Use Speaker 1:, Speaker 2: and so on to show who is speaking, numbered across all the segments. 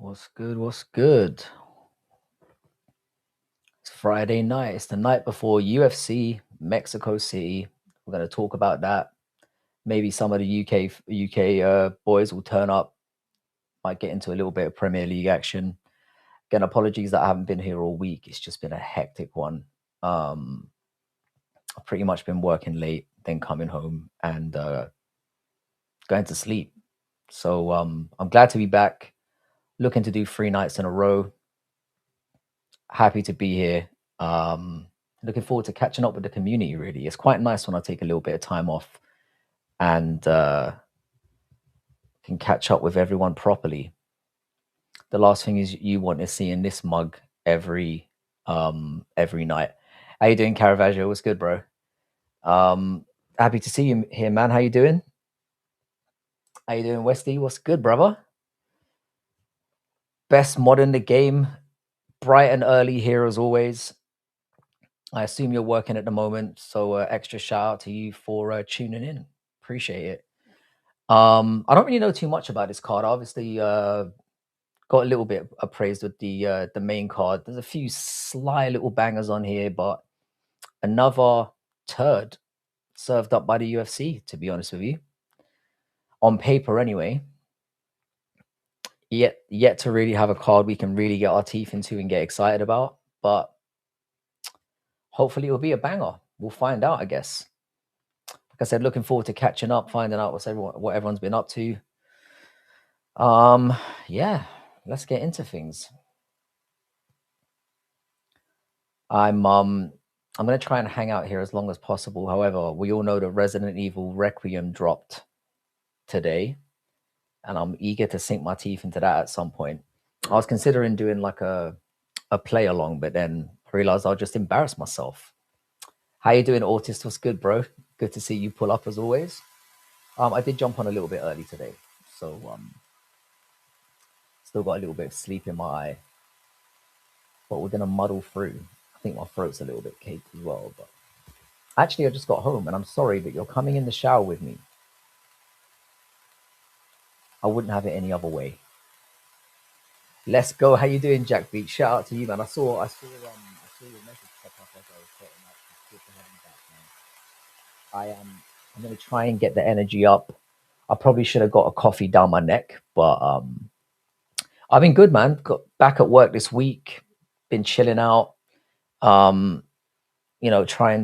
Speaker 1: What's good? What's good? It's Friday night. It's the night before UFC Mexico City. We're going to talk about that. Maybe some of the UK boys will turn up. Might get into a little bit of Premier League action. Again, apologies that I haven't been here all week. It's just been a hectic one. I've pretty much been working late, then coming home and going to sleep. So I'm glad to be back. Looking to do 3 nights in a row. Happy to be here. Looking forward to catching up with the community, really. It's quite nice when I take a little bit of time off and can catch up with everyone properly. The last thing is you want to see in this mug every night. How you doing, Caravaggio? What's good, bro? Happy to see you here, man. How you doing? How you doing, Westy? What's good, brother? Best mod in the game. Bright and early here as always. I assume you're working at the moment, so extra shout out to you for tuning in. Appreciate it. I don't really know too much about this card. Obviously, got a little bit appraised with the main card. There's a few sly little bangers on here, but another turd served up by the UFC. To be honest with you, on paper anyway. Yet to really have a card we can really get our teeth into and get excited about, but hopefully it'll be a banger. We'll find out, I guess. Like I said, looking forward to catching up, finding out what everyone's been up to. Yeah, let's get into things. I'm gonna try and hang out here as long as possible. However, we all know that Resident Evil Requiem dropped today, and I'm eager to sink my teeth into that at some point. I was considering doing like a play along, but then I realized I'll just embarrass myself. How you doing, Autist? What's good, bro? Good to see you pull up as always. I did jump on a little bit early today, so still got a little bit of sleep in my eye, but we're gonna muddle through. I think my throat's a little bit caked as well, but actually I just got home and I'm sorry, but you're coming in the shower with me. I wouldn't have it any other way. Let's go. How you doing, Jack Beach? Shout out to you, man. I saw your message pop up as I was setting up. It's good to have you back, man. I'm gonna try and get the energy up. I probably should have got a coffee down my neck, but I've been good, man. Got back at work this week. Been chilling out. Trying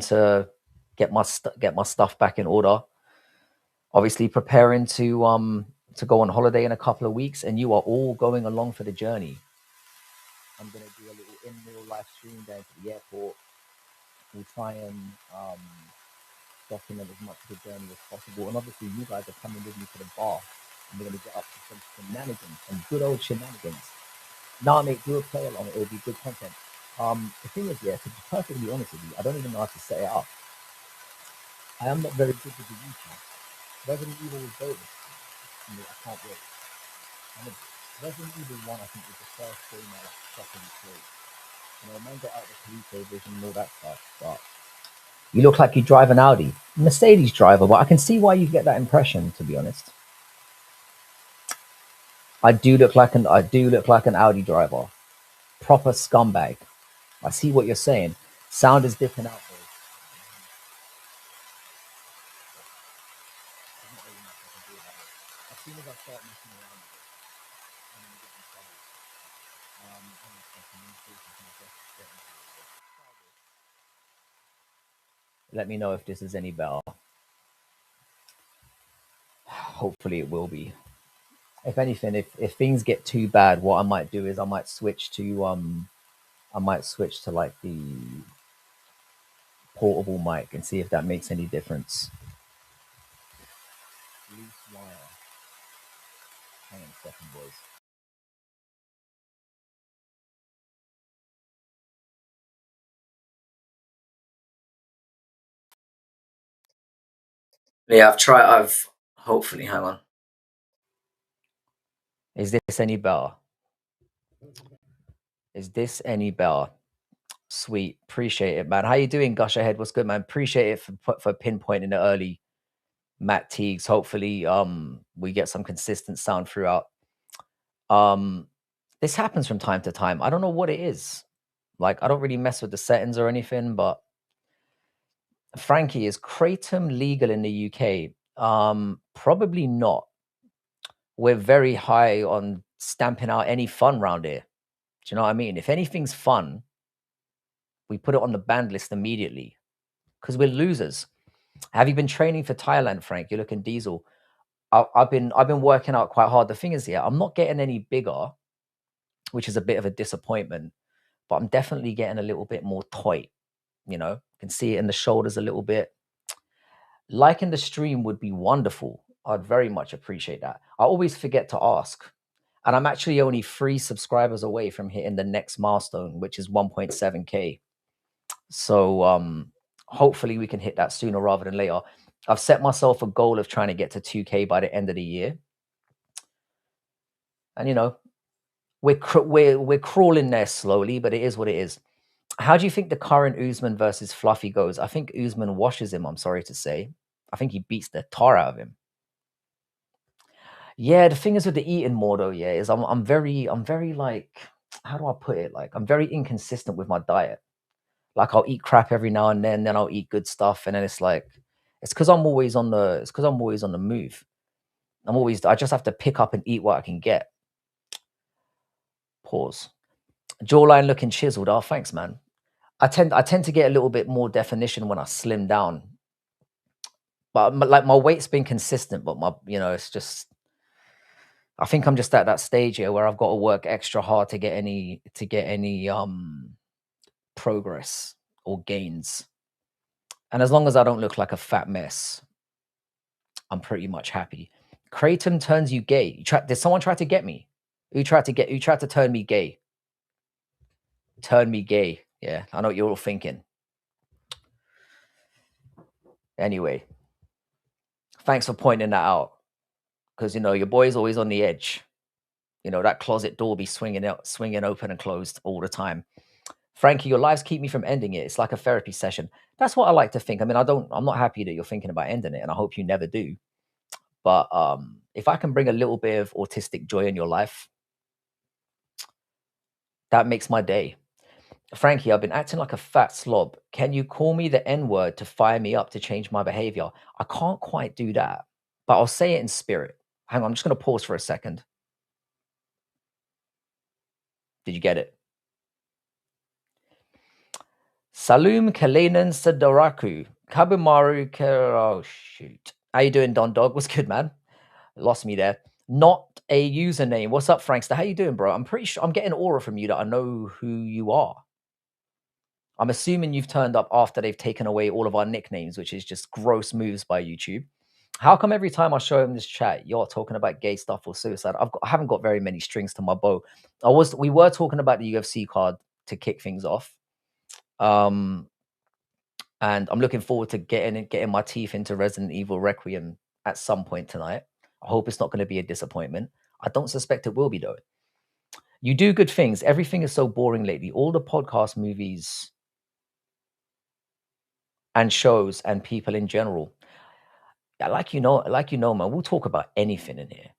Speaker 1: to get my stuff back in order. Obviously, preparing to go on holiday in a couple of weeks, and you are all going along for the journey. I'm gonna do a little in real live stream down to the airport. We'll try and document as much of the journey as possible. And obviously, you guys are coming with me to the bar, and we're gonna get up to some shenanigans, some good old shenanigans. Nah, mate, do a play along. It'll be good content. The thing is, yeah, to be perfectly honest with you, I don't even know how to set it up. I am not very good with the YouTube. Resident Evil was dope. I can't wait. Resident Evil 1, I think, was the first game I properly played. I remember out the police vision and all that stuff, but you look like you drive an Audi. Mercedes driver, but I can see why you get that impression, to be honest. I do look like an Audi driver. Proper scumbag. I see what you're saying. Sound is different out there. As soon as I start messing around with it, I'm gonna get in trouble. Let me know if this is any better. Hopefully it will be. If anything, if things get too bad, what I might do is I might switch to like the portable mic and see if that makes any difference. Loose wire. Hang on a second, boys. Yeah, I've hopefully, hang on. Is this any better? Is this any better? Sweet. Appreciate it, man. How you doing, Gush Ahead? What's good, man? Appreciate it for pinpointing it early. Matt Teagues. Hopefully, we get some consistent sound throughout. This happens from time to time. I don't know what it is. Like, I don't really mess with the settings or anything, but Frankie, is Kratom legal in the UK? Probably not. We're very high on stamping out any fun round here. Do you know what I mean? If anything's fun, we put it on the banned list immediately because we're losers. Have you been training for Thailand, Frank? You're looking diesel. I've been working out quite hard. The thing is, yeah, I'm not getting any bigger, which is a bit of a disappointment, but I'm definitely getting a little bit more tight. You know, can see it in the shoulders a little bit. Liking the stream would be wonderful. I'd very much appreciate that. I always forget to ask. And I'm actually only 3 subscribers away from hitting the next milestone, which is 1.7K. So hopefully we can hit that sooner rather than later. I've set myself a goal of trying to get to 2K by the end of the year. And you know, we're crawling there slowly, but it is what it is. How do you think the current Usman versus Fluffy goes? I think Usman washes him, I'm sorry to say. I think he beats the tar out of him. Yeah, the thing is with the eating more though, yeah, is I'm very like, how do I put it? Like, I'm very inconsistent with my diet. Like, I'll eat crap every now and then I'll eat good stuff, and then it's like, it's because I'm always on the move. I just have to pick up and eat what I can get. Pause. Jawline looking chiseled. Oh, thanks, man. I tend to get a little bit more definition when I slim down. But like, my weight's been consistent, but it's just, I think I'm just at that stage here where I've got to work extra hard to get any progress or gains. And as long as I don't look like a fat mess, I'm pretty much happy. Kratom turns you gay. Did someone try to get me? Who tried to turn me gay? Turn me gay. Yeah, I know what you're all thinking. Anyway, thanks for pointing that out. Because your boy's always on the edge. That closet door be swinging open and closed all the time. Frankie, your lives keep me from ending it. It's like a therapy session. That's what I like to think. I mean, I'm not happy that you're thinking about ending it, and I hope you never do. But if I can bring a little bit of autistic joy in your life, that makes my day. Frankie, I've been acting like a fat slob. Can you call me the N-word to fire me up to change my behavior? I can't quite do that, but I'll say it in spirit. Hang on, I'm just going to pause for a second. Did you get it? Salum Kalenan Sadaraku. Kabumaru Oh, shoot. How you doing, Don Dog? What's good, man? Lost me there. Not a username. What's up, Frankster? How you doing, bro? I'm pretty sure I'm getting aura from you that I know who you are. I'm assuming you've turned up after they've taken away all of our nicknames, which is just gross moves by YouTube. How come every time I show him this chat, you're talking about gay stuff or suicide? I haven't got very many strings to my bow. We were talking about the UFC card to kick things off. And I'm looking forward to getting my teeth into Resident Evil Requiem at some point tonight. I hope it's not going to be a disappointment. I don't suspect it will be, though. You do good things. Everything is so boring lately. All the podcast, movies, and shows and people in general. Like you know, man, we'll talk about anything in here.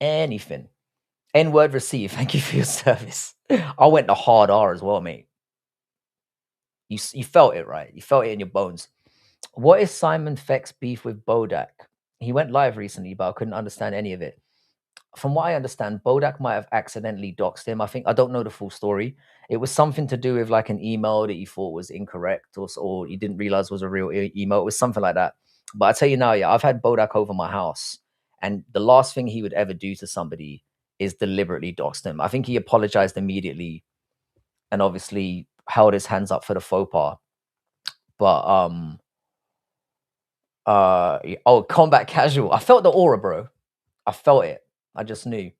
Speaker 1: Anything. N-word received. Thank you for your service. I went to hard R as well, mate. You felt it, right? You felt it in your bones. What is Simon Feck's beef with Bodak? He went live recently, but I couldn't understand any of it. From what I understand, Bodak might have accidentally doxed him. I don't know the full story. It was something to do with like an email that he thought was incorrect, or he didn't realize was a real email. It was something like that. But I tell you now, yeah, I've had Bodak over my house, and the last thing he would ever do to somebody is deliberately dox them. I think he apologized immediately, and obviously held his hands up for the faux pas. But combat casual. I felt the aura, bro. I felt it. I just knew.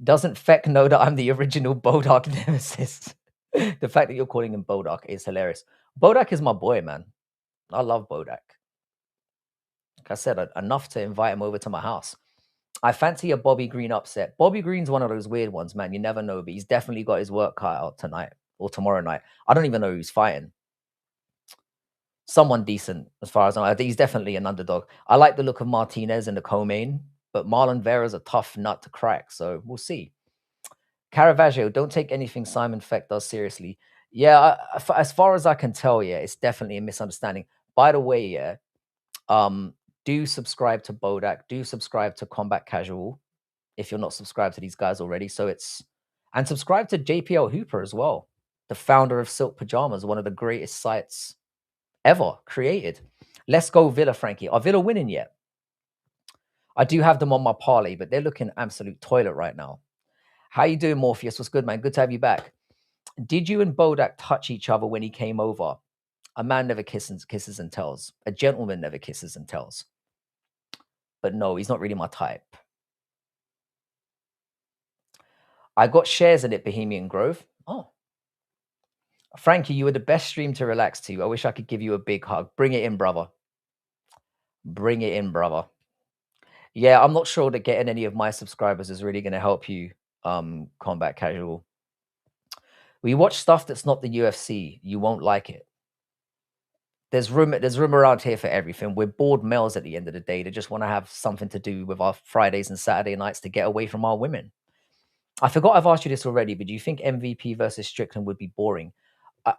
Speaker 1: Doesn't Feck know that I'm the original Bodak nemesis? The fact that you're calling him Bodak is hilarious. Bodak is my boy, man. I love Bodak. Like I said, enough to invite him over to my house. I fancy a Bobby Green upset. Bobby Green's one of those weird ones, man. You never know, but he's definitely got his work cut out tonight or tomorrow night. I don't even know who's fighting. Someone decent, as far as I know. I think he's definitely an underdog. I like the look of Martinez in the co-main, but Marlon Vera's a tough nut to crack, so we'll see. Caravaggio, don't take anything Simon Feck does seriously. Yeah, as far as I can tell, yeah, it's definitely a misunderstanding. By the way, yeah, um, do subscribe to Bodak, do subscribe to Combat Casual if you're not subscribed to these guys already. So it's and subscribe to JPL Hooper as well, the founder of Silk Pajamas, one of the greatest sites ever created. Let's go Villa, Frankie. Are Villa winning yet? I do have them on my parlay, but they're looking absolute toilet right now. How you doing, Morpheus? What's good, man? Good to have you back. Did you and Bodak touch each other when he came over? A man never kisses and tells. A gentleman never kisses and tells. But no, he's not really my type. I got shares in it, Bohemian Grove. Oh, Frankie, you were the best stream to relax to. I wish I could give you a big hug. Bring it in, brother. Bring it in, brother. Yeah, I'm not sure that getting any of my subscribers is really going to help you, Combat Casual. We watch stuff that's not the UFC. You won't like it. There's room around here for everything. We're bored males at the end of the day. They just want to have something to do with our Fridays and Saturday nights to get away from our women. I forgot I've asked you this already, but do you think MVP versus Strickland would be boring?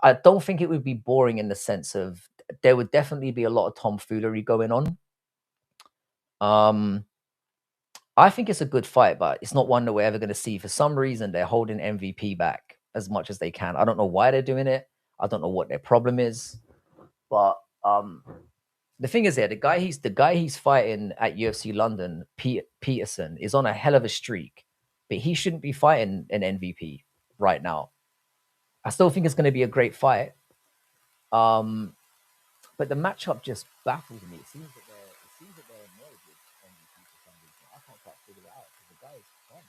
Speaker 1: I don't think it would be boring in the sense of there would definitely be a lot of tomfoolery going on. I think it's a good fight, but it's not one that we're ever going to see. For some reason, they're holding MVP back as much as they can. I don't know why they're doing it. I don't know what their problem is, but the thing is, the guy he's fighting at UFC London, Peterson, is on a hell of a streak, but he shouldn't be fighting an MVP right now. I still think it's going to be a great fight, but the matchup just baffles me. It seems that they're annoyed with MVP for some reason. I can't quite figure it out because the guy is fun.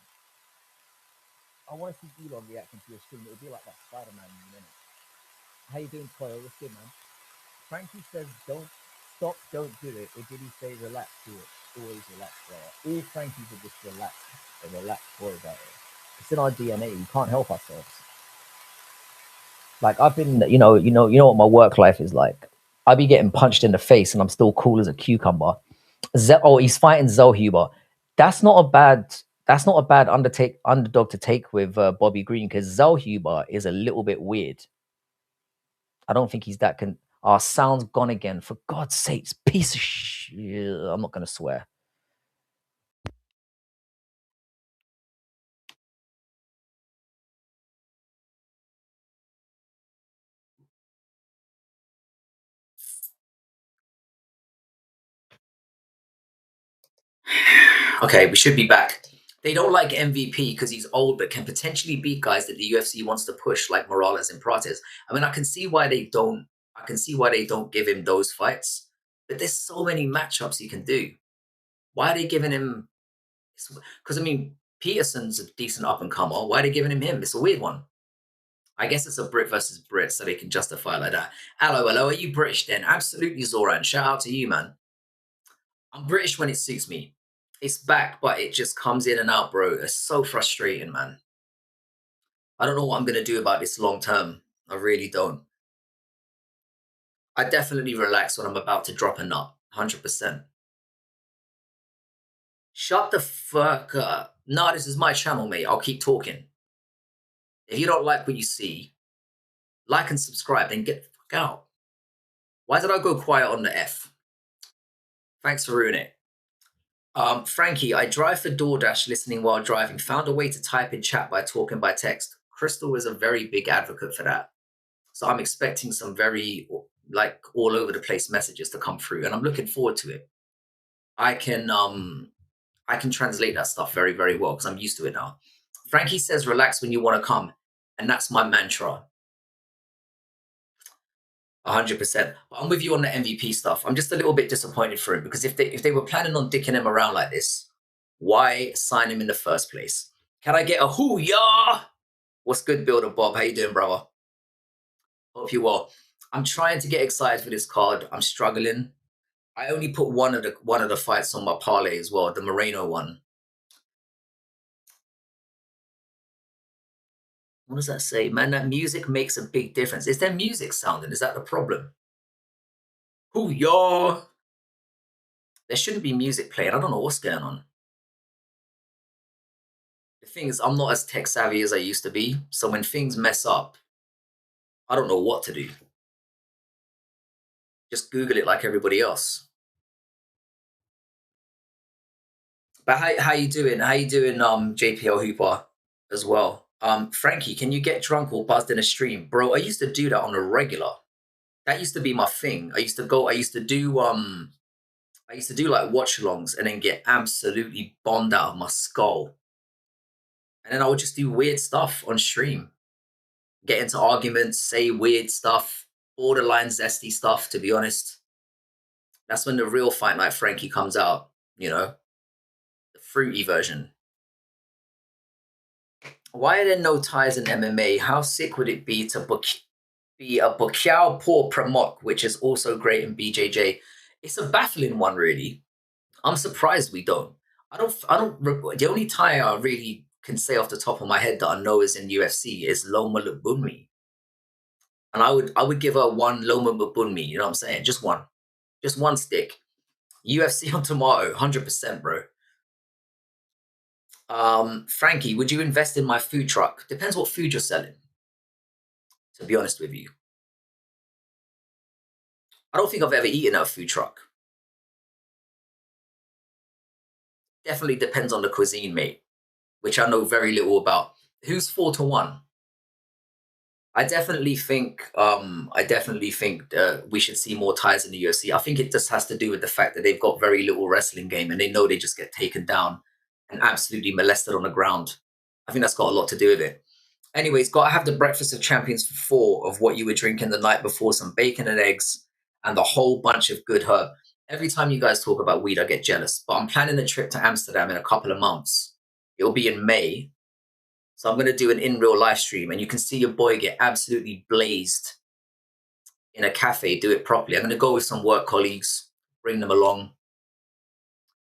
Speaker 1: I want to see Elon reacting to your stream. It'll be like that Spider-Man minute. How you doing, Toyo? What's good, man? Frankie says, "Don't stop, don't do it." Or did he say, "Relax, do it"? Always relax, brother. All Frankies are just relaxed. They're relaxed boys out there. It's in our DNA. We can't help ourselves. Like I've been, you know what my work life is like. I be getting punched in the face, and I'm still cool as a cucumber. He's fighting Zellhuber. That's not a bad. That's not a bad underdog to take with Bobby Green because Zellhuber is a little bit weird. I don't think he's that. Our sound's gone again. For God's sakes, piece of shit. I'm not gonna swear. Okay, we should be back. They don't like MVP because he's old, but can potentially beat guys that the UFC wants to push, like Morales and Prates. I mean, I can see why they don't. I can see why they don't give him those fights. But there's so many matchups he can do. Why are they giving him? Because I mean, Peterson's a decent up and comer. Why are they giving him? It's a weird one. I guess it's a Brit versus Brit, so they can justify it like that. Hello, are you British then? Absolutely, Zoran. Shout out to you, man. I'm British when it suits me. It's back, but it just comes in and out, bro. It's so frustrating, man. I don't know what I'm gonna do about this long term. I really don't. I definitely relax when I'm about to drop a nut. 100%. Shut the fuck up. Nah, this is my channel, mate. I'll keep talking. If you don't like what you see, like and subscribe, then get the fuck out. Why did I go quiet on the F? Thanks for ruining it. Frankie, I drive for DoorDash listening while driving. Found a way to type in chat by talking by text. Crystal is a very big advocate for that. So I'm expecting some very like all over the place messages to come through, and I'm looking forward to it. I can translate that stuff very, very well because I'm used to it now. Frankie says relax when you want to come, and that's my mantra. 100%. But I'm with you on the MVP stuff. I'm just a little bit disappointed for him because if they were planning on dicking him around like this, why sign him in the first place? Can I get a hoo yah? What's good, Builder Bob? How you doing, brother? Hope you well. I'm trying to get excited for this card. I'm struggling. I only put one of the fights on my parlay as well, the Moreno one. What does that say? Man, that music makes a big difference. Is there music sounding? Is that the problem? Hoo yah! There shouldn't be music playing. I don't know what's going on.
Speaker 2: thing is, I'm not as tech savvy as I used to be. So when things mess up, I don't know what to do. Just Google it like everybody else. But how you doing? How you doing, JPL Hooper as well? Frankie, can you get drunk or buzzed in a stream? Bro, I used to do that on a regular. That used to be my thing. I used to do like watch alongs and then get absolutely bombed out of my skull. And then I would just do weird stuff on stream. Get into arguments, say weird stuff, borderline zesty stuff, to be honest. That's when the real Fight Night Frankie comes out, the fruity version. Why are there no ties in MMA? How sick would it be to be a Pacquiao Paul Pramok, which is also great in BJJ? It's a baffling one, really. I'm surprised we don't. The only tie I really can say off the top of my head that I know is in UFC is Loma Lubunmi. And I would give her one Loma Lubunmi, you know what I'm saying? Just one stick. UFC on tomato, 100%, bro. Frankie, would you invest in my food truck? Depends what food you're selling, to be honest with you. I don't think I've ever eaten at a food truck. Definitely depends on the cuisine, mate, which I know very little about. Who's 4-1? I definitely think we should see more ties in the UFC. I think it just has to do with the fact that they've got very little wrestling game and they know they just get taken down and absolutely molested on the ground. I think that's got a lot to do with it. Anyways, got to have the breakfast of champions for 4 of what you were drinking the night before, some bacon and eggs, and the whole bunch of good herb. Every time you guys talk about weed, I get jealous. But I'm planning a trip to Amsterdam in a couple of months. It'll be in May. So I'm going to do an in real live stream, and you can see your boy get absolutely blazed in a cafe. Do it properly. I'm going to go with some work colleagues, bring them along,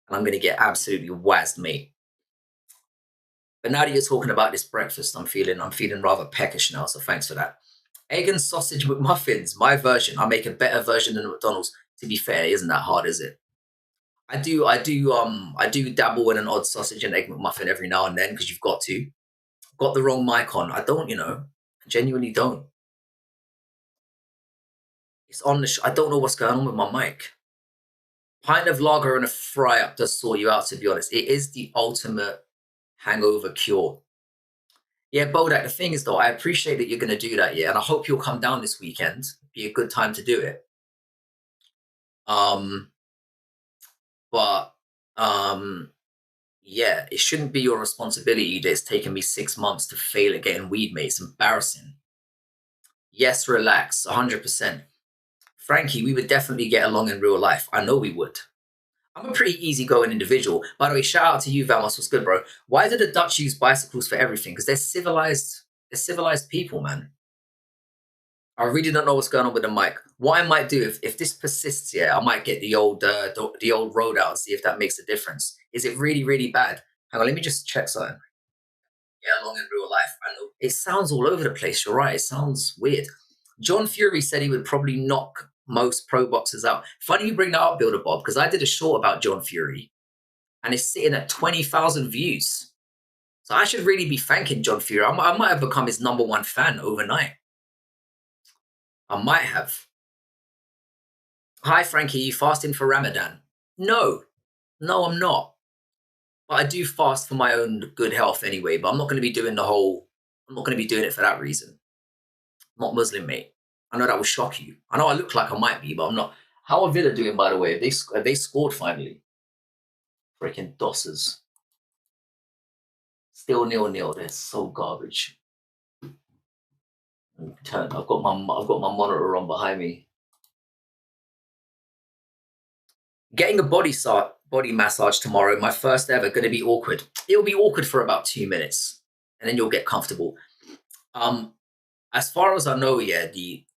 Speaker 2: and I'm going to get absolutely wazzed, mate. But now that you're talking about this breakfast, I'm feeling rather peckish now. So thanks for that. Egg and sausage with muffins, my version. I make a better version than McDonald's. To be fair, isn't that hard, is it? I do dabble in an odd sausage and egg McMuffin every now and then because you've got to. Got the wrong mic on. I don't, I genuinely don't. It's on the. I don't know what's going on with my mic. Pint of lager and a fry up does sort you out. To be honest, it is the ultimate hangover cure. Yeah, Bodak, the thing is, though, I appreciate that you're going to do that, yeah, and I hope you'll come down this weekend. Be a good time to do it. Yeah, it shouldn't be your responsibility that it's taken me 6 months to fail at getting weed, mate. It's embarrassing. Yes, relax, 100%. Frankie, we would definitely get along in real life. I know we would. I'm a pretty easygoing individual. By the way, shout out to you, Valmas. What's good, bro? Why do the Dutch use bicycles for everything? Because they're civilized people, man. I really don't know what's going on with the mic. What I might do if this persists, yeah, I might get the old road out and see if that makes a difference. Is it really, really bad? Hang on, let me just check something. Yeah, along in real life, I know it sounds all over the place. You're right. It sounds weird. John Fury said he would probably knock most pro boxers out. Funny you bring that up, Builder Bob, because I did a short about John Fury, and it's sitting at 20,000 views. So I should really be thanking John Fury. I might have become his #1 fan overnight. I might have. Hi, Frankie, you fasting for Ramadan? No, I'm not. But I do fast for my own good health anyway, but I'm not going to be doing I'm not going to be doing it for that reason. I'm not Muslim, mate. I know that will shock you. I know I look like I might be, but I'm not. How are Villa doing, by the way? Have they scored finally? Freaking Dossers. Still 0-0. They're so garbage. I've got my monitor on behind me. Getting a body massage tomorrow, my first ever, going to be awkward. It'll be awkward for about 2 minutes, and then you'll get comfortable. As far as I know, yeah,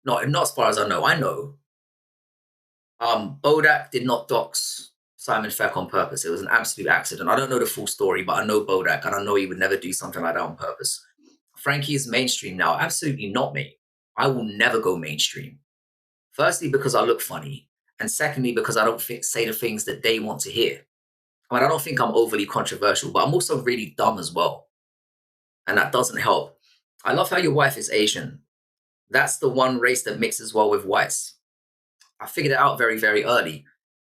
Speaker 2: not as far as I know. Bodak did not dox Simon Feck on purpose. It was an absolute accident. I don't know the full story, but I know Bodak, and I know he would never do something like that on purpose. Frankie is mainstream now. Absolutely not, mate. I will never go mainstream. Firstly, because I look funny. And secondly, because I don't say the things that they want to hear. I mean, I don't think I'm overly controversial, but I'm also really dumb as well. and that doesn't help. I love how your wife is Asian. That's the one race that mixes well with whites. I figured it out very, very early.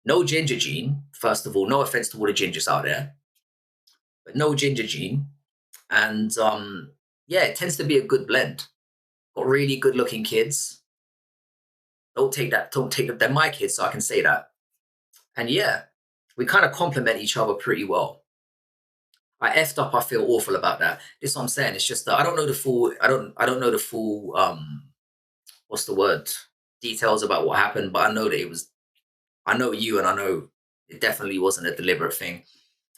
Speaker 2: No ginger gene, first of all. No offense to all the gingers out there, but no ginger gene. And yeah, it tends to be a good blend. Got really good looking kids. Don't take that. They're my kids, so I can say that. And yeah, we kind of complement each other pretty well. I effed up. I feel awful about that. This is what I'm saying. It's just that I don't know the full. I don't know the full. What's the word? Details about what happened, but I know that it was. I know you, and I know it definitely wasn't a deliberate thing.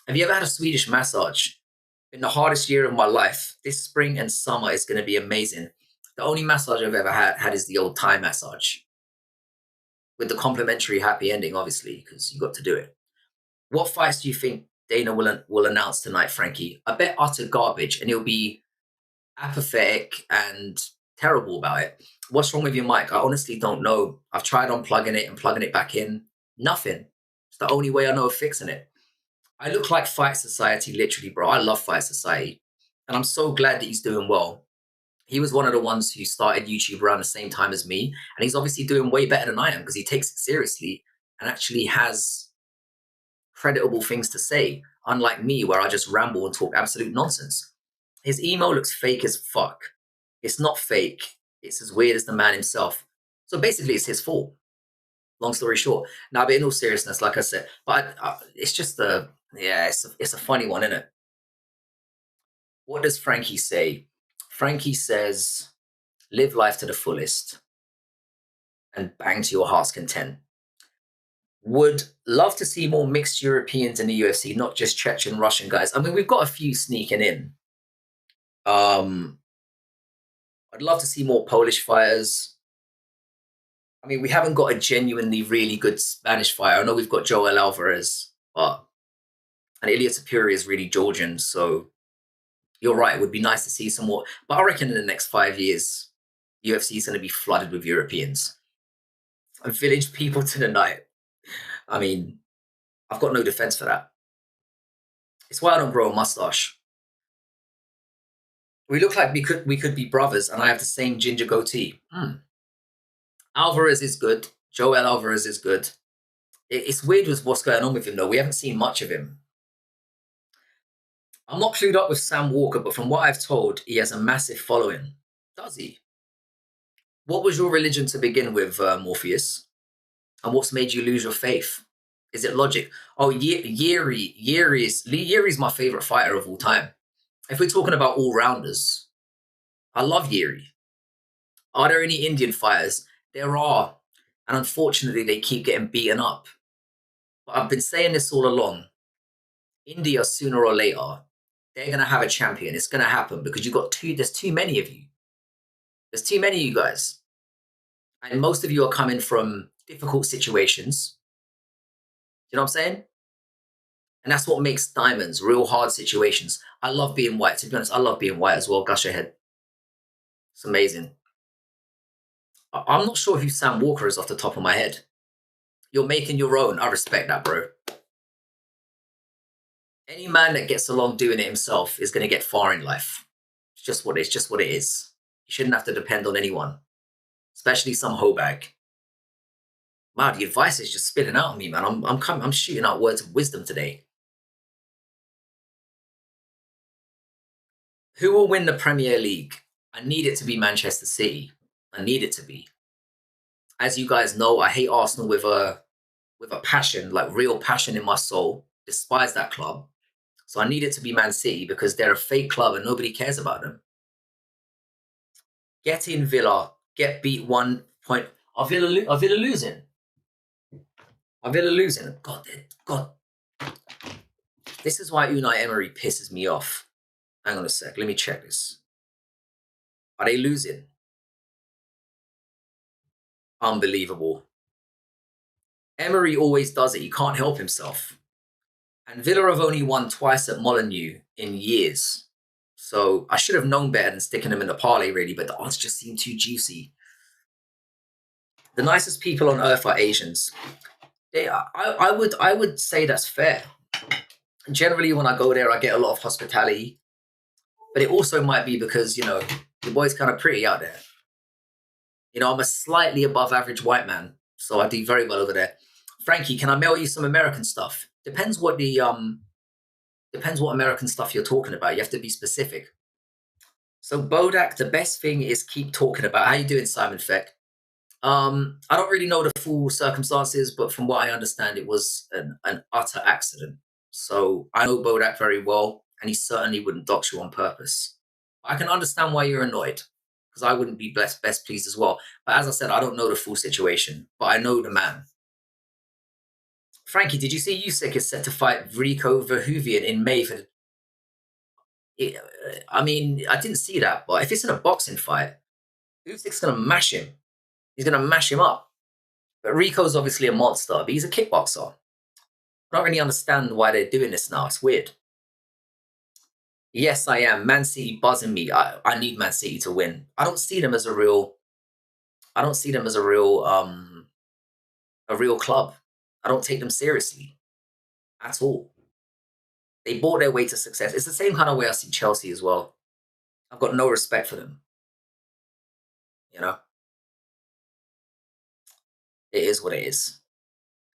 Speaker 2: Have you ever had a Swedish massage? In the hardest year of my life, this spring and summer is going to be amazing. The only massage I've ever had is the old Thai massage, with the complimentary happy ending, obviously, because you got to do it. What fights do you think Dana will announce tonight, Frankie? I bet utter garbage, and he'll be apathetic and terrible about it. What's wrong with your mic? I honestly don't know. I've tried unplugging it and plugging it back in. Nothing. It's the only way I know of fixing it. I look like Fight Society, literally, bro. I love Fight Society, and I'm so glad that he's doing well. He was one of the ones who started YouTube around the same time as me, and he's obviously doing way better than I am because he takes it seriously and actually has creditable things to say, unlike me, where I just ramble and talk absolute nonsense. His emo looks fake as fuck. It's not fake. It's as weird as the man himself. So basically, it's his fault. Long story short. Now, but in all seriousness, like I said, but it's just it's a funny one, isn't it? What does Frankie say? Frankie says, live life to the fullest and bang to your heart's content. Would love to see more mixed Europeans in the UFC, not just Chechen Russian guys. I mean, we've got a few sneaking in. I'd love to see more Polish fighters. I mean, we haven't got a genuinely really good Spanish fighter. I know we've got Joel Alvarez, and Ilya Tapuri is really Georgian. So you're right. It would be nice to see some more. But I reckon in the next 5 years, UFC is going to be flooded with Europeans. And village people to the night. I mean, I've got no defense for that. It's why I don't grow a mustache. We look like we could be brothers, and I have the same ginger goatee. Alvarez is good. Joel Alvarez is good. It's weird with what's going on with him, though. We haven't seen much of him. I'm not clued up with Sam Walker, but from what I've told, he has a massive following. Does he? What was your religion to begin with, Morpheus? And what's made you lose your faith? Is it logic? Oh, Yuri's my favorite fighter of all time. If we're talking about all-rounders, I love Yuri. Are there any Indian fighters? There are. And unfortunately, they keep getting beaten up. But I've been saying this all along. India, sooner or later, they're going to have a champion. It's going to happen because there's too many of you. There's too many of you guys. And most of you are coming from difficult situations. You know what I'm saying? And that's what makes diamonds, real hard situations. I love being white. To be honest, I love being white as well. Gush ahead. It's amazing. I'm not sure who Sam Walker is off the top of my head. You're making your own. I respect that, bro. Any man that gets along doing it himself is going to get far in life. It's just what it is. You shouldn't have to depend on anyone, especially some hoe bag. Wow, the advice is just spitting out on me, man. I'm shooting out words of wisdom today. Who will win the Premier League? I need it to be Manchester City. I need it to be. As you guys know, I hate Arsenal with a passion, like real passion in my soul. Despise that club. So I need it to be Man City because they're a fake club and nobody cares about them. Get in Villa. Get beat 1 point. Are Villa losing? Are Villa losing? God. This is why Unai Emery pisses me off. Hang on a sec. Let me check this. Are they losing? Unbelievable. Emery always does it. He can't help himself. And Villa have only won twice at Molineux in years. So I should have known better than sticking them in the parlay, really, but the odds just seem too juicy. The nicest people on earth are Asians. I would say that's fair. Generally, when I go there, I get a lot of hospitality. But it also might be because, your boy's kind of pretty out there. I'm a slightly above average white man, so I do very well over there. Frankie, can I mail you some American stuff? Depends what American stuff you're talking about. You have to be specific. So Bodak, the best thing is keep talking about. How you doing, Simon Feck? I don't really know the full circumstances, but from what I understand, it was an utter accident. So I know Bodak very well, and he certainly wouldn't dox you on purpose. I can understand why you're annoyed, because I wouldn't be best pleased as well. But as I said, I don't know the full situation, but I know the man. Frankie, did you see Usyk is set to fight Rico Verhoeven in May? I mean, I didn't see that, but if it's in a boxing fight, Usyk's going to mash him. He's going to mash him up. But Rico's obviously a monster, but he's a kickboxer. I don't really understand why they're doing this now. It's weird. Yes, I am. Man City buzzing me. I need Man City to win. I don't see them as a real club. I don't take them seriously at all. They bought their way to success. It's the same kind of way I see Chelsea as well. I've got no respect for them. It is what it is.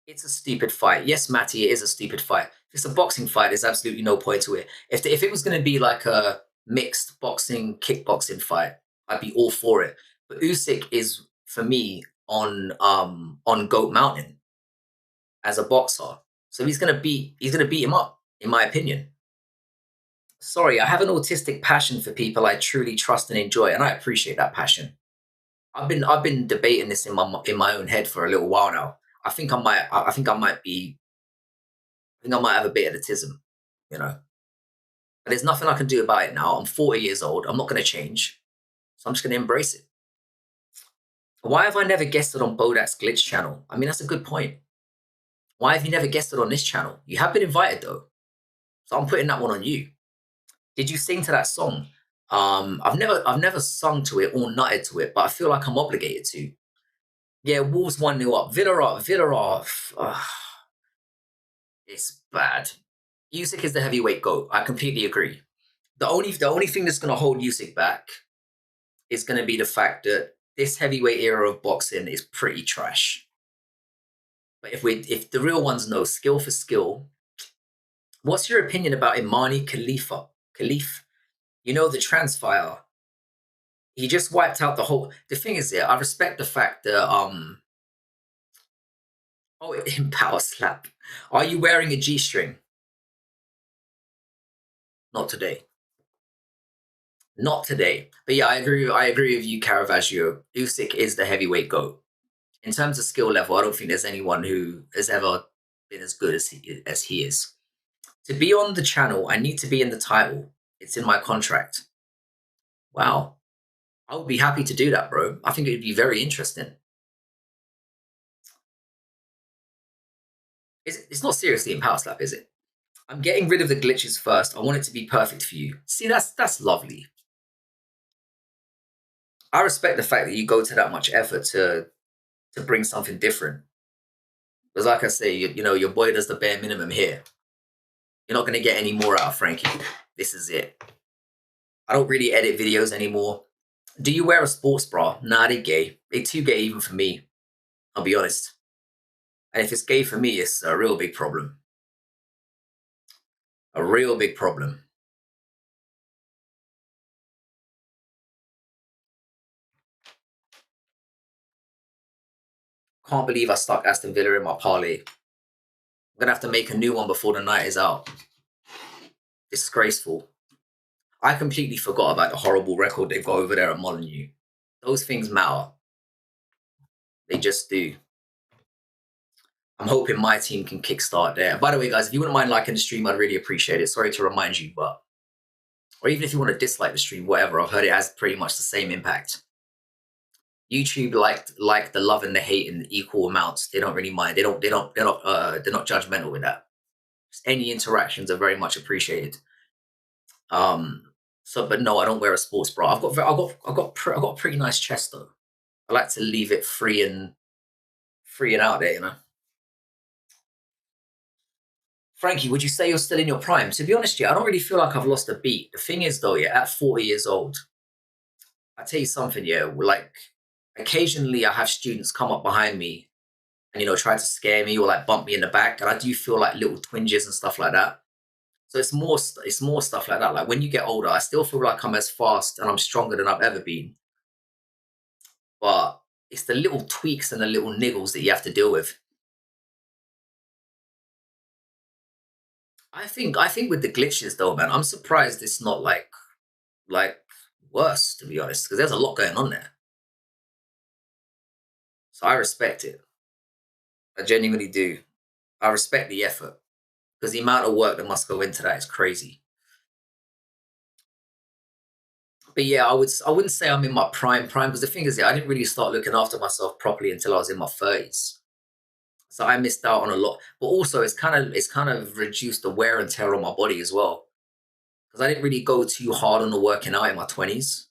Speaker 2: It's a stupid fight. Yes, Matty, it is a stupid fight. If it's a boxing fight, there's absolutely no point to it. If it was going to be like a mixed boxing, kickboxing fight, I'd be all for it. But Usyk is, for me, on Goat Mountain as a boxer. So he's gonna beat him up, in my opinion. Sorry, I have an autistic passion for people I truly trust and enjoy, and I appreciate that passion. I've been debating this in my own head for a little while now. I think I might have a bit of autism, But there's nothing I can do about it now. I'm 40 years old. I'm not going to change, so I'm just going to embrace it. Why have I never guested on Bodak's Glitch channel? I mean, that's a good point. Why have you never guested on this channel? You have been invited though, so I'm putting that one on you. Did you sing to that song? I've never sung to it or nutted to it, but I feel like I'm obligated to. Yeah, Wolves 1-0 up. Villa off. It's bad. Usyk is the heavyweight GOAT. I completely agree. The only thing that's going to hold Usyk back is going to be the fact that this heavyweight era of boxing is pretty trash. But if the real ones know skill for skill, what's your opinion about Imani Khalifa? The transfire. He just wiped out the whole. The thing is, I respect the fact that in power slap. Are you wearing a G-string? Not today. Not today. But yeah, I agree with you, Caravaggio. Usyk is the heavyweight GOAT. In terms of skill level, I don't think there's anyone who has ever been as good as he is. To be on the channel, I need to be in the title. It's in my contract. Wow. I would be happy to do that, bro. I think it would be very interesting. It's not seriously in power slap, is it? I'm getting rid of the glitches first. I want it to be perfect for you. See, that's lovely. I respect the fact that you go to that much effort to bring something different. Because like I say, your boy does the bare minimum here. You're not going to get any more out of Frankie. This is it. I don't really edit videos anymore. Do you wear a sports bra? Nah, they gay. They too gay even for me. I'll be honest. And if it's gay for me, it's a real big problem. A real big problem. Can't believe I stuck Aston Villa in my parlay. I'm going to have to make a new one before the night is out. Disgraceful. I completely forgot about the horrible record they've got over there at Molineux. Those things matter. They just do. I'm hoping my team can kickstart there. By the way, guys, if you wouldn't mind liking the stream, I'd really appreciate it. Sorry to remind you, or even if you want to dislike the stream, whatever, I've heard it has pretty much the same impact. YouTube like the love and the hate in equal amounts. They don't really mind. They're not judgmental with that. Just any interactions are very much appreciated. But no, I don't wear a sports bra. I've got a pretty nice chest though. I like to leave it free and out there, Frankie, would you say you're still in your prime? To be honest, yeah, I don't really feel like I've lost a beat. The thing is, though, yeah, at 40 years old, I tell you something, yeah, like occasionally I have students come up behind me and, try to scare me or like bump me in the back. And I do feel like little twinges and stuff like that. So it's more stuff like that. Like when you get older, I still feel like I'm as fast and I'm stronger than I've ever been. But it's the little tweaks and the little niggles that you have to deal with. I think with the glitches though, man, I'm surprised it's not like worse, to be honest, because there's a lot going on there. So I respect it. I genuinely do. I respect the effort because the amount of work that must go into that is crazy. But yeah, I wouldn't say I'm in my prime because the thing is, yeah, I didn't really start looking after myself properly until I was in my 30s. So I missed out on a lot. But also, it's kind of reduced the wear and tear on my body as well because I didn't really go too hard on the working out in my 20s.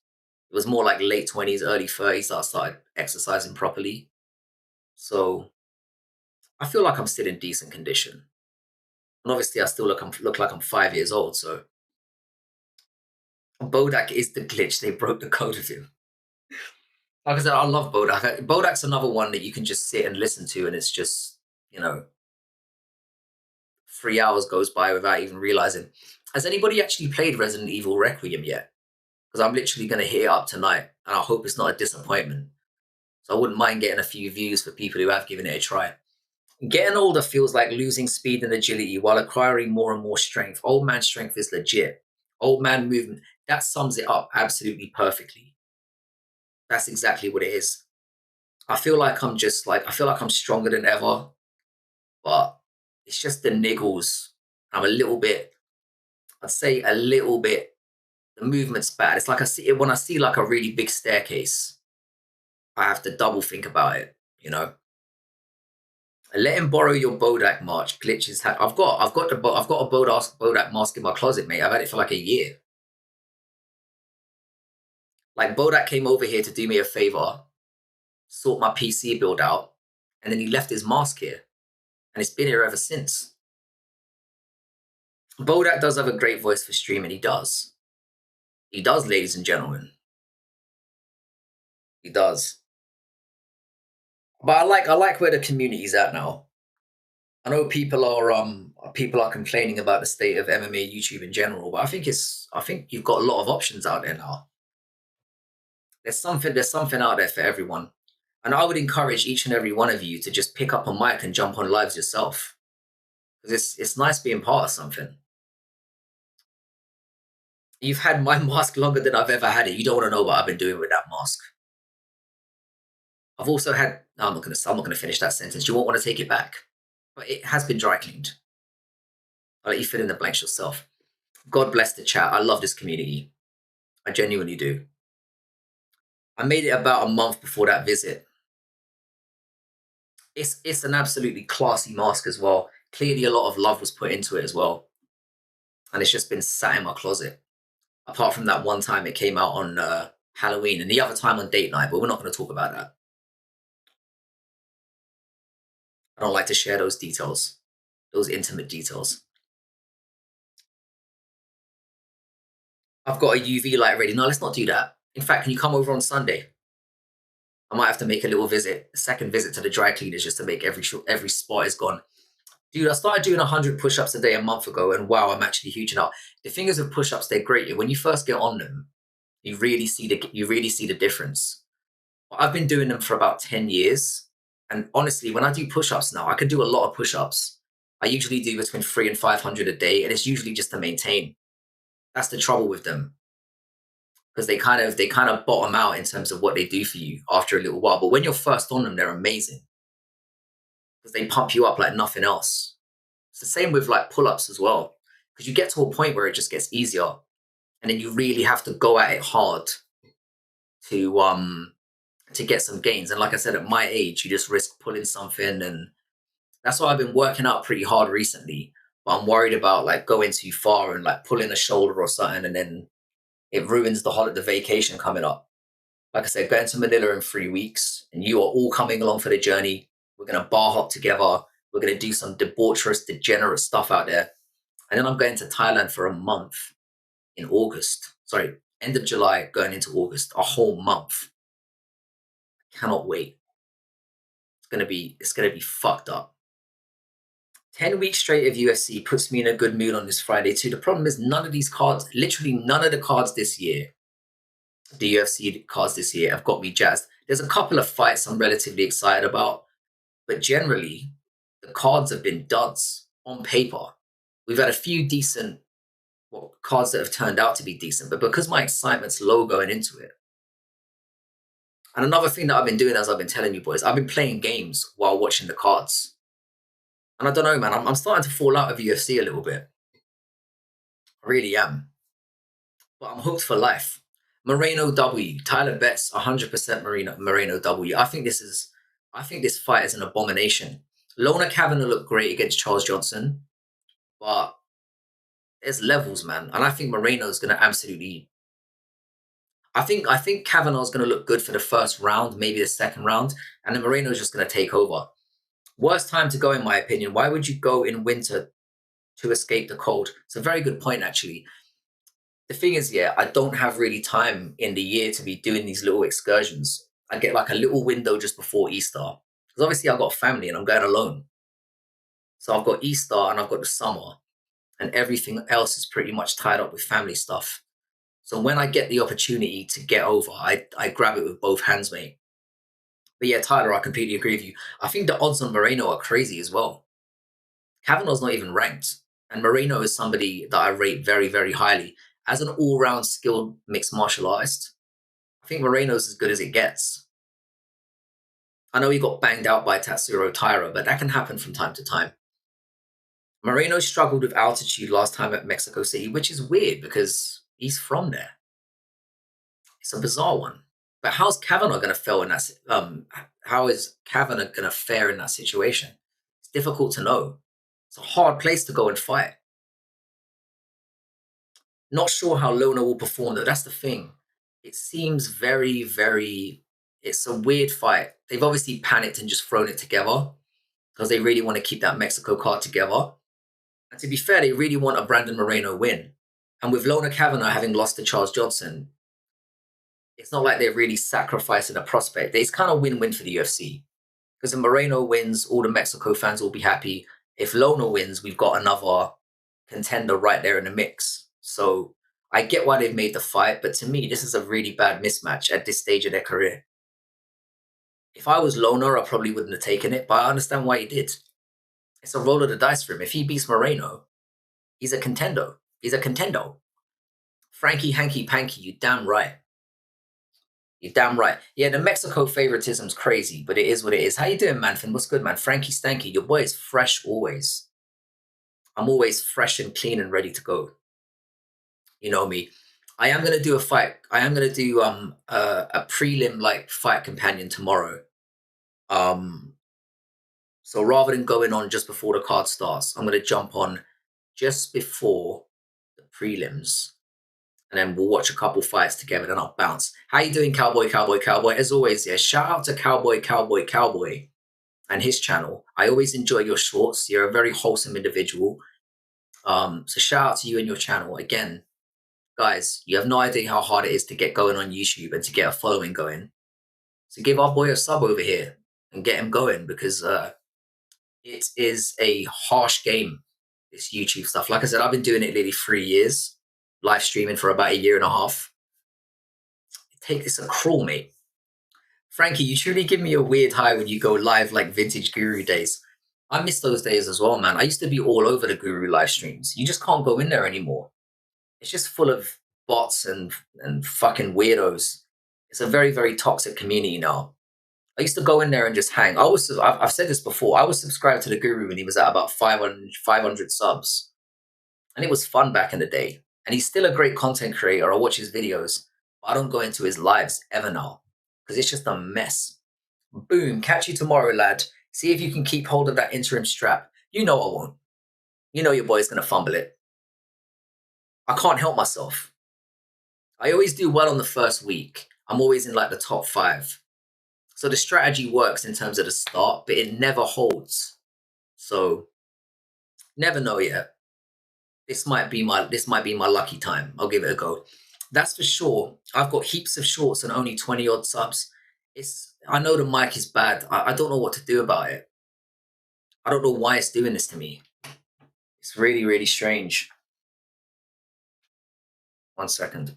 Speaker 2: It was more like late 20s, early 30s that I started exercising properly. So I feel like I'm still in decent condition. And obviously, I still look like I'm 5 years old. So Bodak is the glitch. They broke the code of him. Like I said, I love Bodak. Bodak's another one that you can just sit and listen to, and it's just, 3 hours goes by without even realizing. Has anybody actually played Resident Evil Requiem yet? Because I'm literally going to hit it up tonight, and I hope it's not a disappointment. So I wouldn't mind getting a few views for people who have given it a try. Getting older feels like losing speed and agility while acquiring more and more strength. Old man strength is legit. Old man movement, that sums it up absolutely perfectly. That's exactly what it is. I feel like I'm stronger than ever, but it's just the niggles. I'm a little bit, I'd say a little bit, the movement's bad. It's like when I see like a really big staircase, I have to double think about it, you know? Let him borrow your Bodak March glitches. I've got a Bodak mask in my closet, mate. I've had it for like a year. Like Bodak came over here to do me a favor, sort my PC build out, and then he left his mask here, and it's been here ever since. Bodak does have a great voice for streaming. He does. He does, ladies and gentlemen. He does. But I like where the community's at now. I know people are complaining about the state of MMA YouTube in general, but I think you've got a lot of options out there now. There's something out there for everyone. And I would encourage each and every one of you to just pick up a mic and jump on lives yourself. Because it's nice being part of something. You've had my mask longer than I've ever had it. You don't want to know what I've been doing with that mask. I've also had no, I'm not gonna finish that sentence. You won't want to take it back. But it has been dry cleaned. I'll let you fill in the blanks yourself. God bless the chat. I love this community. I genuinely do. I made it about a month before that visit. It's an absolutely classy mask as well. Clearly, a lot of love was put into it as well, and it's just been sat in my closet. Apart from that one time it came out on Halloween, and the other time on date night, but we're not going to talk about that. I don't like to share those details, those intimate details. I've got a UV light ready. No, let's not do that. In fact, can you come over on Sunday? I might have to make a second visit to the dry cleaners just to make every spot is gone. Dude, I started doing 100 push-ups a day a month ago, and wow, I'm actually huge now. The thing is with push-ups, they're great. When you first get on them, you really see the difference. I've been doing them for about 10 years, and honestly, when I do push-ups now, I can do a lot of push-ups. I usually do between 300 and 500 a day, and it's usually just to maintain. That's the trouble with them because they kind of bottom out in terms of what they do for you after a little while. But when you're first on them, they're amazing because they pump you up like nothing else. It's the same with like pull-ups as well, because you get to a point where it just gets easier, and then you really have to go at it hard to get some gains. And like I said, at my age, you just risk pulling something, and that's why I've been working out pretty hard recently. But I'm worried about like going too far and like pulling a shoulder or something, and then it ruins the vacation coming up. Like I said, going to Manila in 3 weeks, and you are all coming along for the journey. We're gonna bar hop together. We're going to do some debaucherous, degenerate stuff out there. And then I'm going to Thailand for a month in August. Sorry, end of July, going into August, a whole month. Cannot wait. It's gonna be fucked up. 10 weeks straight of UFC puts me in a good mood on this Friday too. The problem is none of these cards, literally none of the cards this year, the UFC cards this year have got me jazzed. There's a couple of fights I'm relatively excited about, but generally the cards have been duds on paper. We've had a few decent cards that have turned out to be decent, but because my excitement's low going into it. And another thing that I've been doing, as I've been telling you boys, I've been playing games while watching the cards. And I don't know, man, I'm starting to fall out of UFC a little bit. I really am. But I'm hooked for life. Moreno W. Tyler bets 100% Moreno W. I think this fight is an abomination. Lona Kavanagh looked great against Charles Johnson, but there's levels, man. And I think Moreno's going to absolutely... I think Kavanagh's going to look good for the first round, maybe the second round, and then Moreno's just going to take over. Worst time to go, in my opinion. Why would you go in winter to escape the cold? It's a very good point, actually. The thing is, yeah, I don't have really time in the year to be doing these little excursions. I get like a little window just before Easter. Because obviously I've got a family and I'm going alone. So I've got Easter and I've got the summer. And everything else is pretty much tied up with family stuff. So when I get the opportunity to get over, I grab it with both hands, mate. But yeah, Tyler, I completely agree with you. I think the odds on Moreno are crazy as well. Kavanagh's not even ranked. And Moreno is somebody that I rate very, very highly. As an all-round skilled mixed martial artist, I think Moreno's as good as it gets. I know he got banged out by Tatsuro Taira, but that can happen from time to time. Moreno struggled with altitude last time at Mexico City, which is weird because he's from there. It's a bizarre one. But how's Kavanagh going to fare in that? How is Kavanagh going to fare in that situation? It's difficult to know. It's a hard place to go and fight. Not sure how Lona will perform, though. That's the thing. It seems very, very... It's a weird fight. They've obviously panicked and just thrown it together because they really want to keep that Mexico card together. And to be fair, they really want a Brandon Moreno win. And with Lona Kavanagh having lost to Charles Johnson, it's not like they're really sacrificing a prospect. It's kind of win-win for the UFC. Because if Moreno wins, all the Mexico fans will be happy. If Lona wins, we've got another contender right there in the mix. So I get why they've made the fight, but to me, this is a really bad mismatch at this stage of their career. If I was Lona, I probably wouldn't have taken it, but I understand why he did. It's a roll of the dice for him. If he beats Moreno, he's a contender. He's a contendo. Frankie Hanky Panky, you damn right. You're damn right. Yeah, the Mexico favoritism's crazy, but it is what it is. How you doing, Manfin? What's good, man? Frankie Stanky, your boy is fresh always. I'm always fresh and clean and ready to go. You know me. I am going to do a fight. I am going to do a prelim like fight companion tomorrow. So rather than going on just before the card starts, I'm going to jump on just before the prelims. And then we'll watch a couple fights together, and I'll bounce. How you doing, Cowboy, Cowboy, Cowboy? As always, yeah, shout out to Cowboy, Cowboy, Cowboy and his channel. I always enjoy your shorts. You're a very wholesome individual. So shout out to you and your channel. Again, guys, you have no idea how hard it is to get going on YouTube and to get a following going. So give our boy a sub over here and get him going, because it is a harsh game, this YouTube stuff. Like I said, I've been doing it nearly 3 years. Live streaming for about 1.5 years. It's a crawl, mate. Frankie, you truly give me a weird high when you go live like vintage Guru days. I miss those days as well, man. I used to be all over the Guru live streams. You just can't go in there anymore. It's just full of bots and fucking weirdos. It's a very, very toxic community now. I used to go in there and just hang. I've said this before. I was subscribed to the Guru when he was at about 500 subs. And it was fun back in the day. And he's still a great content creator. I watch his videos, but I don't go into his lives ever now because it's just a mess. Boom. Catch you tomorrow, lad. See if you can keep hold of that interim strap. You know I won't. You know your boy's going to fumble it. I can't help myself. I always do well on the first week. I'm always in like the top 5. So the strategy works in terms of the start, but it never holds. So never know yet. This might be my lucky time. I'll give it a go. That's for sure. I've got heaps of shorts and only 20 odd subs. I know the mic is bad. I don't know what to do about it. I don't know why it's doing this to me. It's really, really strange. 1 second.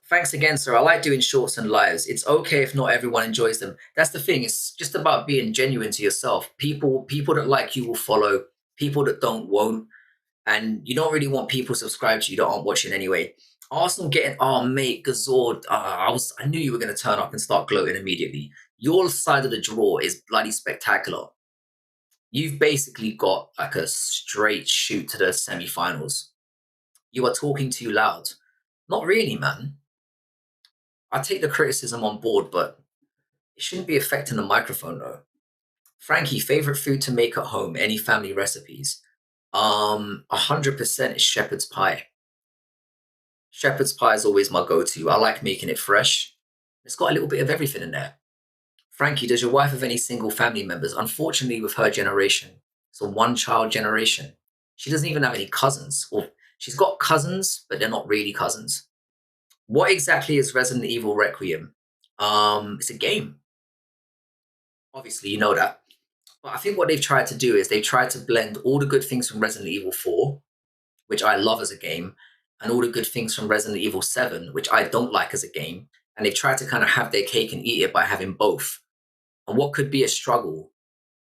Speaker 2: Thanks again, sir. I like doing shorts and lives. It's okay if not everyone enjoys them. That's the thing. It's just about being genuine to yourself. People that like you will follow. People that don't won't. And you don't really want people subscribed to you that aren't watching anyway. Arsenal getting, oh mate, Gazord. I knew you were going to turn up and start gloating immediately. Your side of the draw is bloody spectacular. You've basically got like a straight shoot to the semi-finals. You are talking too loud. Not really, man. I take the criticism on board, but it shouldn't be affecting the microphone though. Frankie, favorite food to make at home? Any family recipes? 100% is shepherd's pie. Shepherd's pie is always my go-to. I like making it fresh. It's got a little bit of everything in there. Frankie, does your wife have any single family members? Unfortunately, with her generation, it's a one-child generation. She doesn't even have any cousins. Or she's got cousins, but they're not really cousins. What exactly is Resident Evil Requiem? It's a game. Obviously, you know that. But I think what they've tried to do is they've tried to blend all the good things from Resident Evil 4, which I love as a game, and all the good things from Resident Evil 7, which I don't like as a game. And they've tried to kind of have their cake and eat it by having both. And what could be a struggle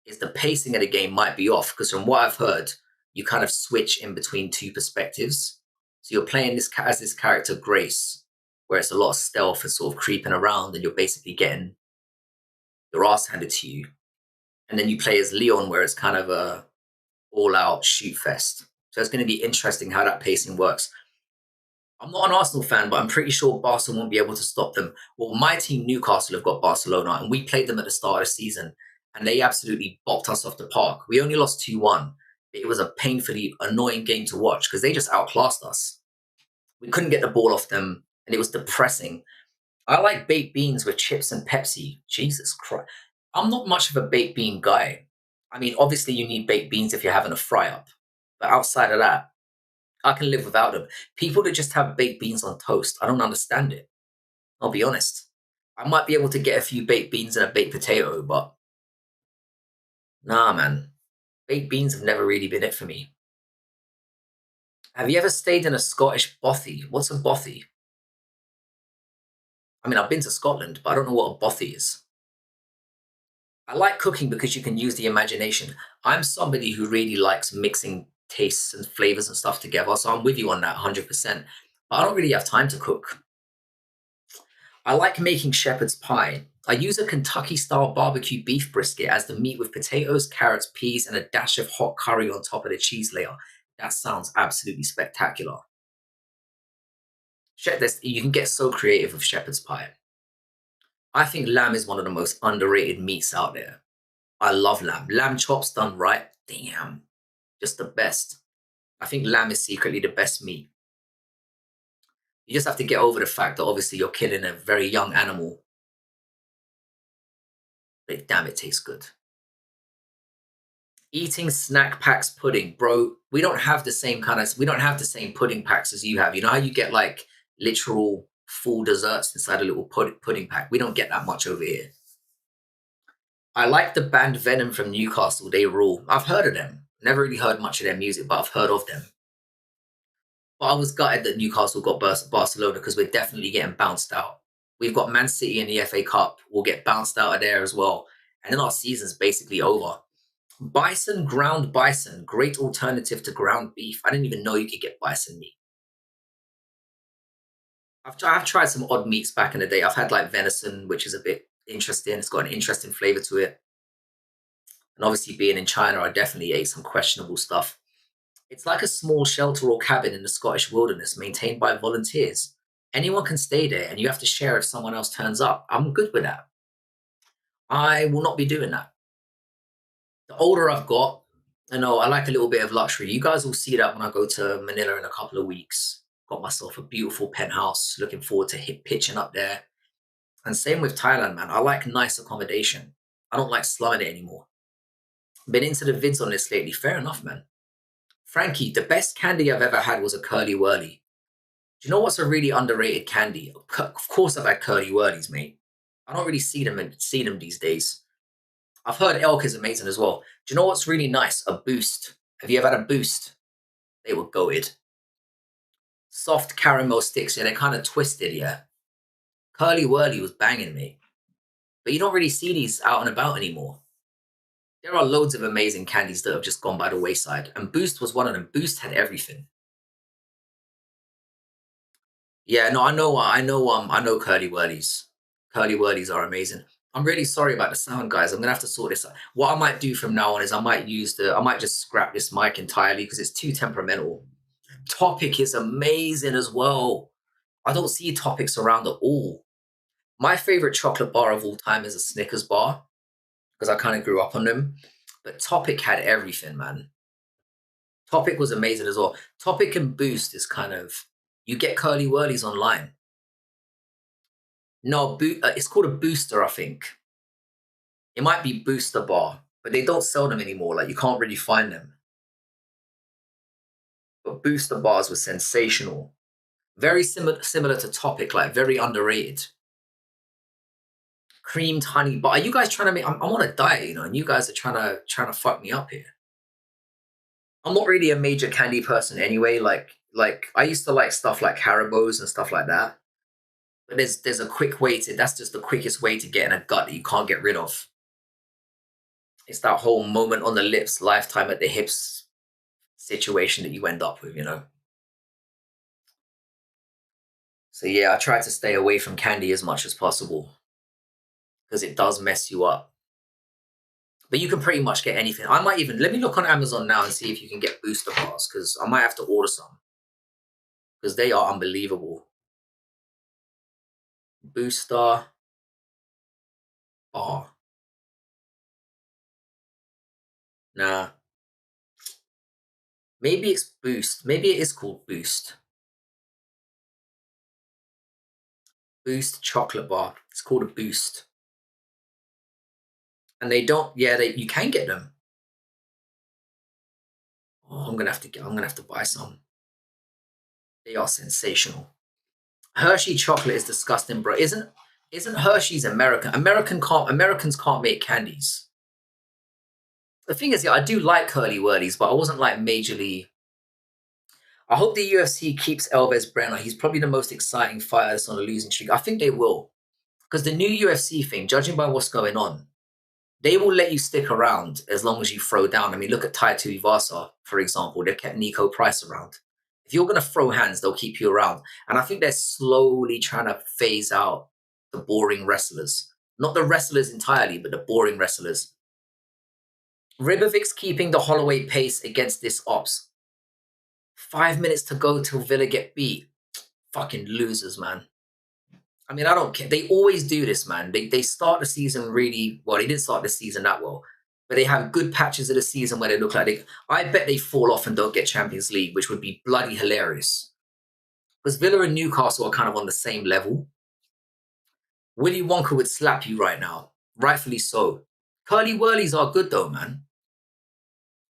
Speaker 2: is the pacing of the game might be off, because from what I've heard, you kind of switch in between two perspectives. So you're playing as this character, Grace, where it's a lot of stealth and sort of creeping around, and you're basically getting your ass handed to you. And then you play as Leon, where it's kind of a all-out shoot fest. So it's going to be interesting how that pacing works. I'm not an Arsenal fan, but I'm pretty sure Barcelona won't be able to stop them. Well, my team, Newcastle, have got Barcelona, and we played them at the start of the season, and they absolutely bopped us off the park. We only lost 2-1. It was a painfully annoying game to watch because they just outclassed us. We couldn't get the ball off them, and it was depressing. I like baked beans with chips and Pepsi. Jesus Christ. I'm not much of a baked bean guy. I mean, obviously you need baked beans if you're having a fry-up. But outside of that, I can live without them. People that just have baked beans on toast, I don't understand it. I'll be honest. I might be able to get a few baked beans and a baked potato, but nah, man. Baked beans have never really been it for me. Have you ever stayed in a Scottish bothy? What's a bothy? I mean, I've been to Scotland, but I don't know what a bothy is. I like cooking because you can use the imagination. I'm somebody who really likes mixing tastes and flavors and stuff together, so I'm with you on that 100%. But I don't really have time to cook. I like making shepherd's pie. I use a Kentucky-style barbecue beef brisket as the meat with potatoes, carrots, peas, and a dash of hot curry on top of the cheese layer. That sounds absolutely spectacular. You can get so creative with shepherd's pie. I think lamb is one of the most underrated meats out there. I love lamb. Lamb chops done right, damn, just the best. I think lamb is secretly the best meat. You just have to get over the fact that obviously you're killing a very young animal. But damn, it tastes good. Eating snack packs pudding, bro. We don't have the same pudding packs as you have. You know how you get like literal full desserts inside a little pudding pack? We don't get that much over here. I like the band Venom from Newcastle. They rule. I've heard of them. Never really heard much of their music, but I've heard of them. But I was gutted that Newcastle got Barcelona because we're definitely getting bounced out. We've got Man City in the FA Cup. We'll get bounced out of there as well. And then our season's basically over. Ground bison, great alternative to ground beef. I didn't even know you could get bison meat. I've tried some odd meats back in the day. I've had like venison, which is a bit interesting. It's got an interesting flavor to it. And obviously being in China, I definitely ate some questionable stuff. It's like a small shelter or cabin in the Scottish wilderness maintained by volunteers. Anyone can stay there and you have to share if someone else turns up. I'm good with that. I will not be doing that. The older I've got, I know, I like a little bit of luxury. You guys will see that when I go to Manila in a couple of weeks. Got myself a beautiful penthouse. Looking forward to pitching up there. And same with Thailand, man. I like nice accommodation. I don't like slumming it anymore. Been into the vids on this lately. Fair enough, man. Frankie, the best candy I've ever had was a curly whirly. Do you know what's a really underrated candy? Of course, I've had curly whirlies, mate. I don't really see them these days. I've heard elk is amazing as well. Do you know what's really nice? A boost. Have you ever had a boost? They were goated. Soft caramel sticks, yeah, they're kind of twisted, yeah. Curly whirly was banging me. But you don't really see these out and about anymore. There are loads of amazing candies that have just gone by the wayside, and Boost was one of them. Boost had everything. Yeah, no, I know Curly Whirlies. Curly Whirlies are amazing. I'm really sorry about the sound, guys. I'm gonna have to sort this out. What I might do from now on is I might just scrap this mic entirely because it's too temperamental. Topic is amazing as well. I don't see topics around at all. My favorite chocolate bar of all time is a Snickers bar because I kind of grew up on them. But Topic had everything, man. Topic was amazing as well. Topic and Boost is kind of, you get Curly Whirlies online. No, it's called a booster, I think. It might be Booster Bar, but they don't sell them anymore. Like, you can't really find them. But Booster Bars were sensational. Very similar to Topic, like very underrated. Creamed honey. But are you guys trying to make? I'm on a diet, you know, and you guys are trying to fuck me up here. I'm not really a major candy person anyway. Like I used to like stuff like Haribo's and stuff like that. But there's a quick way to. That's just the quickest way to get in a gut that you can't get rid of. It's that whole moment on the lips, lifetime at the hips situation that you end up with, you know. So yeah, I try to stay away from candy as much as possible because it does mess you up. But you can pretty much get anything. I might even let me look on Amazon now and see if you can get booster bars because I might have to order some because they are unbelievable. Booster bar. Nah. Maybe it's Boost. Maybe it is called Boost. Boost chocolate bar. It's called a Boost. And they don't. Yeah, you can get them. Oh, I'm gonna have to buy some. They are sensational. Hershey chocolate is disgusting, bro. Isn't Hershey's American? Americans can't make candies. The thing is, yeah, I do like curly whirlies, but I wasn't like majorly. I hope the UFC keeps Elvis Brenner. He's probably the most exciting fighter that's on a losing streak. I think they will. Because the new UFC thing, judging by what's going on, they will let you stick around as long as you throw down. I mean, look at Tai Tuivasa, for example. They've kept Nico Price around. If you're going to throw hands, they'll keep you around. And I think they're slowly trying to phase out the boring wrestlers. Not the wrestlers entirely, but the boring wrestlers. Ribovic's keeping the Holloway pace against this ops. 5 minutes to go till Villa get beat. Fucking losers, man. I mean, I don't care. They always do this, man. They start the season really well. They didn't start the season that well, but they have good patches of the season where they look like I bet they fall off and don't get Champions League, which would be bloody hilarious. Because Villa and Newcastle are kind of on the same level. Willy Wonka would slap you right now, rightfully so. Curly Whirlies are good though, man.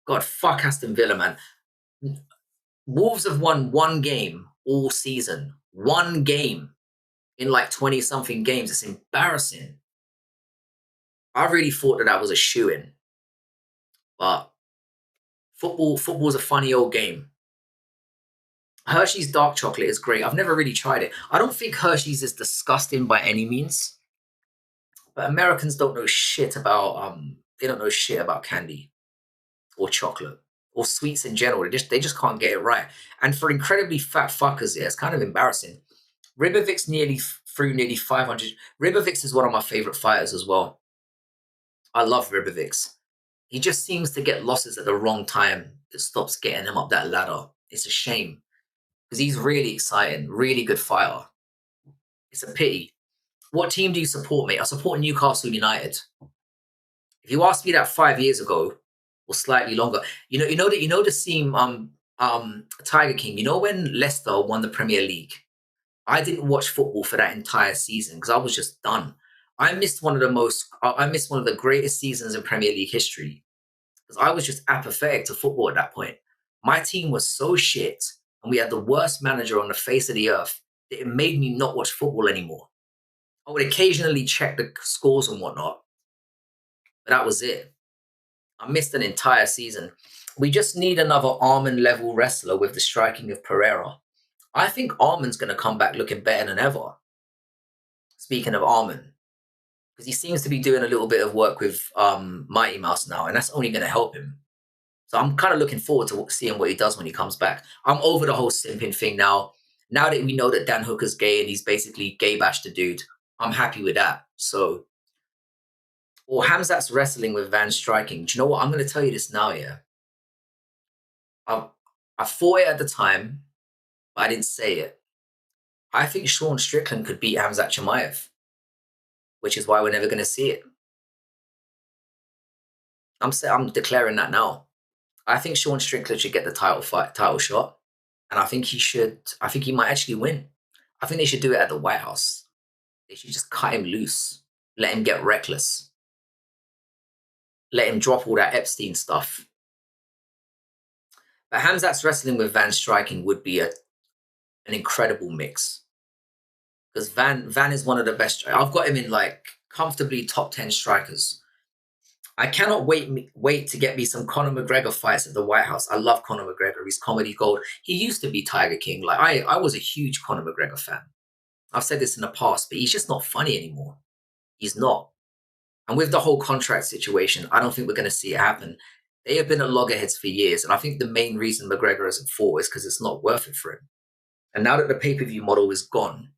Speaker 2: God, fuck Aston Villa, man. Wolves have won one game all season. One game in like 20 something games. It's embarrassing. I really thought that was a shoo-in. But football's a funny old game. Hershey's dark chocolate is great. I've never really tried it. I don't think Hershey's is disgusting by any means. But Americans don't know shit about they don't know shit about candy or chocolate or sweets in general. They just can't get it right. And for incredibly fat fuckers, yeah, it's kind of embarrassing. Ribovic's through nearly 500. Ribovic's is one of my favorite fighters as well. I love Ribovic's. He just seems to get losses at the wrong time that stops getting him up that ladder. It's a shame because he's really exciting, really good fighter. It's a pity. What team do you support, mate? I support Newcastle United. If you asked me that 5 years ago, or slightly longer. You know the scene Tiger King. You know when Leicester won the Premier League? I didn't watch football for that entire season because I was just done. I missed one of the greatest seasons in Premier League history because I was just apathetic to football at that point. My team was so shit, and we had the worst manager on the face of the earth that it made me not watch football anymore. I would occasionally check the scores and whatnot, but that was it. I missed an entire season. We just need another Armin level wrestler with the striking of Pereira. I think Armin's going to come back looking better than ever. Speaking of Armin, because he seems to be doing a little bit of work with Mighty Mouse now, and that's only going to help him. So I'm kind of looking forward to seeing what he does when he comes back. I'm over the whole simping thing now. Now that we know that Dan Hooker's gay and he's basically gay bashed the dude, I'm happy with that. So, or Hamzat's wrestling with Van striking. Do you know what? I'm going to tell you this now, yeah. I thought it at the time, but I didn't say it. I think Sean Strickland could beat Hamzat Chimaev, which is why we're never going to see it. I'm declaring that now. I think Sean Strickland should get the title shot, and I think he might actually win. I think they should do it at the White House. They should just cut him loose, let him get reckless, let him drop all that Epstein stuff. But Hamzat's wrestling with Van striking would be an incredible mix. Because Van is one of the best. I've got him in like comfortably top 10 strikers. I cannot wait to get me some Conor McGregor fights at the White House. I love Conor McGregor. He's comedy gold. He used to be Tiger King. Like I was a huge Conor McGregor fan. I've said this in the past, but he's just not funny anymore. He's not. And with the whole contract situation, I don't think we're going to see it happen. They have been at loggerheads for years, and I think the main reason McGregor hasn't fought is because it's not worth it for him. And now that the pay-per-view model is gone,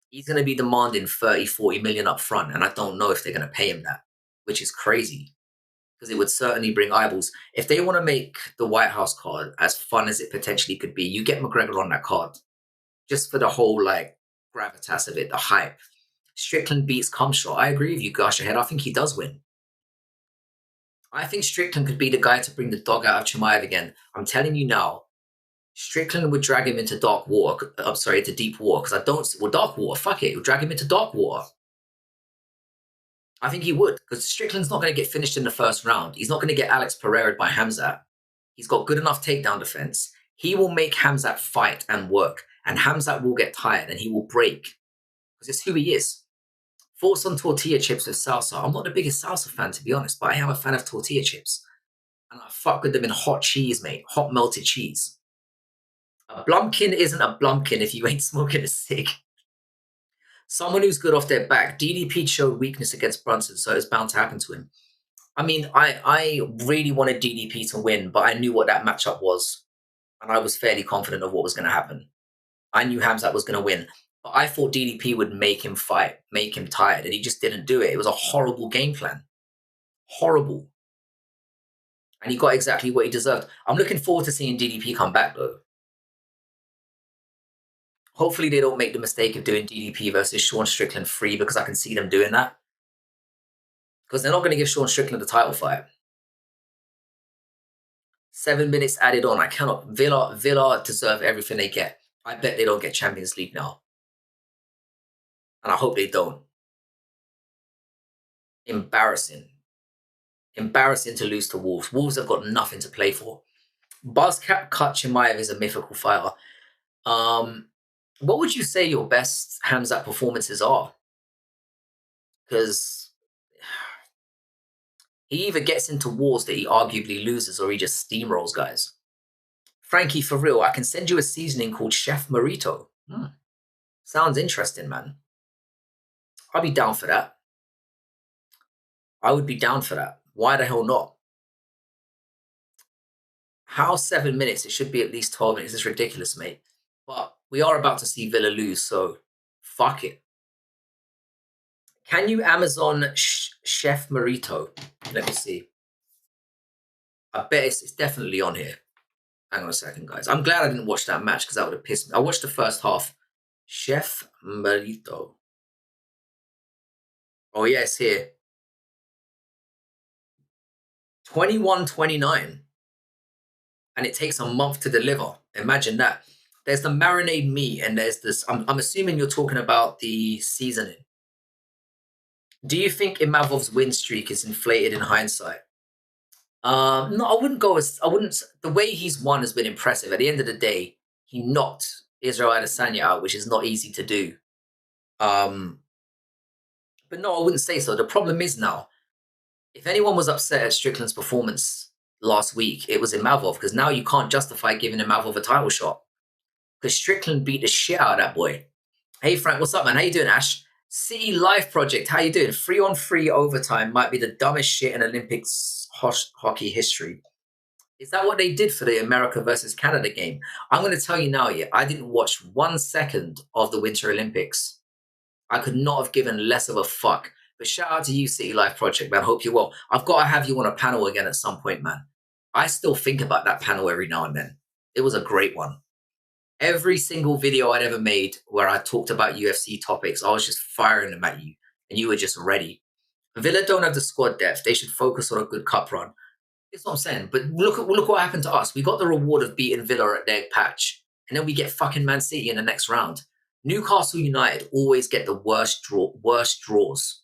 Speaker 2: he's going to be demanding 30, 40 million up front, and I don't know if they're going to pay him that, which is crazy, because it would certainly bring eyeballs. If they want to make the White House card as fun as it potentially could be, you get McGregor on that card, just for the whole, like, gravitas of it, the hype. Strickland beats Cumshot. I agree with you, Gush ahead. I think he does win. I think Strickland could be the guy to bring the dog out of Chimaev again. I'm telling you now, Strickland would drag him into dark water. I'm sorry, into deep water, because dark water, fuck it. He'll drag him into dark water. I think he would, because Strickland's not going to get finished in the first round. He's not going to get Alex Pereira by Hamzat. He's got good enough takedown defense. He will make Hamzat fight and work, and Hamzat will get tired and he will break, because it's who he is. Thoughts on tortilla chips with salsa? I'm not the biggest salsa fan, to be honest, but I am a fan of tortilla chips. And I fuck with them in hot cheese, mate. Hot melted cheese. A Blumpkin isn't a Blumpkin if you ain't smoking a cig. Someone who's good off their back. DDP showed weakness against Brunson, so it's bound to happen to him. I mean, I really wanted DDP to win, but I knew what that matchup was. And I was fairly confident of what was going to happen. I knew Hamzat was going to win. But I thought DDP would make him fight, make him tired, and he just didn't do it. It was a horrible game plan. Horrible. And he got exactly what he deserved. I'm looking forward to seeing DDP come back, though. Hopefully they don't make the mistake of doing DDP versus Sean Strickland free, because I can see them doing that. Because they're not going to give Sean Strickland the title fight. 7 minutes added on. I cannot. Villa deserve everything they get. I bet they don't get Champions League now. And I hope they don't. Embarrassing. Embarrassing to lose to Wolves. Wolves have got nothing to play for. Buzzcat Chimaev is a mythical fighter. What would you say your best Hamzat performances are? Because he either gets into wars that he arguably loses, or he just steamrolls guys. Frankie, for real, I can send you a seasoning called Chef Marito. Sounds interesting, man. I'll be down for that. I would be down for that. Why the hell not? How 7 minutes? It should be at least 12 minutes. It's ridiculous, mate. But we are about to see Villa lose, so fuck it. Can you Amazon Chef Marito? Let me see. I bet it's definitely on here. Hang on a second, guys. I'm glad I didn't watch that match, because that would have pissed me. I watched the first half. Chef Marito. Oh, yeah, it's here. 21.29. And it takes a month to deliver. Imagine that. There's the marinade meat, and there's this. I'm assuming you're talking about the seasoning. Do you think Imavov's win streak is inflated in hindsight? No, I wouldn't go as I wouldn't. The way he's won has been impressive. At the end of the day, he knocked Israel Adesanya out, which is not easy to do. But no, I wouldn't say so. The problem is now, if anyone was upset at Strickland's performance last week, it was Imavov, because now you can't justify giving Imavov a title shot. Because Strickland beat the shit out of that boy. Hey Frank, what's up, man? How you doing, Ash? City Life Project, how you doing? 3-on-3 overtime might be the dumbest shit in Olympics hockey history. Is that what they did for the America versus Canada game? I'm going to tell you now, yeah, I didn't watch 1 second of the Winter Olympics. I could not have given less of a fuck. But shout out to you, City Life Project, man. Hope you're well. I've got to have you on a panel again at some point, man. I still think about that panel every now and then. It was a great one. Every single video I'd ever made where I talked about UFC topics, I was just firing them at you, and you were just ready. Villa don't have the squad depth. They should focus on a good cup run. That's what I'm saying. But look what happened to us. We got the reward of beating Villa at their patch, and then we get fucking Man City in the next round. Newcastle United always get the worst draws.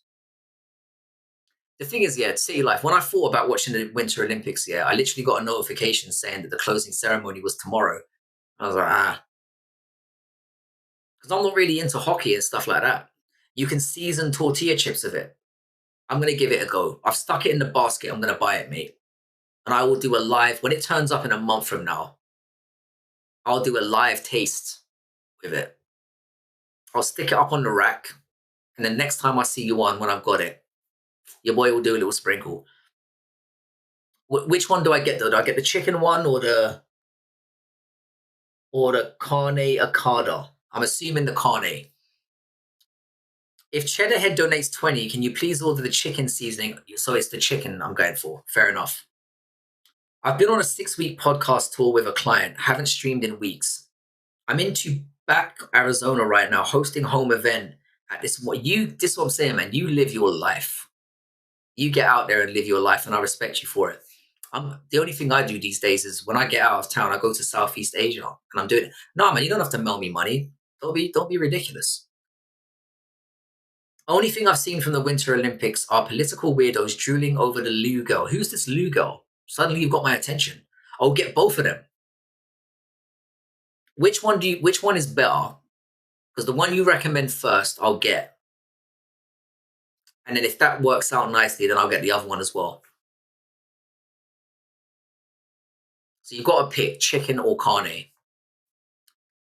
Speaker 2: The thing is, yeah, City Life, when I thought about watching the Winter Olympics, yeah, I literally got a notification saying that the closing ceremony was tomorrow. I was like, because I'm not really into hockey and stuff like that. You can season tortilla chips with it. I'm going to give it a go. I've stuck it in the basket. I'm going to buy it, mate. And I will do a live, when it turns up in a month from now, I'll do a live taste with it. I'll stick it up on the rack. And then next time I see you on, when I've got it, your boy will do a little sprinkle. Which one do I get though? Do I get the chicken one or the carne asada? I'm assuming the carne. If Cheddar Head donates 20, can you please order the chicken seasoning? So it's the chicken I'm going for. Fair enough. I've been on a 6-week podcast tour with a client. Haven't streamed in weeks. I'm into back Arizona right now, hosting home event at this. This is what I'm saying, man. You live your life. You get out there and live your life, and I respect you for it. The only thing I do these days is when I get out of town, I go to Southeast Asia, and I'm doing it. No, man, you don't have to mail me money. Don't be ridiculous. Only thing I've seen from the Winter Olympics are political weirdos drooling over the Lou girl. Who's this Lou girl? Suddenly you've got my attention. I'll get both of them. Which one is better? Because the one you recommend first, I'll get. And then if that works out nicely, then I'll get the other one as well. So you've got to pick chicken or carne.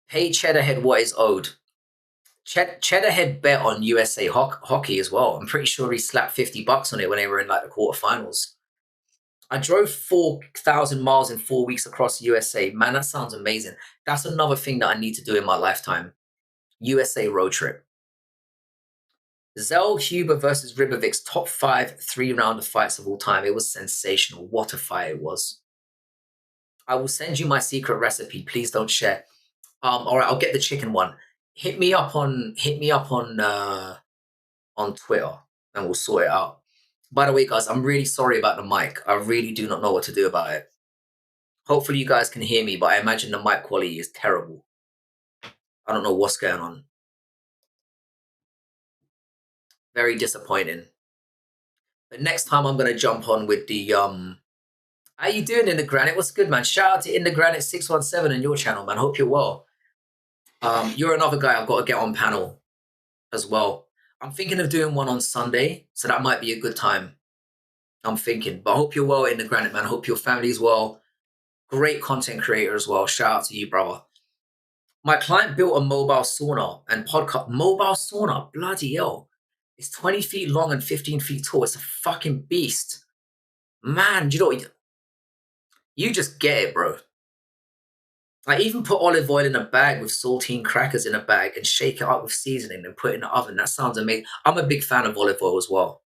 Speaker 2: Pay Cheddarhead what is owed. Cheddarhead bet on USA hockey as well. I'm pretty sure he slapped $50 on it when they were in like the quarterfinals. I drove 4,000 miles in 4 weeks across USA. Man, that sounds amazing. That's another thing that I need to do in my lifetime. USA road trip. Zell Huber versus Ribovic's top 5 3-rounder fights of all time. It was sensational. What a fight it was. I will send you my secret recipe. Please don't share. All right, I'll get the chicken one. Hit me up on Twitter and we'll sort it out. By the way, guys, I'm really sorry about the mic. I really do not know what to do about it. Hopefully you guys can hear me, but I imagine the mic quality is terrible. I don't know what's going on. Very disappointing. But next time I'm gonna jump on with the How you doing, In the Granite? What's good, man? Shout out to In the Granite 617 on your channel, man. Hope you're well. You're another guy I've got to get on panel as well. I'm thinking of doing one on Sunday, so that might be a good time. I'm thinking, but I hope you're well, In the Granite, man. Hope your family's well. Great content creator as well. Shout out to you, brother. My client built a mobile sauna and podcast. Mobile sauna, bloody hell. It's 20 feet long and 15 feet tall. It's a fucking beast. Man, you know what? You just get it, bro. I even put olive oil in a bag with saltine crackers in a bag and shake it up with seasoning and put it in the oven. That sounds amazing. I'm a big fan of olive oil as well.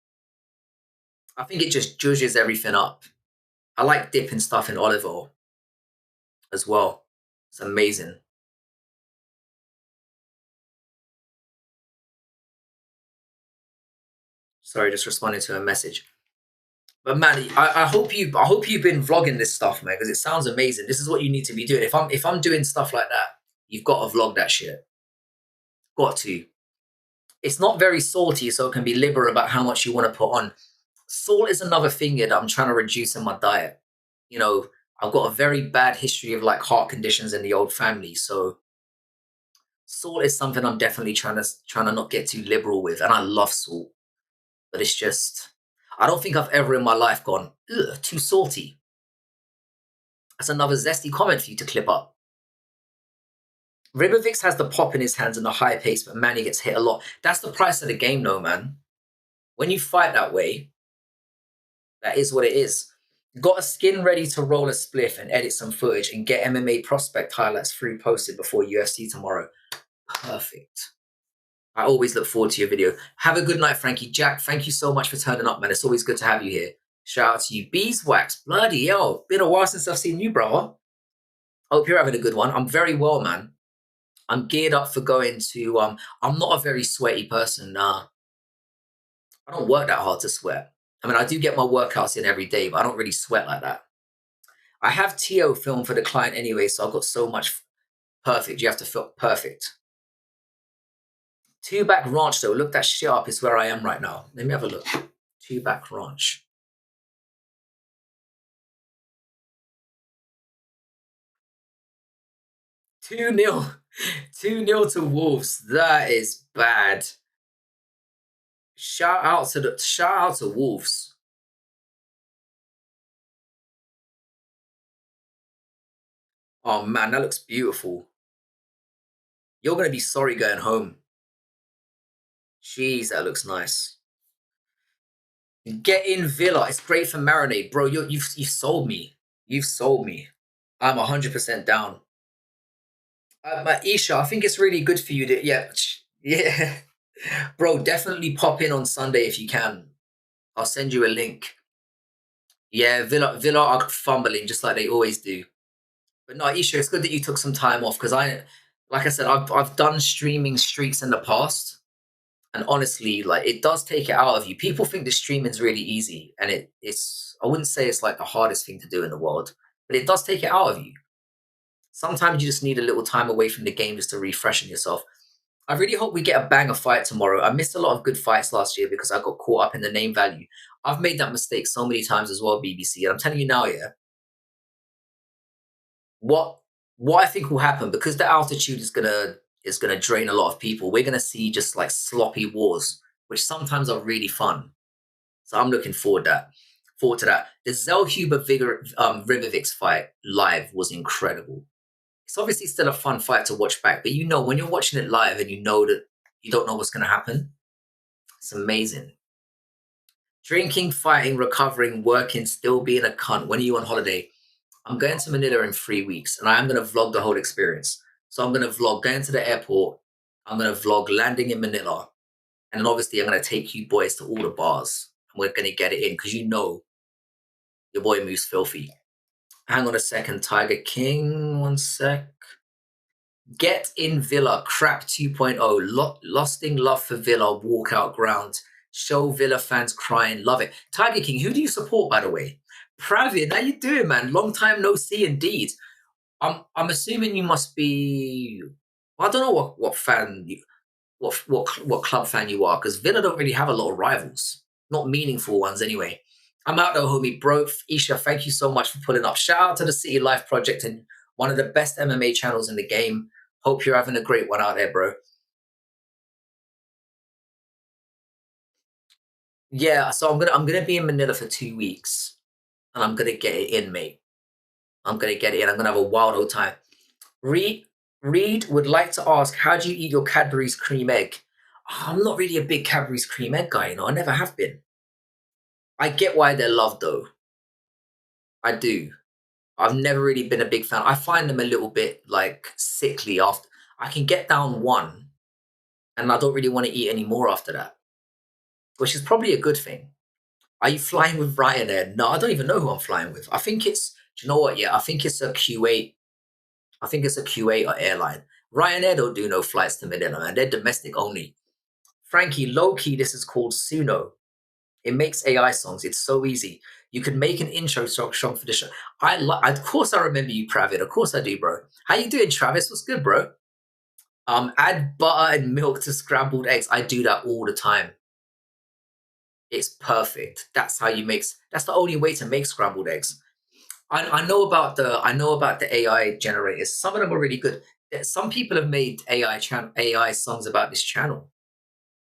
Speaker 2: I think it just judges everything up. I like dipping stuff in olive oil as well. It's amazing. Sorry, just responding to a message. But man, I hope you've been vlogging this stuff, man, because it sounds amazing. This is what you need to be doing. If I'm doing stuff like that, you've got to vlog that shit. Got to. It's not very salty, so it can be liberal about how much you want to put on. Salt is another thing that I'm trying to reduce in my diet. You know, I've got a very bad history of like heart conditions in the old family, so salt is something I'm definitely trying to not get too liberal with, and I love salt, but it's just I don't think I've ever in my life gone ugh, too salty. That's another zesty comment for you to clip up. Ribovix has the pop in his hands and the high pace, but Manny gets hit a lot. That's the price of the game, though, man. When you fight that way, that is what it is. Got a skin ready to roll a spliff and edit some footage and get MMA prospect highlights through posted before UFC tomorrow. Perfect. I always look forward to your video. Have a good night, Frankie. Jack, thank you so much for turning up, man. It's always good to have you here. Shout out to you. Beeswax, bloody hell. Been a while since I've seen you, brother. Hope you're having a good one. I'm very well, man. I'm geared up for going to, I'm not a very sweaty person. Nah, I don't work that hard to sweat. I mean, I do get my workouts in every day, but I don't really sweat like that. I have TO film for the client anyway, so I've got so much perfect. You have to feel perfect. Two Back Ranch, though. Look that shit up. Is where I am right now. Let me have a look. Two Back Ranch. Two nil. 2-0 to Wolves. That is bad. Shout out to Wolves. Oh man, that looks beautiful. You're gonna be sorry going home. Jeez, that looks nice. Get in Villa. It's great for marinade, bro. You've sold me. You've sold me. I'm 100% down. Isha, I think it's really good for you to yeah, bro. Definitely pop in on Sunday if you can. I'll send you a link. Yeah, Villa are fumbling just like they always do. But no, Isha, it's good that you took some time off because like I said, I've done streaming streaks in the past, and honestly, like it does take it out of you. People think the streaming's really easy, and it's I wouldn't say it's like the hardest thing to do in the world, but it does take it out of you. Sometimes you just need a little time away from the game just to refreshen yourself. I really hope we get a banger fight tomorrow. I missed a lot of good fights last year because I got caught up in the name value. I've made that mistake so many times as well, BBC, and I'm telling you now, yeah. What I think will happen because the altitude is gonna drain a lot of people. We're gonna see just like sloppy wars, which sometimes are really fun. So I'm looking forward to that. The Zellhuber Ribovix fight live was incredible. It's obviously still a fun fight to watch back, but you know when you're watching it live and you know that you don't know what's going to happen, it's amazing. Drinking, fighting, recovering, working, still being a cunt. When are you on holiday? I'm going to Manila in 3 weeks, and I am going to vlog the whole experience. So I'm going to vlog going to the airport. I'm going to vlog landing in Manila, and then obviously I'm going to take you boys to all the bars, and we're going to get it in because you know your boy moves filthy. Hang on a second, Tiger King. 1 sec. Get in Villa, crap 2.0, losting love for Villa, walkout ground. Show Villa fans crying, love it. Tiger King, who do you support, by the way? Pravin, how you doing, man? Long time no see, indeed. I'm assuming you must be. I don't know what fan, what club fan you are, because Villa don't really have a lot of rivals, not meaningful ones anyway. I'm out though, homie, bro. Isha, thank you so much for pulling up. Shout out to the City Life Project and one of the best MMA channels in the game. Hope you're having a great one out there, bro. Yeah, so I'm gonna be in Manila for 2 weeks, and I'm gonna get it in, mate. I'm gonna get it in. I'm gonna have a wild old time. Reed would like to ask, how do you eat your Cadbury's cream egg? Oh, I'm not really a big Cadbury's cream egg guy, you know. I never have been. I get why they're loved though. I do. I've never really been a big fan. I find them a little bit like sickly after. I can get down one, and I don't really want to eat any more after that, which is probably a good thing. Are you flying with Ryanair? No, I don't even know who I'm flying with. I think it's, do you know what? Yeah, I think it's a Q8. I think it's a Q8 or airline. Ryanair don't do no flights to Manila, man. They're domestic only. Frankie, low key, this is called Suno. It makes AI songs. It's so easy. You could make an intro song for the show. Of course, I remember you, Pravit. Of course, I do, bro. How you doing, Travis? What's good, bro? Add butter and milk to scrambled eggs. I do that all the time. It's perfect. That's how you make. That's the only way to make scrambled eggs. I know about the AI generators. Some of them are really good. Some people have made AI songs about this channel.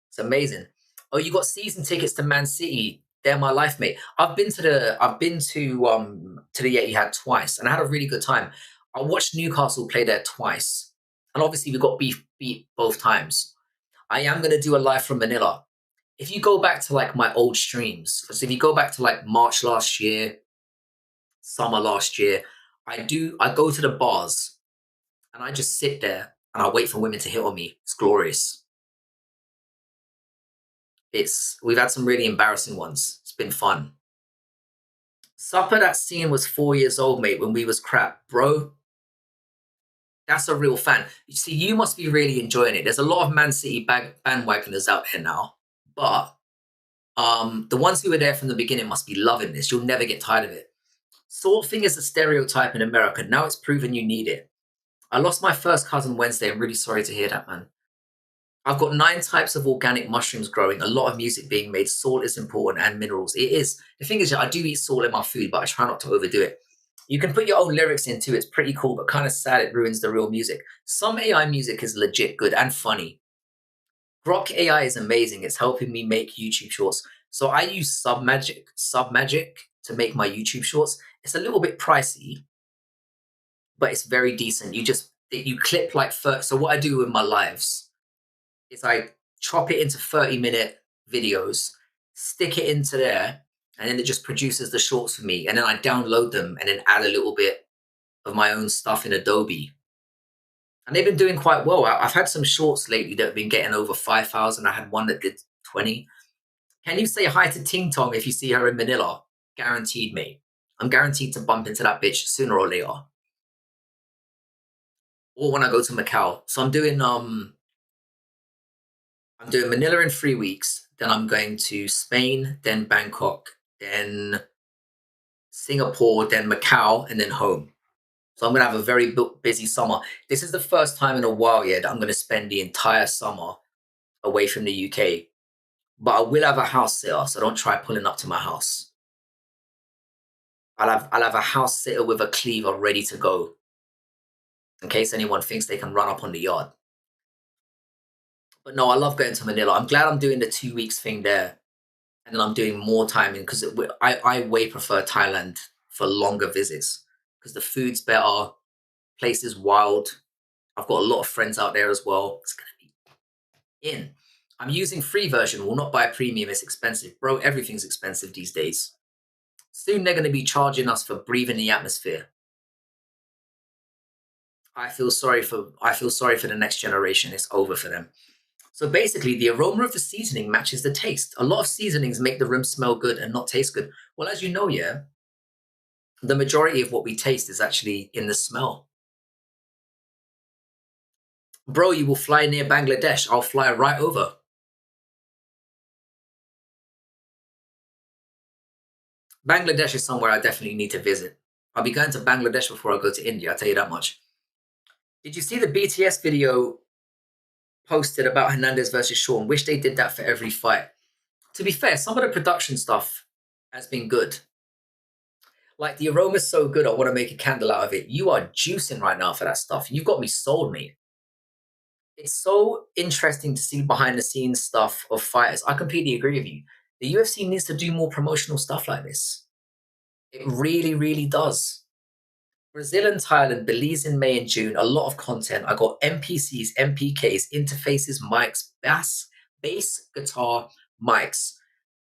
Speaker 2: It's amazing. Oh, you got season tickets to Man City. They're my life, mate. I've been to the Etihad twice, and I had a really good time. I watched Newcastle play there twice, and obviously we got beat both times. I am gonna do a live from Manila. If you go back to like my old streams, because if you go back to like March last year, summer last year, I go to the bars and I just sit there and I wait for women to hit on me. It's glorious. We've had some really embarrassing ones. It's been fun. Supper that scene was 4 years old, mate, when we was crap. Bro, that's a real fan. You see, you must be really enjoying it. There's a lot of Man City bandwagoners out there now, but the ones who were there from the beginning must be loving this. You'll never get tired of it. Salt thing is a stereotype in America. Now it's proven you need it. I lost my first cousin Wednesday. I'm really sorry to hear that, man. I've got 9 types of organic mushrooms growing, a lot of music being made. Salt is important and minerals. It is. The thing is, I do eat salt in my food, but I try not to overdo it. You can put your own lyrics into it. It's pretty cool, but kind of sad it ruins the real music. Some AI music is legit good and funny. Grok AI is amazing. It's helping me make YouTube shorts. So I use Submagic to make my YouTube shorts. It's a little bit pricey, but it's very decent. You clip like so what I do with my lives is I chop it into 30-minute videos, stick it into there, and then it just produces the shorts for me. And then I download them and then add a little bit of my own stuff in Adobe. And they've been doing quite well. I've had some shorts lately that have been getting over 5,000. I had one that did 20. Can you say hi to Ting Tong if you see her in Manila? Guaranteed, mate. I'm guaranteed to bump into that bitch sooner or later. Or when I go to Macau. So I'm doing Manila in 3 weeks. Then I'm going to Spain, then Bangkok, then Singapore, then Macau, and then home. So I'm going to have a very busy summer. This is the first time in a while, that I'm going to spend the entire summer away from the UK. But I will have a house sitter, so don't try pulling up to my house. I'll have a house sitter with a cleaver ready to go, in case anyone thinks they can run up on the yard. But no, I love going to Manila. I'm glad I'm doing the 2 weeks thing there, and then I'm doing more time in, because I way prefer Thailand for longer visits, because the food's better, place is wild. I've got a lot of friends out there as well. It's gonna be in. I'm using free version. Will not buy a premium. It's expensive, bro. Everything's expensive these days. Soon they're going to be charging us for breathing the atmosphere. I feel sorry for the next generation. It's over for them. So basically, the aroma of the seasoning matches the taste. A lot of seasonings make the room smell good and not taste good. Well, as you know, the majority of what we taste is actually in the smell. Bro, you will fly near Bangladesh. I'll fly right over. Bangladesh is somewhere I definitely need to visit. I'll be going to Bangladesh before I go to India, I'll tell you that much. Did you see the BTS video posted about Hernandez versus Shawn? Wish they did that for every fight. To be fair, some of the production stuff has been good. Like, the aroma's so good, I want to make a candle out of it. You are juicing right now for that stuff. You've got me sold, mate. It's so interesting to see behind the scenes stuff of fighters. I completely agree with you. The UFC needs to do more promotional stuff like this. It really, really does. Brazil and Thailand, Belize in May and June, a lot of content. I got MPCs, MPKs, interfaces, mics, bass, guitar, mics.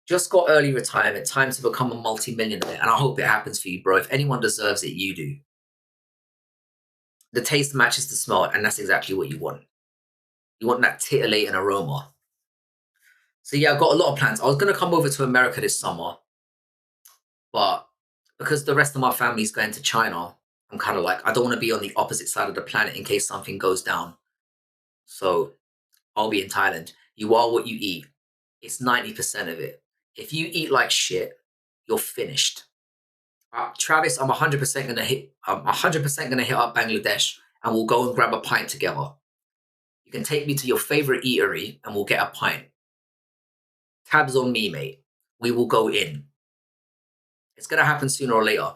Speaker 2: Just got early retirement, time to become a multi-millionaire, and I hope it happens for you, bro. If anyone deserves it, you do. The taste matches the smell, and that's exactly what you want. You want that titillating aroma. So yeah, I've got a lot of plans. I was going to come over to America this summer, but because the rest of my family's going to China, I'm kind of like, I don't want to be on the opposite side of the planet in case something goes down. So I'll be in Thailand. You are what you eat. It's 90% of it. If you eat like shit, you're finished. Travis, I'm 100% gonna hit. I'm 100% gonna hit up Bangladesh, and we'll go and grab a pint together. You can take me to your favorite eatery, and we'll get a pint. Tabs on me, mate. We will go in. It's gonna happen sooner or later.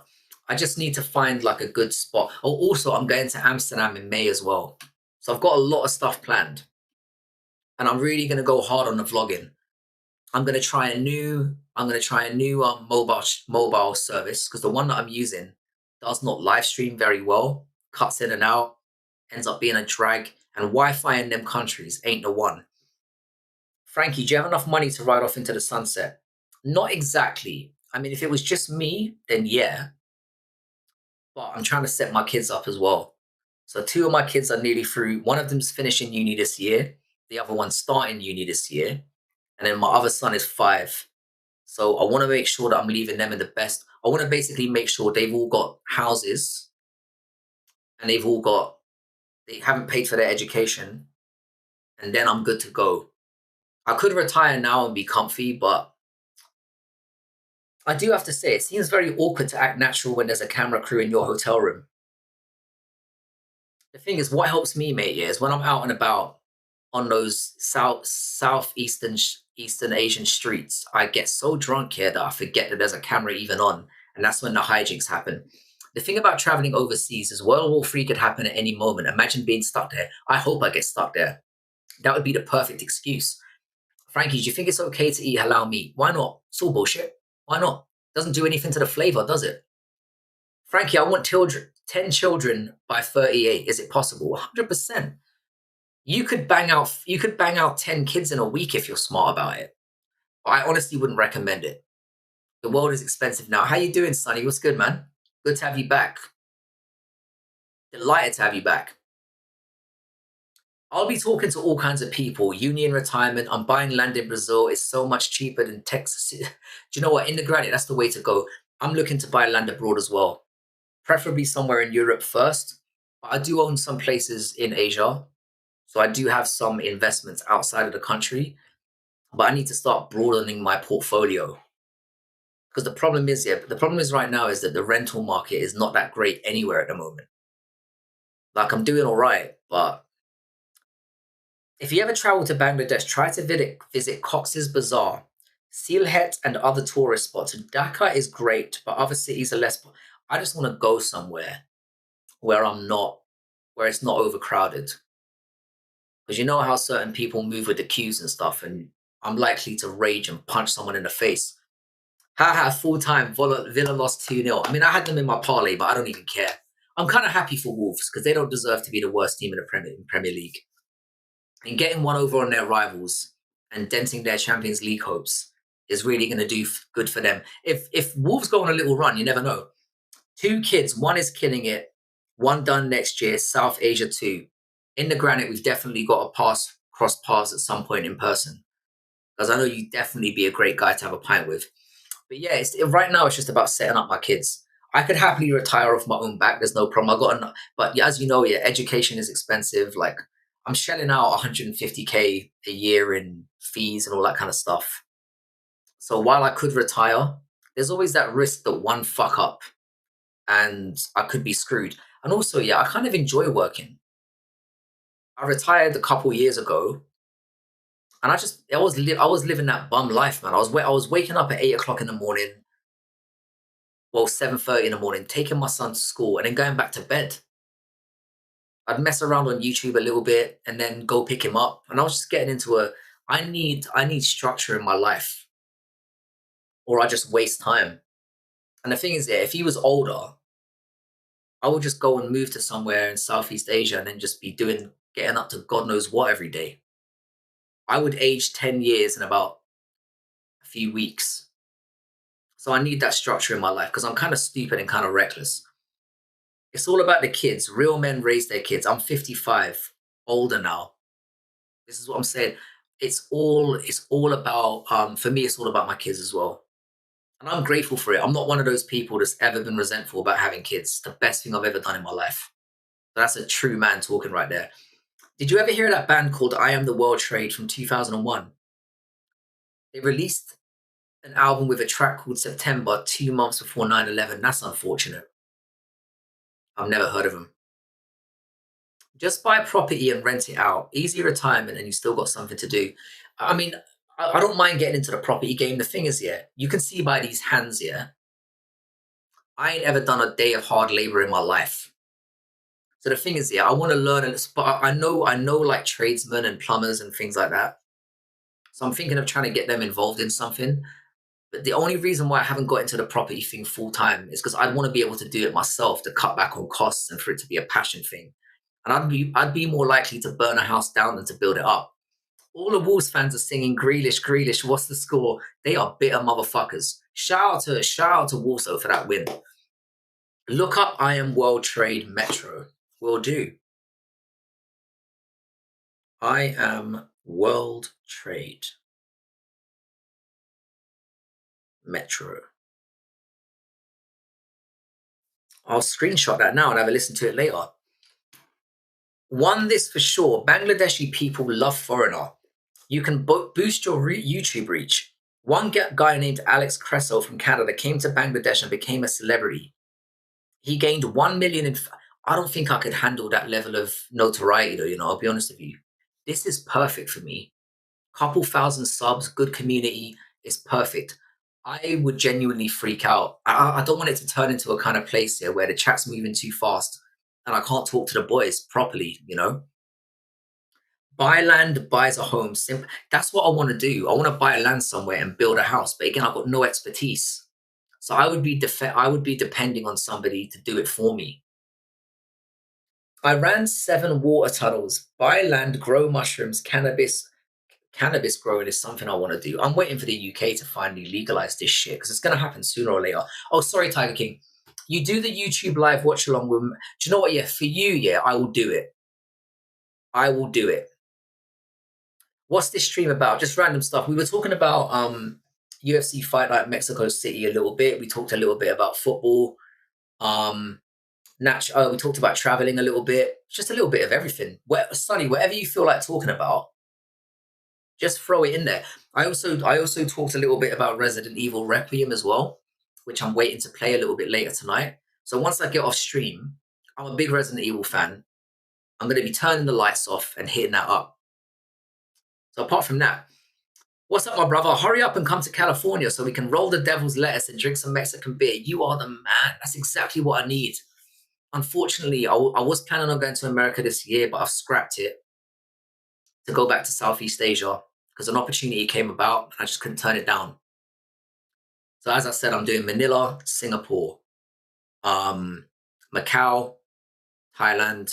Speaker 2: I just need to find like a good spot. Oh, also, I'm going to Amsterdam in May as well, so I've got a lot of stuff planned, and I'm really gonna go hard on the vlogging. I'm gonna try a new mobile service because the one that I'm using does not live stream very well, cuts in and out, ends up being a drag, and Wi-Fi in them countries ain't the one. Frankie, do you have enough money to ride off into the sunset? Not exactly. I mean, if it was just me, then yeah. But I'm trying to set my kids up as well. So 2 of my kids are nearly through. One of them's finishing uni this year. The other one's starting uni this year. And then my other son is 5. So I want to make sure that I'm leaving them in the best. I want to basically make sure they've all got houses and they haven't paid for their education. And then I'm good to go. I could retire now and be comfy, but I do have to say, it seems very awkward to act natural when there's a camera crew in your hotel room. The thing is, what helps me, mate, is when I'm out and about on those southeastern Eastern Asian streets, I get so drunk here that I forget that there's a camera even on, and that's when the hijinks happen. The thing about traveling overseas is World War III could happen at any moment. Imagine being stuck there. I hope I get stuck there. That would be the perfect excuse. Frankie, do you think it's okay to eat halal meat? Why not? It's all bullshit. Why not? Doesn't do anything to the flavor, does it? Frankie, I want 10 children by 38. Is it possible? 100%. You could bang out 10 kids in a week if you're smart about it. But I honestly wouldn't recommend it. The world is expensive now. How you doing, Sonny? What's good, man? Good to have you back. Delighted to have you back. I'll be talking to all kinds of people. Union retirement. I'm buying land in Brazil. It's so much cheaper than Texas. Do you know what? In the granite, that's the way to go. I'm looking to buy land abroad as well. Preferably somewhere in Europe first. But I do own some places in Asia. So I do have some investments outside of the country. But I need to start broadening my portfolio. Because the problem is right now is that the rental market is not that great anywhere at the moment. Like, I'm doing all right, but if you ever travel to Bangladesh, try to visit Cox's Bazaar, Sylhet, and other tourist spots. Dhaka is great, but other cities are less. I just want to go somewhere where it's not overcrowded. Because you know how certain people move with the queues and stuff, and I'm likely to rage and punch someone in the face. Haha, full-time, Villa lost 2-0. I mean, I had them in my parlay, but I don't even care. I'm kind of happy for Wolves because they don't deserve to be the worst team in the Premier League. And getting one over on their rivals and denting their Champions League hopes is really going to do good for them. If Wolves go on a little run, you never know. 2 kids, one is killing it, one done next year, South Asia 2. In the granite, we've definitely got to cross paths at some point in person. Because I know you'd definitely be a great guy to have a pint with. But yeah, right now it's just about setting up my kids. I could happily retire off my own back. There's no problem. But as you know, yeah, education is expensive. Like, I'm shelling out 150K a year in fees and all that kind of stuff. So while I could retire, there's always that risk that one fuck up and I could be screwed. And also, yeah, I kind of enjoy working. I retired a couple years ago, and I was living that bum life, man. I was waking up at 8 o'clock in the morning, 7:30 in the morning, taking my son to school, and then going back to bed. I'd mess around on YouTube a little bit and then go pick him up. And I was just getting into I need structure in my life, or I just waste time. And the thing is, if he was older, I would just go and move to somewhere in Southeast Asia and then just be getting up to God knows what every day. I would age 10 years in about a few weeks. So I need that structure in my life because I'm kind of stupid and kind of reckless. It's all about the kids. Real men raise their kids. I'm 55, older now. This is what I'm saying. It's all about, for me, it's all about my kids as well. And I'm grateful for it. I'm not one of those people that's ever been resentful about having kids. It's the best thing I've ever done in my life. That's a true man talking right there. Did you ever hear that band called I Am the World Trade from 2001? They released an album with a track called September 2 months before 9/11. That's unfortunate. I've never heard of him. Just buy a property and rent it out. Easy retirement, and you still got something to do. I mean, I don't mind getting into the property game. The thing is, yeah, you can see by these hands, yeah, I ain't ever done a day of hard labor in my life. So the thing is, yeah, I want to learn, but I know like tradesmen and plumbers and things like that. So I'm thinking of trying to get them involved in something. But the only reason why I haven't got into the property thing full time is because I'd want to be able to do it myself to cut back on costs and for it to be a passion thing. And I'd be more likely to burn a house down than to build it up. All the Wolves fans are singing Grealish, Grealish, what's the score? They are bitter motherfuckers. Shout out to Wolves though for that win. Look up I am World Trade Metro. Will do. I am World Trade Metro. I'll screenshot that now and have a listen to it later. One this for sure, Bangladeshi people love Foreigner. You can boost your YouTube reach. One guy named Alex Cresso from Canada came to Bangladesh and became a celebrity. He gained 1 million in... I don't think I could handle that level of notoriety though, you know, I'll be honest with you. This is perfect for me. Couple thousand subs, good community, is perfect. I would genuinely freak out. I don't want it to turn into a kind of place here where the chat's moving too fast and I can't talk to the boys properly, you know? Buy land, buys a home. That's what I want to do. I want to buy land somewhere and build a house. But again, I've got no expertise. So I would be depending on somebody to do it for me. I ran 7 water tunnels, buy land, grow mushrooms, cannabis. Cannabis growing is something I want to do. I'm waiting for the UK to finally legalize this shit because it's going to happen sooner or later. Oh, sorry, Tiger King. You do the YouTube live watch along with... Do you know what? Yeah, for you, yeah, I will do it. I will do it. What's this stream about? Just random stuff. We were talking about UFC Fight Night Mexico City a little bit. We talked a little bit about football. We talked about traveling a little bit. Just a little bit of everything. Sonny, whatever you feel like talking about, just throw it in there. I also talked a little bit about Resident Evil Requiem as well, which I'm waiting to play a little bit later tonight. So once I get off stream, I'm a big Resident Evil fan. I'm going to be turning the lights off and hitting that up. So apart from that, what's up, my brother? Hurry up and come to California so we can roll the devil's lettuce and drink some Mexican beer. You are the man. That's exactly what I need. Unfortunately, I was planning on going to America this year, but I've scrapped it to go back to Southeast Asia because an opportunity came about and I just couldn't turn it down. So as I said, I'm doing Manila, Singapore, Macau, Thailand,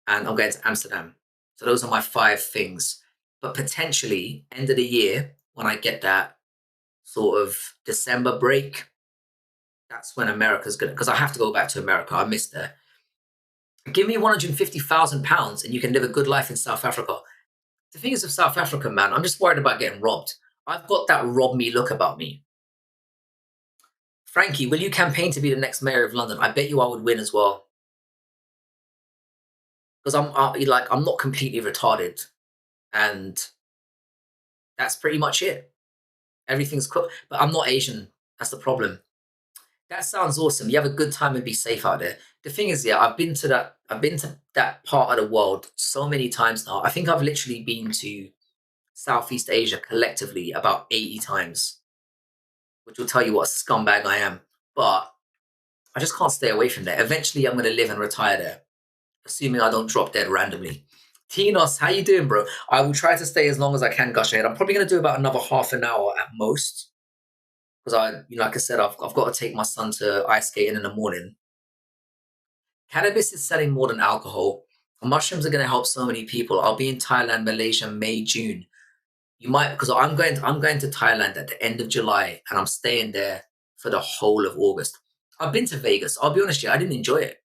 Speaker 2: and I'm going to Amsterdam. So those are my 5 things. But potentially, end of the year, when I get that sort of December break, that's when America's going to... Because I have to go back to America. I missed there. Give me £150,000 and you can live a good life in South Africa. The thing is with South Africa, man, I'm just worried about getting robbed. I've got that rob me look about me. Frankie, will you campaign to be the next mayor of London? I bet you I would win as well. Because I'm not completely retarded. And that's pretty much it. Everything's cool. But I'm not Asian. That's the problem. That sounds awesome. You have a good time and be safe out there. The thing is, yeah, I've been to that part of the world so many times now. I think I've literally been to Southeast Asia collectively about 80 times, which will tell you what a scumbag I am. But I just can't stay away from there. Eventually, I'm going to live and retire there, assuming I don't drop dead randomly. Tinos, how you doing, bro? I will try to stay as long as I can, Gush ahead. I'm probably going to do about another half an hour at most. Because like I said, I've got to take my son to ice skating in the morning. Cannabis is selling more than alcohol. Mushrooms are going to help so many people. I'll be in Thailand, Malaysia, May, June. You might, because I'm going to Thailand at the end of July, and I'm staying there for the whole of August. I've been to Vegas. I'll be honest with you, I didn't enjoy it,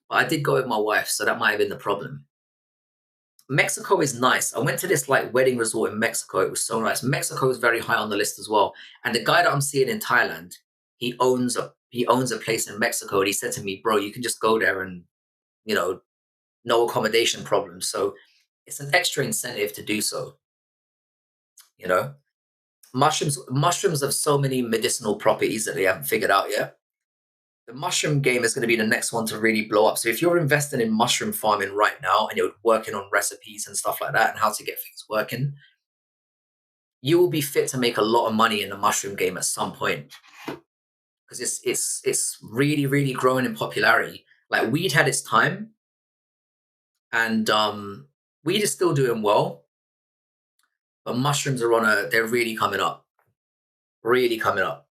Speaker 2: but I did go with my wife, so that might have been the problem. Mexico is nice. I went to this like wedding resort in Mexico. It was so nice. Mexico is very high on the list as well. And the guy that I'm seeing in Thailand, he owns a place in Mexico. And he said to me, bro, you can just go there and, no accommodation problems. So it's an extra incentive to do so, Mushrooms have so many medicinal properties that they haven't figured out yet. The mushroom game is going to be the next one to really blow up. So if you're investing in mushroom farming right now and you're working on recipes and stuff like that and how to get things working, you will be fit to make a lot of money in the mushroom game at some point, because it's really really growing in popularity. Like weed had its time, and weed is still doing well, but mushrooms are they're really coming up, really coming up.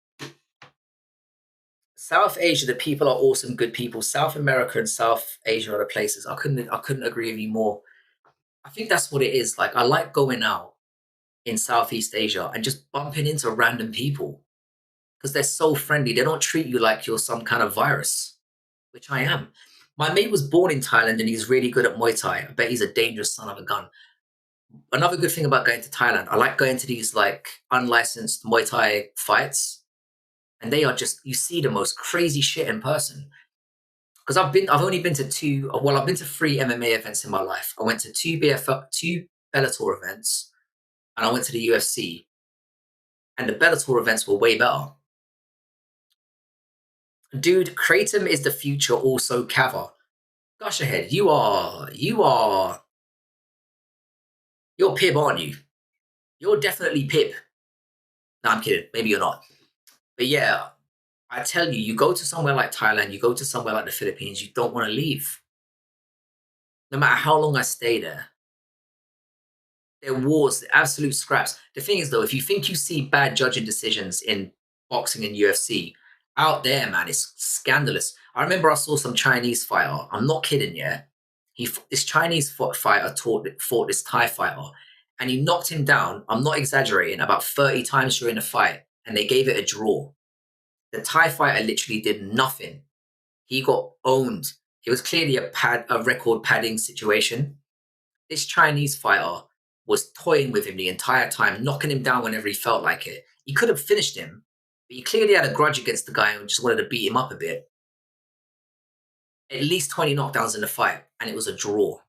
Speaker 2: South Asia, the people are awesome, good people. South America and South Asia are the places. I couldn't agree with you more. I think that's what it is. Like I like going out in Southeast Asia and just bumping into random people because they're so friendly. They don't treat you like you're some kind of virus, which I am. My mate was born in Thailand and he's really good at Muay Thai. I bet he's a dangerous son of a gun. Another good thing about going to Thailand, I like going to these like unlicensed Muay Thai fights, and they are just, you see the most crazy shit in person. Because I've only been to I've been to 3 MMA events in my life. I went to 2 Bellator events, and I went to the UFC, and the Bellator events were way better. Dude, Kratom is the future, also Kava. Gosh ahead, you're Pib, aren't you? You're definitely Pib. No, I'm kidding. Maybe you're not. But yeah, I tell you, you go to somewhere like Thailand, you go to somewhere like the Philippines, you don't want to leave. No matter how long I stay there, they're wars, absolute scraps. The thing is, though, if you think you see bad judging decisions in boxing and UFC, out there, man, it's scandalous. I remember I saw some Chinese fighter. I'm not kidding, yeah. This Chinese fighter fought this Thai fighter, and he knocked him down. I'm not exaggerating, about 30 times during the fight, and they gave it a draw. The Thai fighter literally did nothing. He got owned. It was clearly a record padding situation. This Chinese fighter was toying with him the entire time, knocking him down whenever he felt like it. He could have finished him, but he clearly had a grudge against the guy and just wanted to beat him up a bit. At least 20 knockdowns in the fight, and it was a draw.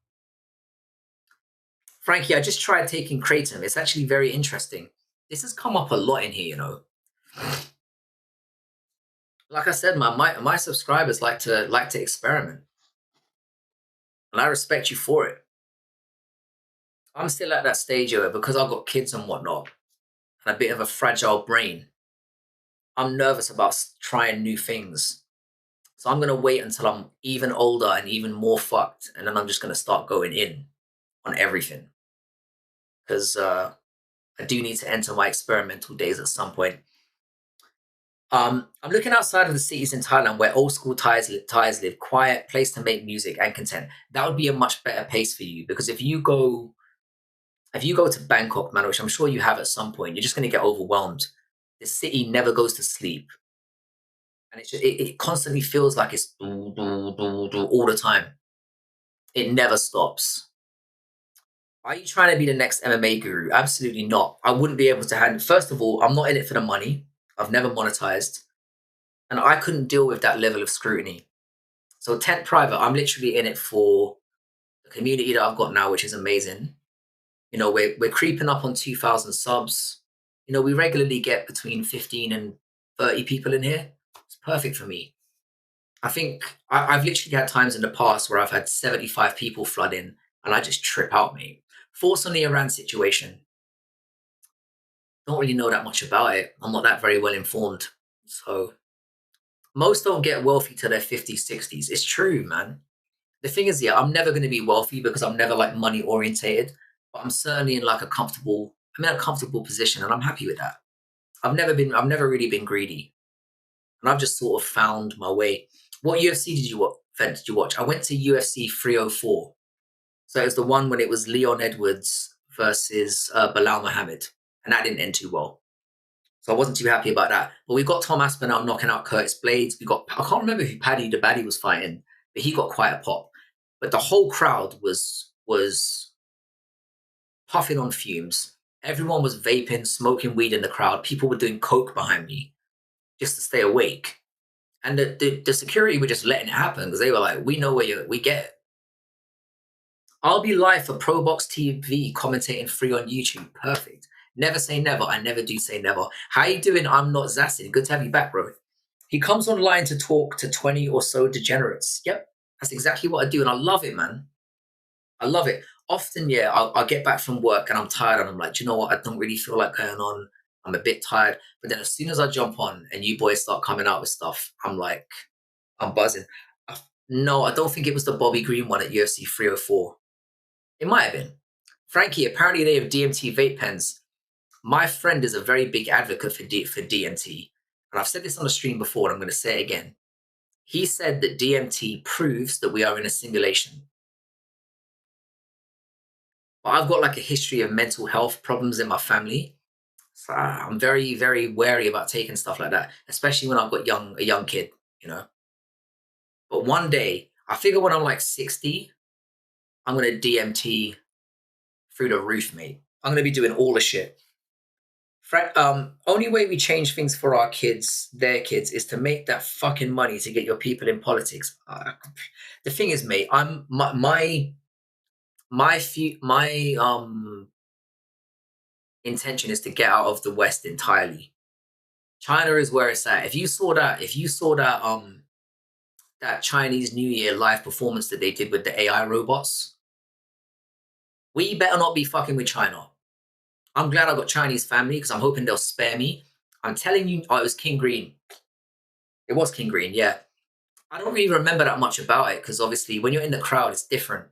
Speaker 2: Frankie, I just tried taking Kratom. It's actually very interesting. This has come up a lot in here, you know. Like I said, my subscribers like to experiment, and I respect you for it. I'm still at that stage of it because I've got kids and whatnot, and a bit of a fragile brain. I'm nervous about trying new things. So I'm going to wait until I'm even older and even more fucked, and then I'm just going to start going in on everything. Because I do need to enter my experimental days at some point. I'm looking outside of the cities in Thailand where old school Thais live, quiet, place to make music and content. That would be a much better pace for you, because if you go to Bangkok, man, which I'm sure you have at some point, you're just going to get overwhelmed. The city never goes to sleep, and it constantly feels like it's all the time. It never stops. Are you trying to be the next MMA guru? Absolutely not. I wouldn't be able to handle. First of all, I'm not in it for the money. I've never monetized, and I couldn't deal with that level of scrutiny. So Tent Private, I'm literally in it for the community that I've got now, which is amazing. You know, we're creeping up on 2,000 subs. You know, we regularly get between 15 and 30 people in here. It's perfect for me. I think I've literally had times in the past where I've had 75 people flood in, and I just trip out, mate. Thoughts on the Iran situation? Don't really know that much about it. I'm not that very well informed. So most don't get wealthy to their 50s, 60s. It's true, man. The thing is, yeah, I'm never going to be wealthy because I'm never like money orientated, but I'm certainly in like I'm in a comfortable position, and I'm happy with that. I've never really been greedy, and I've just sort of found my way. What UFC event did you watch? I went to UFC 304. So it was the one when it was Leon Edwards versus Bilal Muhammad, and that didn't end too well. So I wasn't too happy about that. But we got Tom Aspinall knocking out Curtis Blades. I can't remember who Paddy the Baddy was fighting, but he got quite a pop. But the whole crowd was puffing on fumes. Everyone was vaping, smoking weed in the crowd. People were doing coke behind me just to stay awake. And the security were just letting it happen because they were like, we know where we get it. I'll be live for ProBox TV, commentating free on YouTube. Perfect. Never say never. I never do say never. How you doing? I'm not Zassin. Good to have you back, bro. He comes online to talk to 20 or so degenerates. Yep, that's exactly what I do, and I love it, man. I love it. Often, yeah, I'll get back from work and I'm tired, and I'm like, "Do you know what? I don't really feel like going on. I'm a bit tired." But then as soon as I jump on and you boys start coming out with stuff, I'm like, I'm buzzing. No, I don't think it was the Bobby Green one at UFC 304. It might have been. Frankie, apparently they have DMT vape pens. My friend is a very big advocate for DMT. And I've said this on the stream before, and I'm going to say it again. He said that DMT proves that we are in a simulation. But I've got like a history of mental health problems in my family. So I'm very, very wary about taking stuff like that, especially when I've got a young kid, you know. But one day, I figure when I'm like 60, I'm going to DMT through the roof, mate. I'm going to be doing all the shit. Only way we change things for our kids, their kids, is to make that fucking money to get your people in politics. The thing is, mate, my intention is to get out of the West entirely. China is where it's at. If you saw that Chinese New Year live performance that they did with the AI robots, we better not be fucking with China. I'm glad I got Chinese family because I'm hoping they'll spare me. I'm telling you, oh, it was King Green. It was King Green, yeah. I don't really remember that much about it because obviously when you're in the crowd, it's different.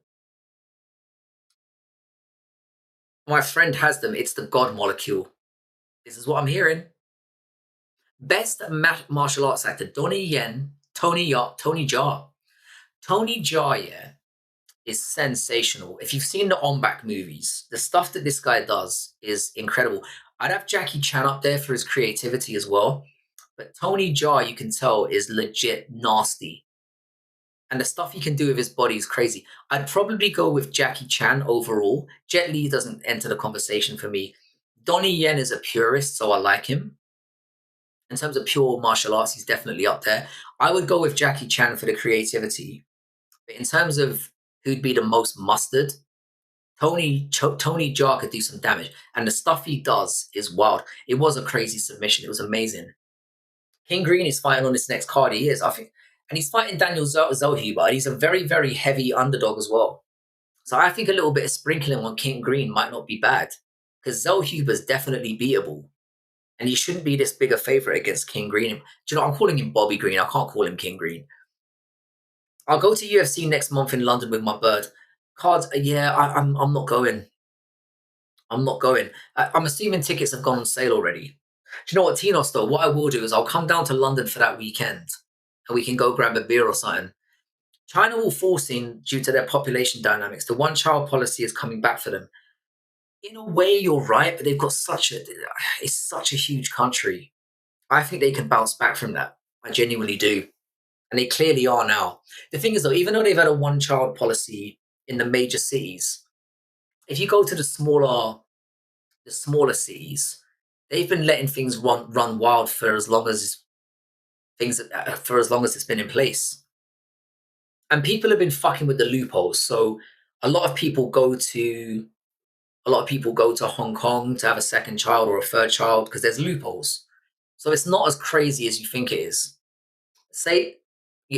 Speaker 2: My friend has them. It's the God molecule. This is what I'm hearing. Best martial arts actor, Donnie Yen, Tony Jaa. Tony Jaa, yeah, is sensational. If you've seen the On Back movies, the stuff that this guy does is incredible. I'd have Jackie Chan up there for his creativity as well. But Tony Jaa, you can tell, is legit nasty. And the stuff he can do with his body is crazy. I'd probably go with Jackie Chan overall. Jet Li doesn't enter the conversation for me. Donnie Yen is a purist, so I like him. In terms of pure martial arts, he's definitely up there. I would go with Jackie Chan for the creativity. But in terms of who'd be the most mustard, Tony Jaa could do some damage. And the stuff he does is wild. It was a crazy submission. It was amazing. King Green is fighting on this next card. He is, I think. And he's fighting Daniel Zellhuber. He's a very, very heavy underdog as well. So I think a little bit of sprinkling on King Green might not be bad. Because Zellhuber's definitely beatable. And he shouldn't be this big a favourite against King Green. Do you know, I'm calling him Bobby Green. I can't call him King Green. I'll go to UFC next month in London with my bird. Cards, yeah, I'm not going. I'm not going. I'm assuming tickets have gone on sale already. Do you know what, Tinos, though? What I will do is I'll come down to London for that weekend and we can go grab a beer or something. China will force in due to their population dynamics. The one-child policy is coming back for them. In a way, you're right, but they've got it's such a huge country. I think they can bounce back from that. I genuinely do. And they clearly are now. The thing is, though, even though they've had a one-child policy in the major cities, if you go to the smaller cities, they've been letting things run wild for as long as it's been in place. And people have been fucking with the loopholes. So a lot of people go to Hong Kong to have a second child or a third child because there's loopholes. So it's not as crazy as you think it is. Say,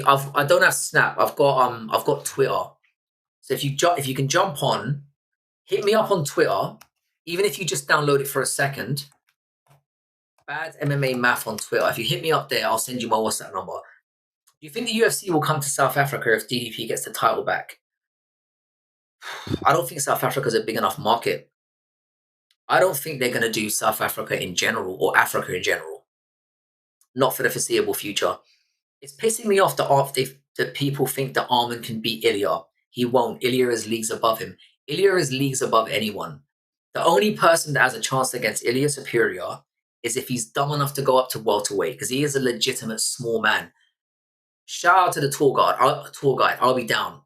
Speaker 2: I don't have Snap. I've got Twitter. So if you can jump on, hit me up on Twitter. Even if you just download it for a second. Bad MMA Math on Twitter. If you hit me up there, I'll send you my WhatsApp number. Do you think the UFC will come to South Africa if DDP gets the title back? I don't think South Africa is a big enough market. I don't think they're going to do South Africa in general or Africa in general. Not for the foreseeable future. It's pissing me off that people think that Arman can beat Ilya. He won't. Ilya is leagues above him. Ilya is leagues above anyone. The only person that has a chance against Ilya Superior is if he's dumb enough to go up to welterweight because he is a legitimate small man. Shout out to the tour guide. I'll be down.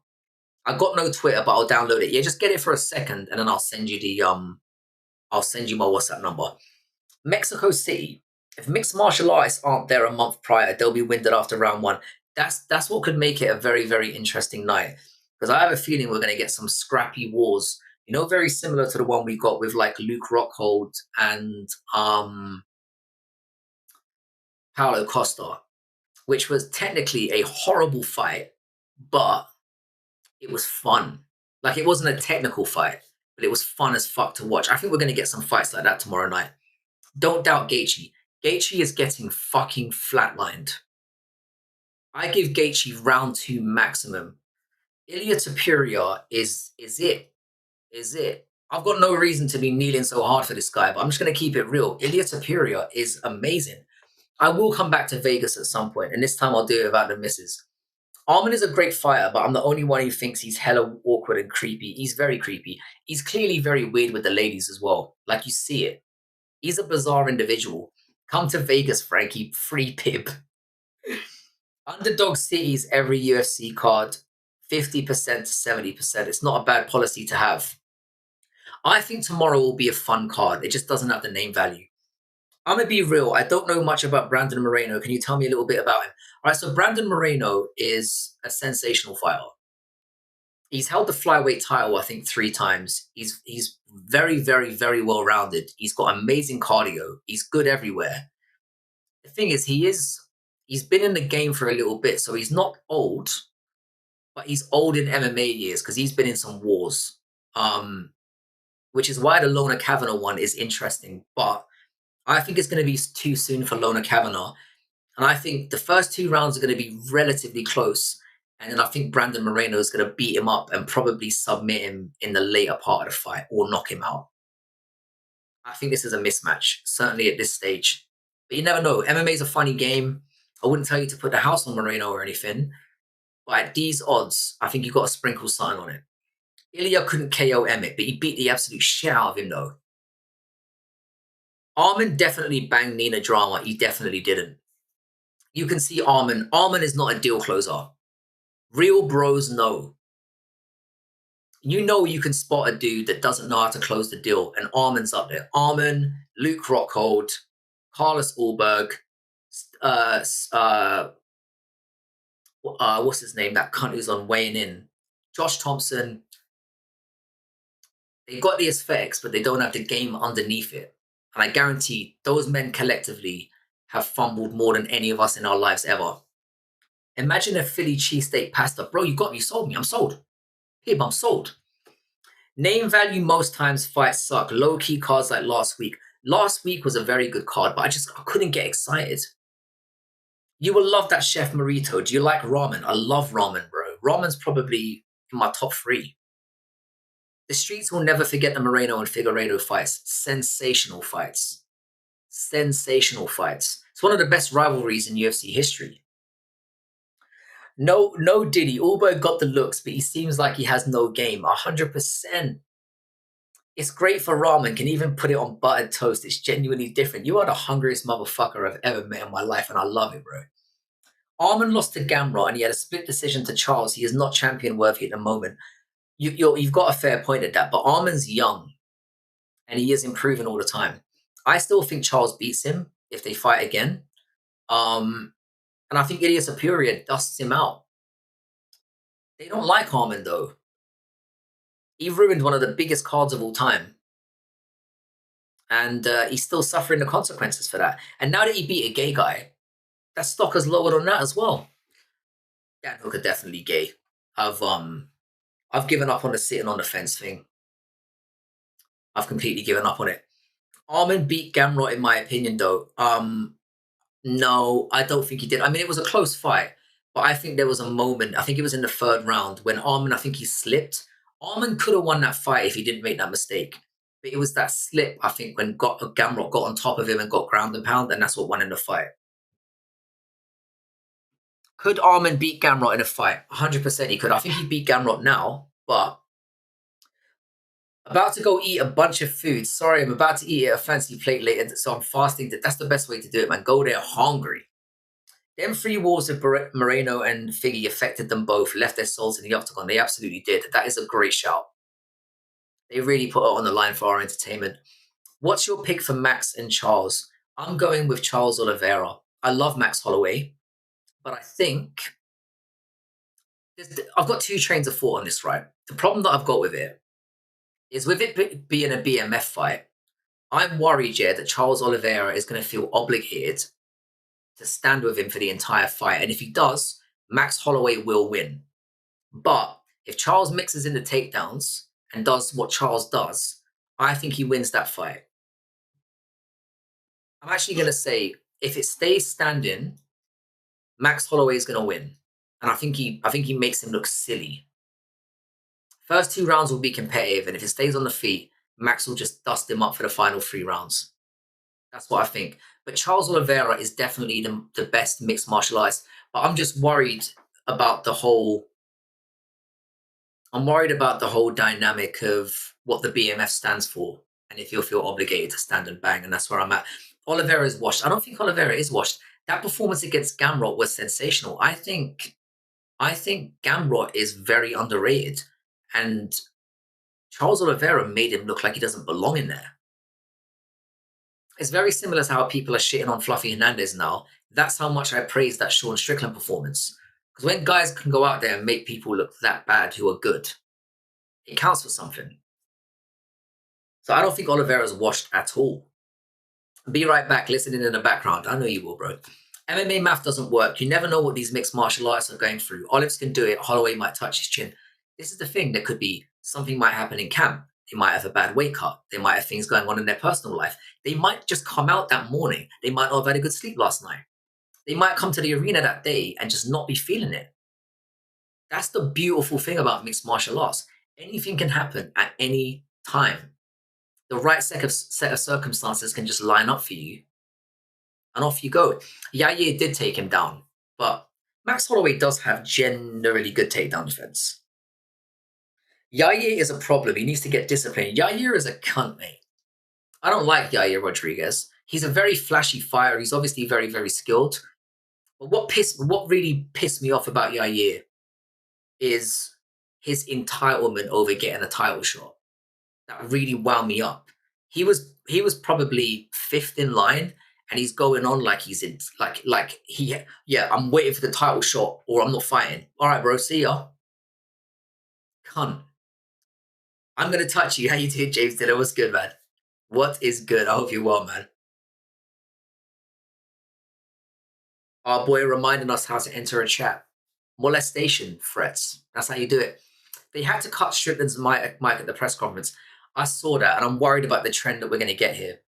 Speaker 2: I got no Twitter, but I'll download it. Yeah, just get it for a second, and then I'll send you my WhatsApp number. Mexico City. If mixed martial artists aren't there a month prior, they'll be winded after round one. That's what could make it a very, very interesting night. Because I have a feeling we're going to get some scrappy wars You know, very similar to the one we got with like Luke Rockhold and Paulo Costa, which was technically a horrible fight, but it was fun. Like, it wasn't a technical fight, but it was fun as fuck to watch. I think we're going to get some fights like that tomorrow night. Don't doubt Gaethje. Gaethje is getting fucking flatlined. I give Gaethje round 2 maximum. Ilya Topuria is it. Is it. I've got no reason to be kneeling so hard for this guy, but I'm just going to keep it real. Ilya Topuria is amazing. I will come back to Vegas at some point, and this time I'll do it without the misses. Arman is a great fighter, but I'm the only one who thinks he's hella awkward and creepy. He's very creepy. He's clearly very weird with the ladies as well. Like, you see it. He's a bizarre individual. Come to Vegas, Frankie. Free pib. Underdog cities every UFC card, 50% to 70%. It's not a bad policy to have. I think tomorrow will be a fun card. It just doesn't have the name value. I'm going to be real. I don't know much about Brandon Moreno. Can you tell me a little bit about him? All right, so Brandon Moreno is a sensational fighter. He's held the flyweight title, I think, 3 times. He's very, very, very well-rounded. He's got amazing cardio. He's good everywhere. The thing is, he's been in the game for a little bit, so he's not old, but he's old in MMA years because he's been in some wars, which is why the Lona Kavanagh one is interesting. But I think it's going to be too soon for Lona Kavanagh. And I think the first 2 rounds are going to be relatively close. And then I think Brandon Moreno is going to beat him up and probably submit him in the later part of the fight or knock him out. I think this is a mismatch, certainly at this stage. But you never know. MMA is a funny game. I wouldn't tell you to put the house on Moreno or anything. But at these odds, I think you've got to sprinkle something on it. Ilya couldn't KO Emmett, but he beat the absolute shit out of him, though. Arman definitely banged Nina Drama. He definitely didn't. You can see Arman. Arman is not a deal closer. Real bros know. You know you can spot a dude that doesn't know how to close the deal, and Arman's up there. Arman, Luke Rockhold, Carlos Ulberg, what's his name? That cunt who's on weighing in. Josh Thompson. They got the aesthetics, but they don't have the game underneath it. And I guarantee those men collectively have fumbled more than any of us in our lives ever. Imagine a Philly cheesesteak pasta. Bro, you got me. You sold me. I'm sold. Pib, I'm sold. Name value most times fights suck. Low-key cards like last week. Last week was a very good card, but I couldn't get excited. You will love that Chef Marito. Do you like ramen? I love ramen, bro. Ramen's probably in my top 3. The streets will never forget the Moreno and Figueiredo fights. Sensational fights. Sensational fights. It's one of the best rivalries in UFC history. No Diddy. Ulberg got the looks, but he seems like he has no game. 100%. It's great for ramen. Can even put it on buttered toast. It's genuinely different. You are the hungriest motherfucker I've ever met in my life, and I love it, bro. Arman lost to Gamrot, and he had a split decision to Charles. He is not champion worthy at the moment. You've got a fair point at that, but Arman's young, and he is improving all the time. I still think Charles beats him if they fight again. And I think Ilya Topuria dusts him out. They don't like Arman, though. He ruined one of the biggest cards of all time. And he's still suffering the consequences for that. And now that he beat a gay guy, that stock has lowered on that as well. Dan Hooker definitely gay. I've given up on the sitting on the fence thing. I've completely given up on it. Arman beat Gamrot, in my opinion, though. No, I don't think he did. I mean, it was a close fight, but I think there was a moment, I think it was in the 3rd round, when Arman, I think he slipped. Arman could have won that fight if he didn't make that mistake. But it was that slip, I think, when Gamrot got on top of him and got ground and pound, and that's what won in the fight. Could Arman beat Gamrot in a fight? 100% he could. I think he beat Gamrot now, but about to go eat a bunch of food. Sorry, I'm about to eat a fancy plate later, so I'm fasting. That's the best way to do it, man. Go there hungry. Them 3 wars with Moreno and Figgy affected them both, left their souls in the octagon. They absolutely did. That is a great shout. They really put it on the line for our entertainment. What's your pick for Max and Charles? I'm going with Charles Oliveira. I love Max Holloway, but I think I've got 2 trains of thought on this, right? The problem that I've got with it is with it being a BMF fight, I'm worried, yeah, that Charles Oliveira is going to feel obligated to stand with him for the entire fight. And if he does, Max Holloway will win. But if Charles mixes in the takedowns and does what Charles does, I think he wins that fight. I'm actually going to say if it stays standing, Max Holloway is going to win. And I think he makes him look silly. First 2 rounds will be competitive, and if it stays on the feet, Max will just dust him up for the final 3 rounds. That's what I think. But Charles Oliveira is definitely the best mixed martial artist. But I'm just worried about the whole. I'm worried about the whole dynamic of what the BMF stands for, and if you'll feel obligated to stand and bang, and that's where I'm at. Oliveira is washed. I don't think Oliveira is washed. That performance against Gamrot was sensational. I think Gamrot is very underrated, and Charles Oliveira made him look like he doesn't belong in there. It's very similar to how people are shitting on Fluffy Hernandez now. That's how much I praise that Sean Strickland performance. Because when guys can go out there and make people look that bad who are good, it counts for something. So I don't think Oliveira's washed at all. Be right back, listening in the background. I know you will, bro. MMA math doesn't work. You never know what these mixed martial artists are going through. Olives can do it. Holloway might touch his chin. This is the thing. There could be something might happen in camp. They might have a bad weight cut. They might have things going on in their personal life. They might just come out that morning. They might not have had a good sleep last night. They might come to the arena that day and just not be feeling it. That's the beautiful thing about mixed martial arts. Anything can happen at any time. The right set of circumstances can just line up for you, and off you go. Yair did take him down, but Max Holloway does have generally good takedown defense. Yair is a problem. He needs to get disciplined. Yair is a cunt, mate. I don't like Yair Rodriguez. He's a very flashy fighter. He's obviously very, very skilled. But what really pissed me off about Yair is his entitlement over getting a title shot. That really wound me up. He was probably 5th in line, and he's going on like he's in I'm waiting for the title shot or I'm not fighting. All right, bro, see ya. Cunt. I'm gonna touch you. How you doing, James Diller? What's good, man? What is good? I hope you're well, man. Our boy reminding us how to enter a chat. Molestation threats. That's how you do it. They had to cut Strickland's mic at the press conference. I saw that, and I'm worried about the trend that we're going to get here.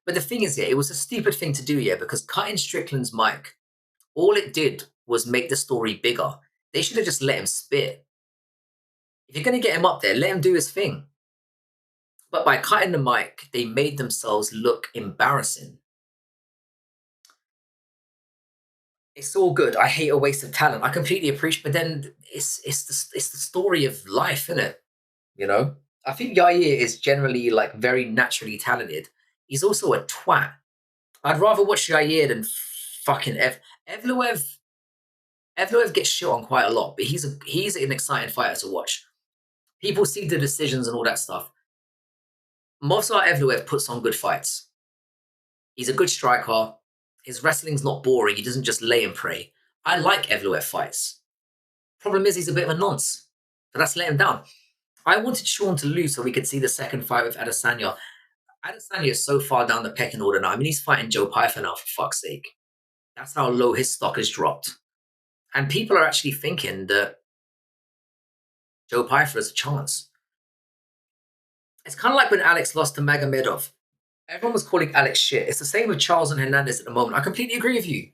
Speaker 2: But the thing is, it was a stupid thing to do, because cutting Strickland's mic, all it did was make the story bigger. They should have just let him spit. If you're going to get him up there, let him do his thing. But by cutting the mic, they made themselves look embarrassing. It's all good. I hate a waste of talent. I completely appreciate, but then it's the story of life, isn't it? I think Yair is generally very naturally talented. He's also a twat. I'd rather watch Yair than fucking Evloev. Evloev gets shit on quite a lot, but he's an exciting fighter to watch. People see the decisions and all that stuff. Movsar Evloev puts on good fights. He's a good striker. His wrestling's not boring. He doesn't just lay and pray. I like Evloev fights. Problem is, he's a bit of a nonce. But that's let him down. I wanted Sean to lose so we could see the second fight with Adesanya. Adesanya is so far down the pecking order now. I mean, he's fighting Joe Pyfer now, for fuck's sake. That's how low his stock has dropped. And people are actually thinking that Joe Pyfer has a chance. It's kind of like when Alex lost to Magomedov. Everyone was calling Alex shit. It's the same with Charles and Hernandez at the moment. I completely agree with you.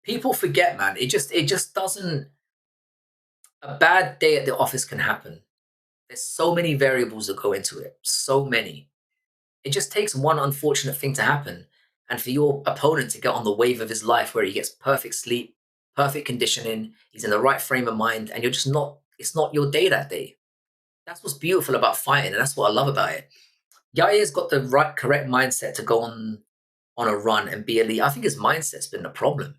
Speaker 2: People forget, man. It just doesn't... A bad day at the office can happen. There's so many variables that go into it. So many. It just takes one unfortunate thing to happen, and for your opponent to get on the wave of his life where he gets perfect sleep, perfect conditioning, he's in the right frame of mind, and it's not your day that day. That's what's beautiful about fighting, and that's what I love about it. Yair's got the correct mindset to go on a run and be elite. I think his mindset's been the problem.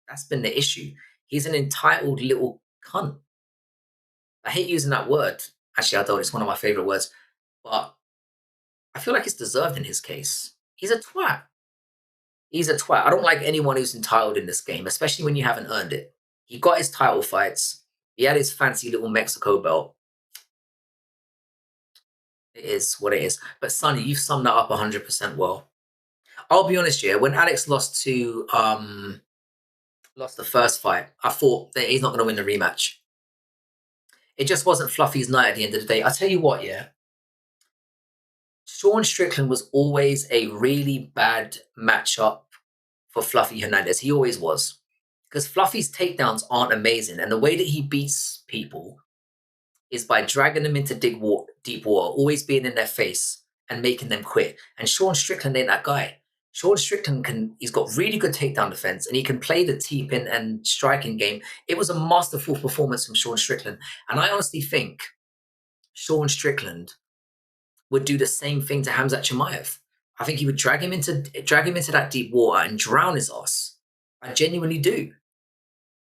Speaker 2: That's been the issue. He's an entitled little cunt. I hate using that word. Actually, I don't. It's one of my favorite words. But I feel like it's deserved in his case. He's a twat. He's a twat. I don't like anyone who's entitled in this game, especially when you haven't earned it. He got his title fights. He had his fancy little Mexico belt. It is what it is. But Sonny, you've summed that up 100% well. I'll be honest, yeah. When Alex lost the first fight, I thought that he's not going to win the rematch. It just wasn't Fluffy's night at the end of the day. I tell you what, yeah. Sean Strickland was always a really bad matchup for Fluffy Hernandez. He always was. Because Fluffy's takedowns aren't amazing. And the way that he beats people is by dragging them into deep water, always being in their face and making them quit. And Sean Strickland ain't that guy. Sean Strickland he's got really good takedown defense and he can play the teeping and striking game. It was a masterful performance from Sean Strickland. And I honestly think Sean Strickland would do the same thing to Khamzat Chimaev. I think he would drag him into that deep water and drown his ass. I genuinely do.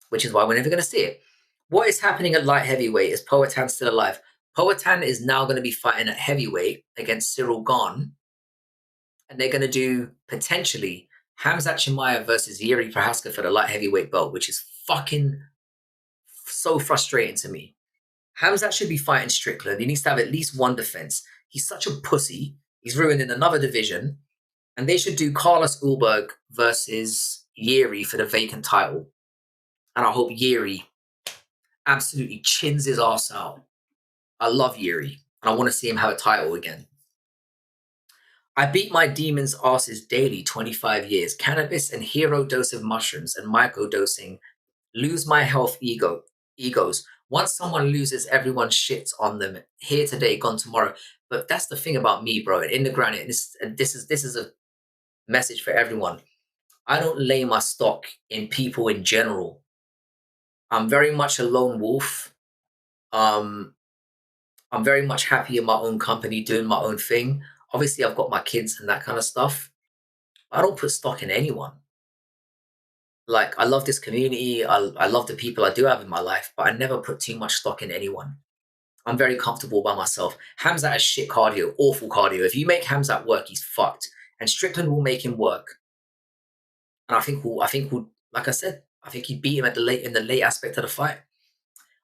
Speaker 2: Which is why we're never going to see it. What is happening at light heavyweight? Is Poatan still alive? Poatan is now going to be fighting at heavyweight against Cyril Gane. And they're going to do, potentially, Khamzat Chimaev versus Jiří Procházka for the light heavyweight belt, which is fucking so frustrating to me. Khamzat should be fighting Strickland. He needs to have at least one defense. He's such a pussy. He's ruining another division. And they should do Carlos Ulberg versus Jiří for the vacant title. And I hope Jiří absolutely chins his ass out. I love Jiří, and I want to see him have a title again. I beat my demons' asses daily 25 years. Cannabis and hero dose of mushrooms and microdosing lose my health egos. Once someone loses, everyone shits on them. Here today, gone tomorrow. But that's the thing about me, bro. In the granite, this is a message for everyone. I don't lay my stock in people in general. I'm very much a lone wolf. I'm very much happy in my own company, doing my own thing. Obviously, I've got my kids and that kind of stuff. I don't put stock in anyone. Like, I love this community. I love the people I do have in my life, but I never put too much stock in anyone. I'm very comfortable by myself. Khamzat has shit cardio, awful cardio. If you make Khamzat work, he's fucked. And Strickland will make him work. And I think we'll, like I said, I think he beat him in the late aspect of the fight.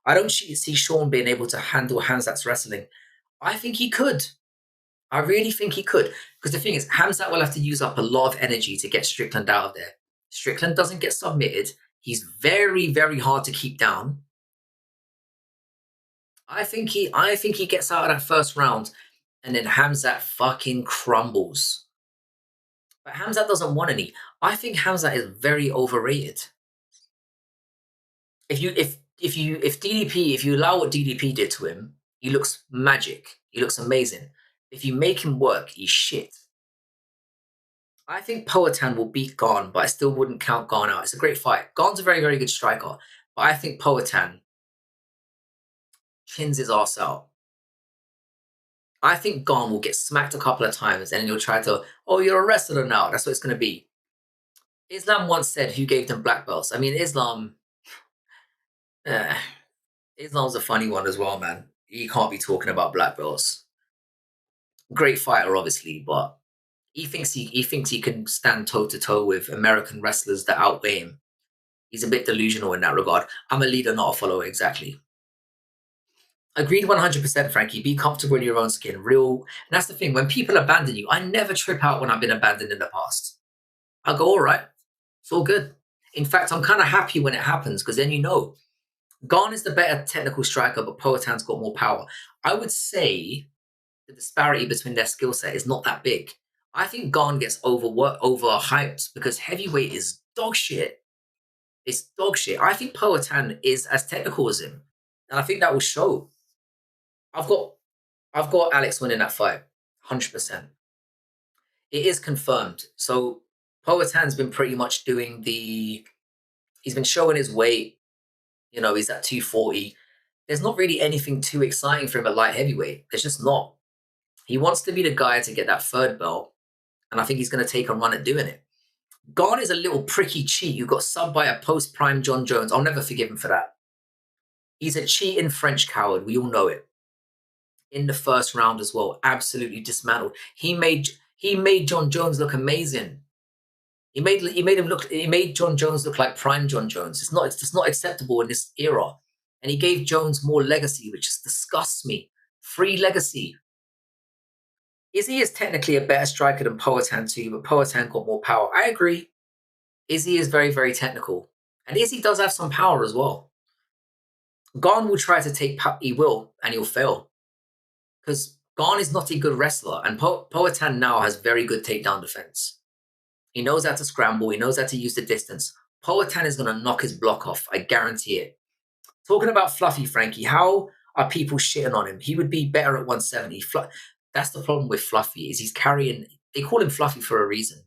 Speaker 2: I don't see Sean being able to handle Khamzat's wrestling. I think he could. I really think he could. Because the thing is, Khamzat will have to use up a lot of energy to get Strickland out of there. Strickland doesn't get submitted. He's very, very hard to keep down. I think he gets out of that first round and then Khamzat fucking crumbles. But Khamzat doesn't want any. I think Khamzat is very overrated. If you allow what DDP did to him, he looks magic. He looks amazing. If you make him work, he's shit. I think Poatan will beat Gane, but I still wouldn't count Gane out. It's a great fight. Gane's a very, very good striker, but I think Poatan chins his ass out. I think Gane will get smacked a couple of times and then he'll try to, oh, you're a wrestler now. That's what it's going to be. Islam once said, who gave them black belts? I mean, Islam's a funny one as well, man. He can't be talking about black belts. Great fighter, obviously, but he thinks he can stand toe-to-toe with American wrestlers that outweigh him. He's a bit delusional in that regard. I'm a leader, not a follower, exactly. Agreed 100%, Frankie. Be comfortable in your own skin. And that's the thing. When people abandon you, I never trip out when I've been abandoned in the past. I go, all right, it's all good. In fact, I'm kind of happy when it happens because then you know. Gane is the better technical striker, but Poatan's got more power. I would say the disparity between their skill set is not that big. I think Gane gets overhyped because heavyweight is dog shit. It's dog shit. I think Poatan is as technical as him. And I think that will show. I've got Alex winning that fight, 100%. It is confirmed. So Poatan's been pretty much he's been showing his weight. You know, he's at 240. There's not really anything too exciting for him at light heavyweight. There's just not. He wants to be the guy to get that third belt, and I think he's going to take a run at doing it. Gane is a little pricky cheat who got subbed by a post-prime John Jones. I'll never forgive him for that. He's a cheating French coward. We all know it. In the first round as well, absolutely dismantled. He made John Jones look amazing. He made John Jones look like prime John Jones. It's not acceptable in this era. And he gave Jones more legacy, which just disgusts me. Free legacy. Izzy is technically a better striker than Poatan too, but Poatan got more power. I agree. Izzy is very, very technical. And Izzy does have some power as well. Garn will try to take, he will, and he'll fail. Because Garn is not a good wrestler, and Poatan now has very good takedown defense. He knows how to scramble, he knows how to use the distance. Poatan is going to knock his block off, I guarantee it. Talking about Fluffy, Frankie, how are people shitting on him? He would be better at 170. That's the problem with Fluffy, is he's carrying, they call him Fluffy for a reason.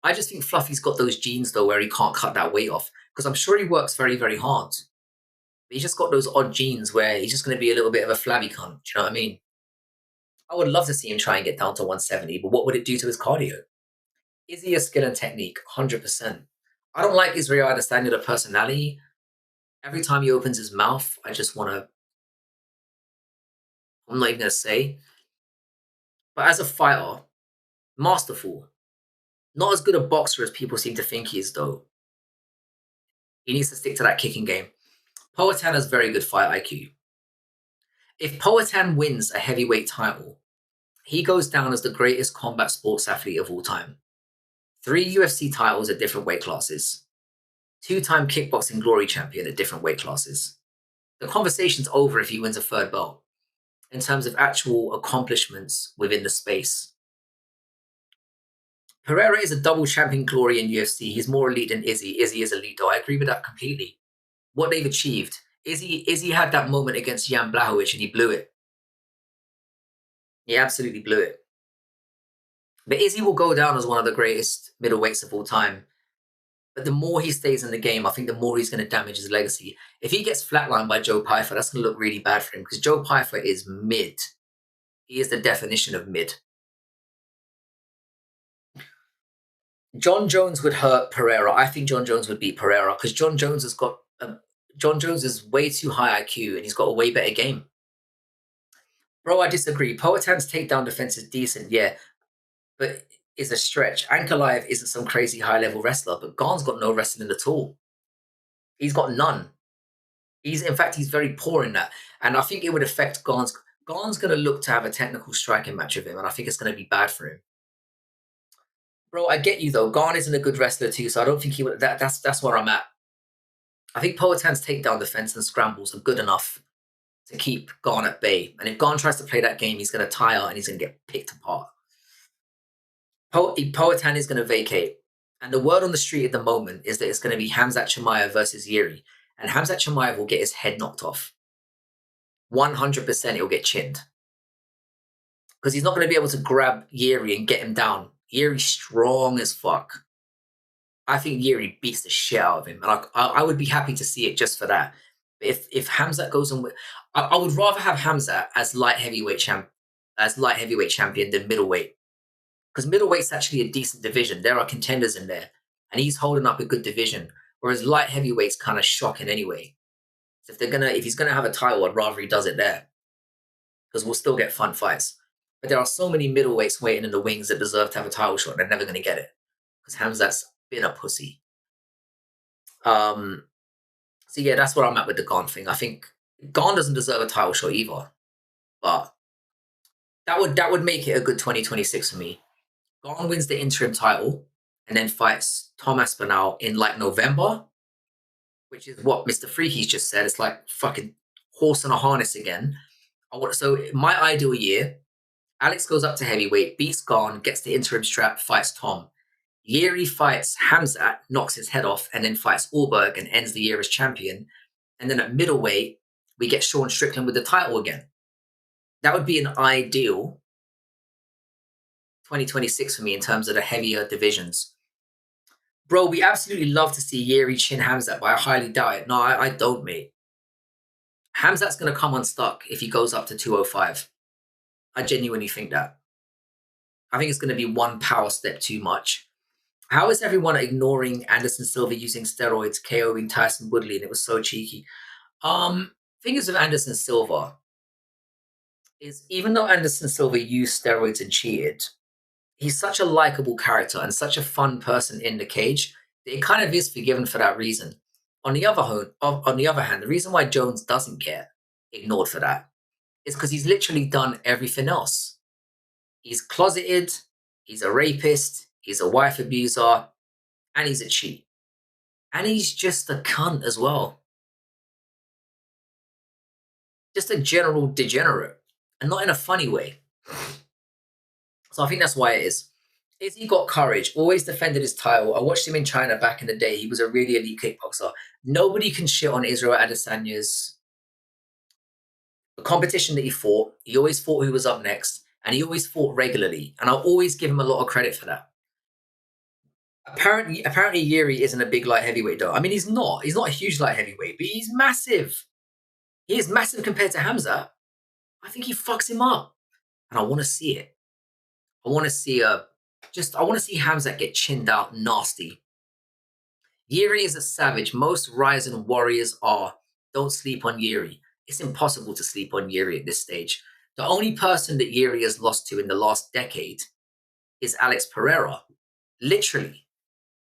Speaker 2: I just think Fluffy's got those genes, though, where he can't cut that weight off. Because I'm sure he works very, very hard. But he's just got those odd genes where he's just going to be a little bit of a flabby cunt. Do you know what I mean? I would love to see him try and get down to 170, but what would it do to his cardio? Is he a skill and technique? 100%. I don't like Israel Adesanya, the personality. Every time he opens his mouth, I just want to, I'm not even going to say. But as a fighter, masterful. Not as good a boxer as people seem to think he is, though. He needs to stick to that kicking game. Poatan has very good fight IQ. If Poatan wins a heavyweight title, he goes down as the greatest combat sports athlete of all time. 3 UFC titles at different weight classes. 2-time kickboxing glory champion at different weight classes. The conversation's over if he wins a 3rd belt, in terms of actual accomplishments within the space. Pereira is a double champion glory in UFC. He's more elite than Izzy. Izzy is elite, though. I agree with that completely. What they've achieved. Izzy had that moment against Jan Blachowicz and he blew it. He absolutely blew it. But Izzy will go down as one of the greatest middleweights of all time. But the more he stays in the game, I think the more he's going to damage his legacy. If he gets flatlined by Joe Pyfer, that's going to look really bad for him because Joe Pyfer is mid. He is the definition of mid. John Jones would hurt Pereira. I think John Jones would beat Pereira because John Jones has got John Jones is way too high IQ and he's got a way better game. Bro, I disagree. Poatan's takedown defense is decent, yeah, but is a stretch. Ankalaev isn't some crazy high-level wrestler, but Garn's got no wrestling at all. He's got none. In fact, he's very poor in that. And I think it would affect Garn's. Garn's going to look to have a technical striking match with him, and I think it's going to be bad for him. Bro, I get you, though. Garn isn't a good wrestler, too, so I don't think he would. That's where I'm at. I think Poatan's takedown defense and scrambles are good enough to keep Garn at bay. And if Garn tries to play that game, he's going to tire and he's going to get picked apart. Poatan is going to vacate. And the word on the street at the moment is that it's going to be Khamzat Chimaev versus Yuri. And Khamzat Chimaev will get his head knocked off. 100% he'll get chinned. Because he's not going to be able to grab Yuri and get him down. Yuri's strong as fuck. I think Yuri beats the shit out of him. And I would be happy to see it just for that. If Khamzat goes on with... I would rather have Khamzat as light heavyweight champion than middleweight. Because middleweight's actually a decent division. There are contenders in there. And he's holding up a good division. Whereas light heavyweight's kind of shocking anyway. So if he's gonna have a title, I'd rather he does it there. Because we'll still get fun fights. But there are so many middleweights waiting in the wings that deserve to have a title shot. They're never gonna get it. Because Khamzat's been a pussy. So yeah, that's where I'm at with the Garn thing. I think Garn doesn't deserve a title shot either. But that would make it a good 2026 for me. Garn wins the interim title and then fights Tom Aspinall in like November, which is what Mr. Freaky's just said. It's like fucking horse in a harness again. So my ideal year, Alex goes up to heavyweight, beats Garn, gets the interim strap, fights Tom. Yuri fights Khamzat, knocks his head off, and then fights Allberg and ends the year as champion. And then at middleweight, we get Sean Strickland with the title again. That would be an ideal 2026 for me in terms of the heavier divisions. Bro, we absolutely love to see Yuri chin Khamzat, but I highly doubt it. No, I don't, mate. Khamzat's going to come unstuck if he goes up to 205. I genuinely think that. I think it's going to be one power step too much. How is everyone ignoring Anderson Silva using steroids, KOing Tyson Woodley, and it was so cheeky? Thing is with Anderson Silva is even though Anderson Silva used steroids and cheated, he's such a likable character and such a fun person in the cage that it kind of is forgiven for that reason. On the other hand, the reason why Jones doesn't get ignored for that is because he's literally done everything else. He's closeted, he's a rapist, he's a wife abuser, and he's a cheat. And he's just a cunt as well. Just a general degenerate. And not in a funny way. So I think that's why it is. Izzy got courage, always defended his title. I watched him in China back in the day. He was a really elite kickboxer. Nobody can shit on Israel Adesanya's the competition that he fought. He always fought who was up next, and he always fought regularly. And I'll always give him a lot of credit for that. Apparently, Yuri isn't a big light heavyweight though. I mean, he's not. He's not a huge light heavyweight, but he's massive. He is massive compared to Hamza. I think he fucks him up, and I want to see it. I want to see Hamza get chinned out nasty. Yuri is a savage. Most Ryzen warriors are. Don't sleep on Yuri. It's impossible to sleep on Yuri at this stage. The only person that Yuri has lost to in the last decade is Alex Pereira. Literally.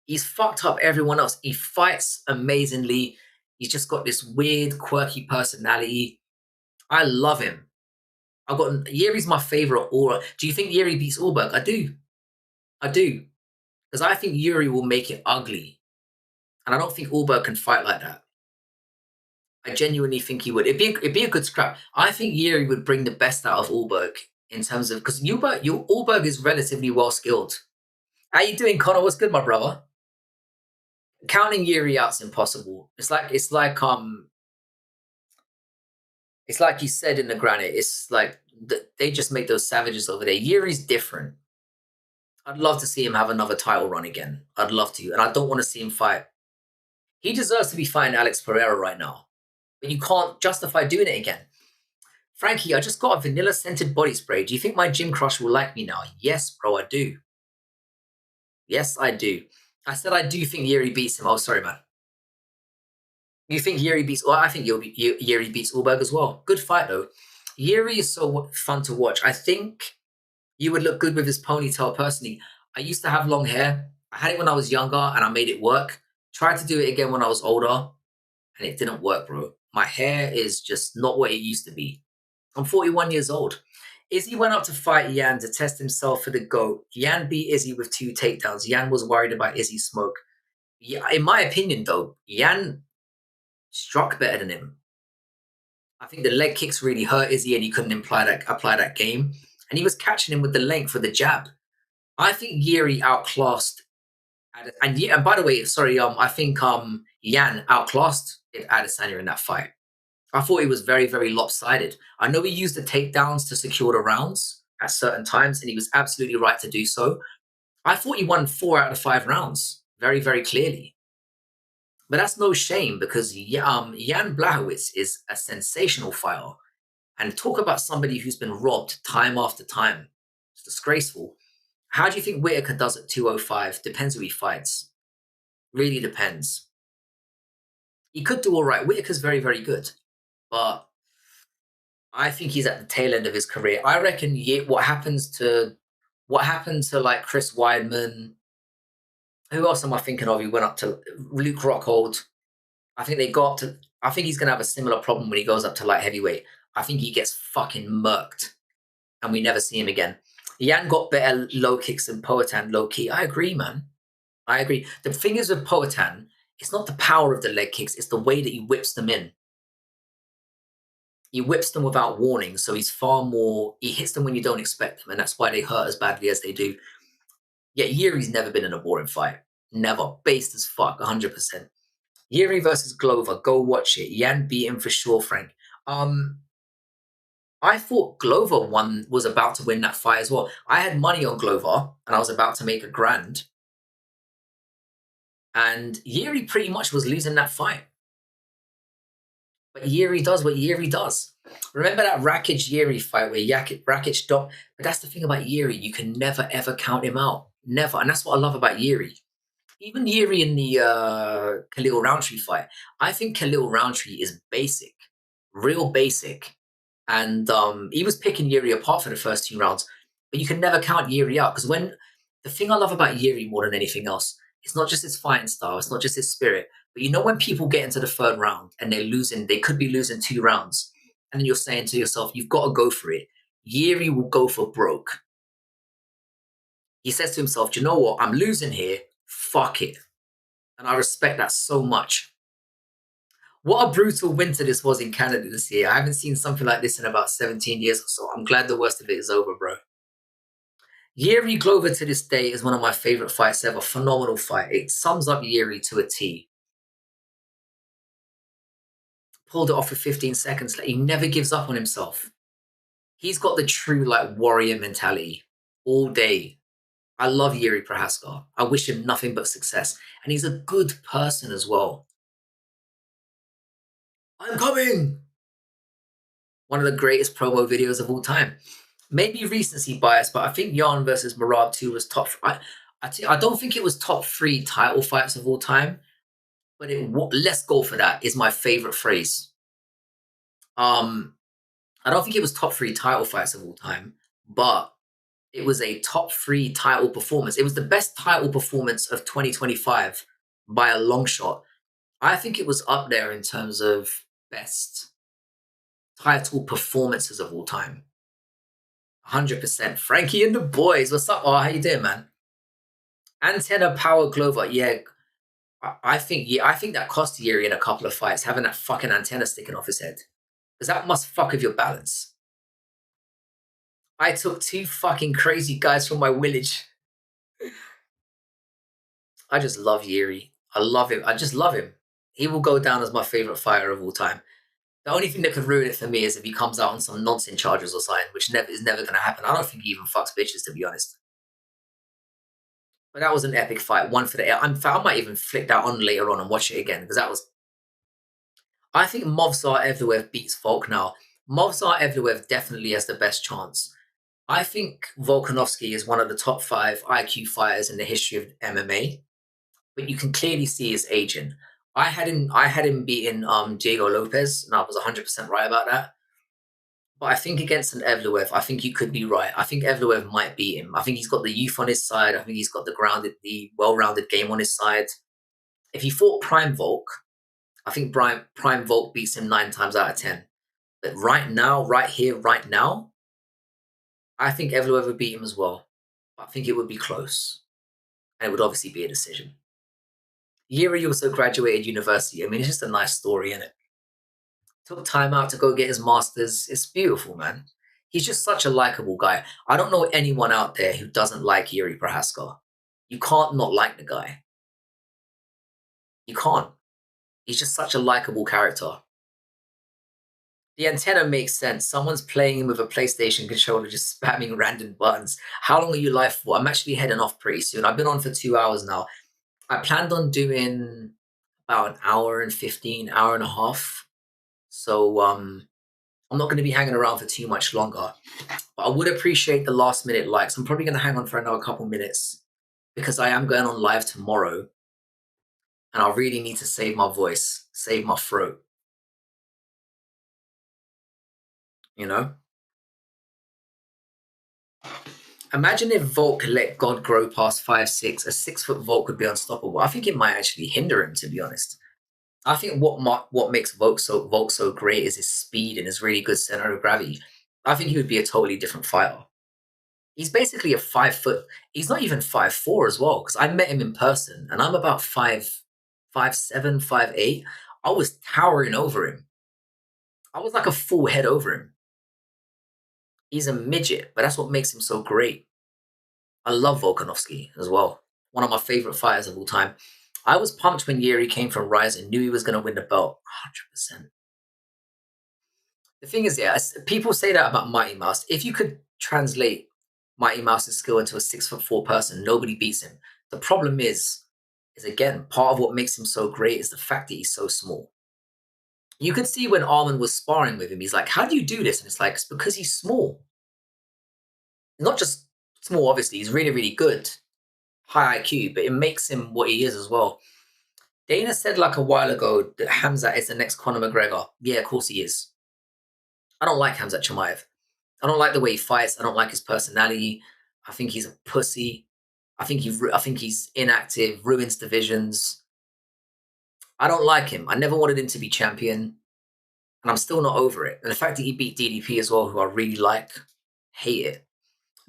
Speaker 2: He's fucked up everyone else. He fights amazingly. He's just got this weird, quirky personality. I love him. Yuri's my favorite aura. Do you think Yuri beats Ulberg? I do. Because I think Yuri will make it ugly. And I don't think Ulberg can fight like that. I genuinely think he would. It'd be a good scrap. I think Yuri would bring the best out of Ulberg in terms of because Ulberg is relatively well skilled. How you doing, Connor? What's good, my brother? Counting Yuri out's impossible. It's like you said in the granite. It's like they just make those savages over there. Yuri's different. I'd love to see him have another title run again. I'd love to, and I don't want to see him fight. He deserves to be fighting Alex Pereira right now, but you can't justify doing it again. Frankie, I just got a vanilla scented body spray. Do you think my gym crush will like me now? Yes, bro, I do. Yes, I do. I said I do think Yuri beats him. Oh, sorry, man. You think Yuri beats... Well, I think Yuri beats Ulberg as well. Good fight, though. Yuri is so fun to watch. I think you would look good with his ponytail, personally. I used to have long hair. I had it when I was younger, and I made it work. Tried to do it again when I was older, and it didn't work, bro. My hair is just not what it used to be. I'm 41 years old. Izzy went up to fight Yan to test himself for the GOAT. Yan beat Izzy with 2 takedowns. Yan was worried about Izzy's smoke. Yeah, in my opinion, though, Yan struck better than him. I think the leg kicks really hurt Izzy, and he couldn't apply that game. And he was catching him with the length, with the jab. I think Yuri outclassed. And by the way, sorry, I think Yan outclassed Adesanya in that fight. I thought he was very, very lopsided. I know he used the takedowns to secure the rounds at certain times, and he was absolutely right to do so. I thought he won 4 out of 5 rounds very, very clearly. But that's no shame because Jan Blachowicz is a sensational fighter. And talk about somebody who's been robbed time after time. It's disgraceful. How do you think Whittaker does at 205? Depends who he fights. Really depends. He could do all right. Whittaker's very, very good. But I think he's at the tail end of his career. I reckon what happened to like Chris Weidman? Who else am I thinking of? He went up to Luke Rockhold. I think he's going to have a similar problem when he goes up to light heavyweight. I think he gets fucking murked, and we never see him again. Yan got better low kicks than Poatan low key. I agree, man. I agree. The thing is with Poatan, it's not the power of the leg kicks; it's the way that he whips them in. He whips them without warning, so he's far more. He hits them when you don't expect them, and that's why they hurt as badly as they do. Yet Yuri's never been in a boring fight. Never. Based as fuck, 100%. Yuri versus Glover. Go watch it. Yan beat him for sure, Frank. I thought Glover was about to win that fight as well. I had money on Glover, and I was about to make $1,000. And Yuri pretty much was losing that fight. But Yuri does what Yuri does. Remember that Rakic-Yuri fight where Rakic But that's the thing about Yuri. You can never, ever count him out. Never. And that's what I love about Yuri. Even Yuri in the Khalil Roundtree fight. I think Khalil Roundtree is basic. Real basic. And he was picking Yuri apart for the first 2 rounds. But you can never count Yuri out. Because the thing I love about Yuri more than anything else, it's not just his fighting style. It's not just his spirit. But you know when people get into the 3rd round and they could be losing 2 rounds. And then you're saying to yourself, you've got to go for it. Yuri will go for broke. He says to himself, do you know what? I'm losing here. Fuck it. And I respect that so much. What a brutal winter this was in Canada this year. I haven't seen something like this in about 17 years or so. I'm glad the worst of it is over, bro. Yuri Glover to this day is one of my favorite fights ever. Phenomenal fight. It sums up Yuri to a T. Pulled it off with 15 seconds. He never gives up on himself. He's got the true warrior mentality all day. I love Yuri Prohaska. I wish him nothing but success. And he's a good person as well. I'm coming! One of the greatest promo videos of all time. Maybe recency bias, but I think Yarn versus Marab 2 was top. I don't think it was top 3 title fights of all time, but let's go for that is my favorite phrase. I don't think it was top 3 title fights of all time, but it was a top 3 title performance. It was the best title performance of 2025 by a long shot. I think it was up there in terms of best title performances of all time. 100%. Frankie and the boys. What's up? Oh, how you doing, man? Antenna Power Glover. Yeah, I think that cost Yuri in a couple of fights, having that fucking antenna sticking off his head. Because that must fuck with your balance. I took 2 fucking crazy guys from my village. I just love Yuri. I love him. I just love him. He will go down as my favorite fighter of all time. The only thing that could ruin it for me is if he comes out on some nonsense charges or something, which is never going to happen. I don't think he even fucks bitches, to be honest. But that was an epic fight. One for the air. I might even flick that on later on and watch it again because that was. I think Movsar Evloev beats Volk now. Movsar Evloev definitely has the best chance. I think Volkanovski is one of the top 5 IQ fighters in the history of MMA, but you can clearly see his aging. I had him beating Diego Lopez, and I was 100% right about that. But I think against an Evloev, I think you could be right. I think Evloev might beat him. I think he's got the youth on his side. I think he's got the well-rounded game on his side. If he fought Prime Volk, I think Prime Volk beats him 9 times out of 10. But right now, right here, right now, I think Evloev would beat him as well. I think it would be close. And it would obviously be a decision. Yuri also graduated university. I mean, it's just a nice story, isn't it? Took time out to go get his master's. It's beautiful, man. He's just such a likable guy. I don't know anyone out there who doesn't like Yuri Prohaska. You can't not like the guy. You can't. He's just such a likable character. The antenna makes sense. Someone's playing him with a PlayStation controller, just spamming random buttons. How long are you live for? I'm actually heading off pretty soon. I've been on for 2 hours now. I planned on doing about an hour and 15, hour and a half. So I'm not going to be hanging around for too much longer. But I would appreciate the last minute likes. I'm probably going to hang on for another couple minutes because I am going on live tomorrow. And I really need to save my voice, save my throat. You know? Imagine if Volk let God grow past 5'6". A 6-foot Volk would be unstoppable. I think it might actually hinder him, to be honest. I think what makes Volk so great is his speed and his really good center of gravity. I think he would be a totally different fighter. He's basically a 5 foot. He's not even 5'4" as well, because I met him in person, and I'm about 5'7", 5'8". I was towering over him. I was like a full head over him. He's a midget, but that's what makes him so great. I love Volkanovski as well. One of my favorite fighters of all time. I was pumped when Yuri came from Rise and knew he was going to win the belt. 100%. The thing is, yeah, people say that about Mighty Mouse. If you could translate Mighty Mouse's skill into a 6'4" person, nobody beats him. The problem is again, part of what makes him so great is the fact that he's so small. You could see when Arman was sparring with him, he's like, how do you do this? And it's like, it's because he's small. He's not just small, obviously. He's really, really good. High IQ, but it makes him what he is as well. Dana said like a while ago that Hamzat is the next Conor McGregor. Yeah, of course he is. I don't like Hamzat Chimaev. I don't like the way he fights. I don't like his personality. I think he's a pussy. I think he's inactive, ruins divisions. I don't like him. I never wanted him to be champion, and I'm still not over it. And the fact that he beat DDP as well, who I really like, hate it.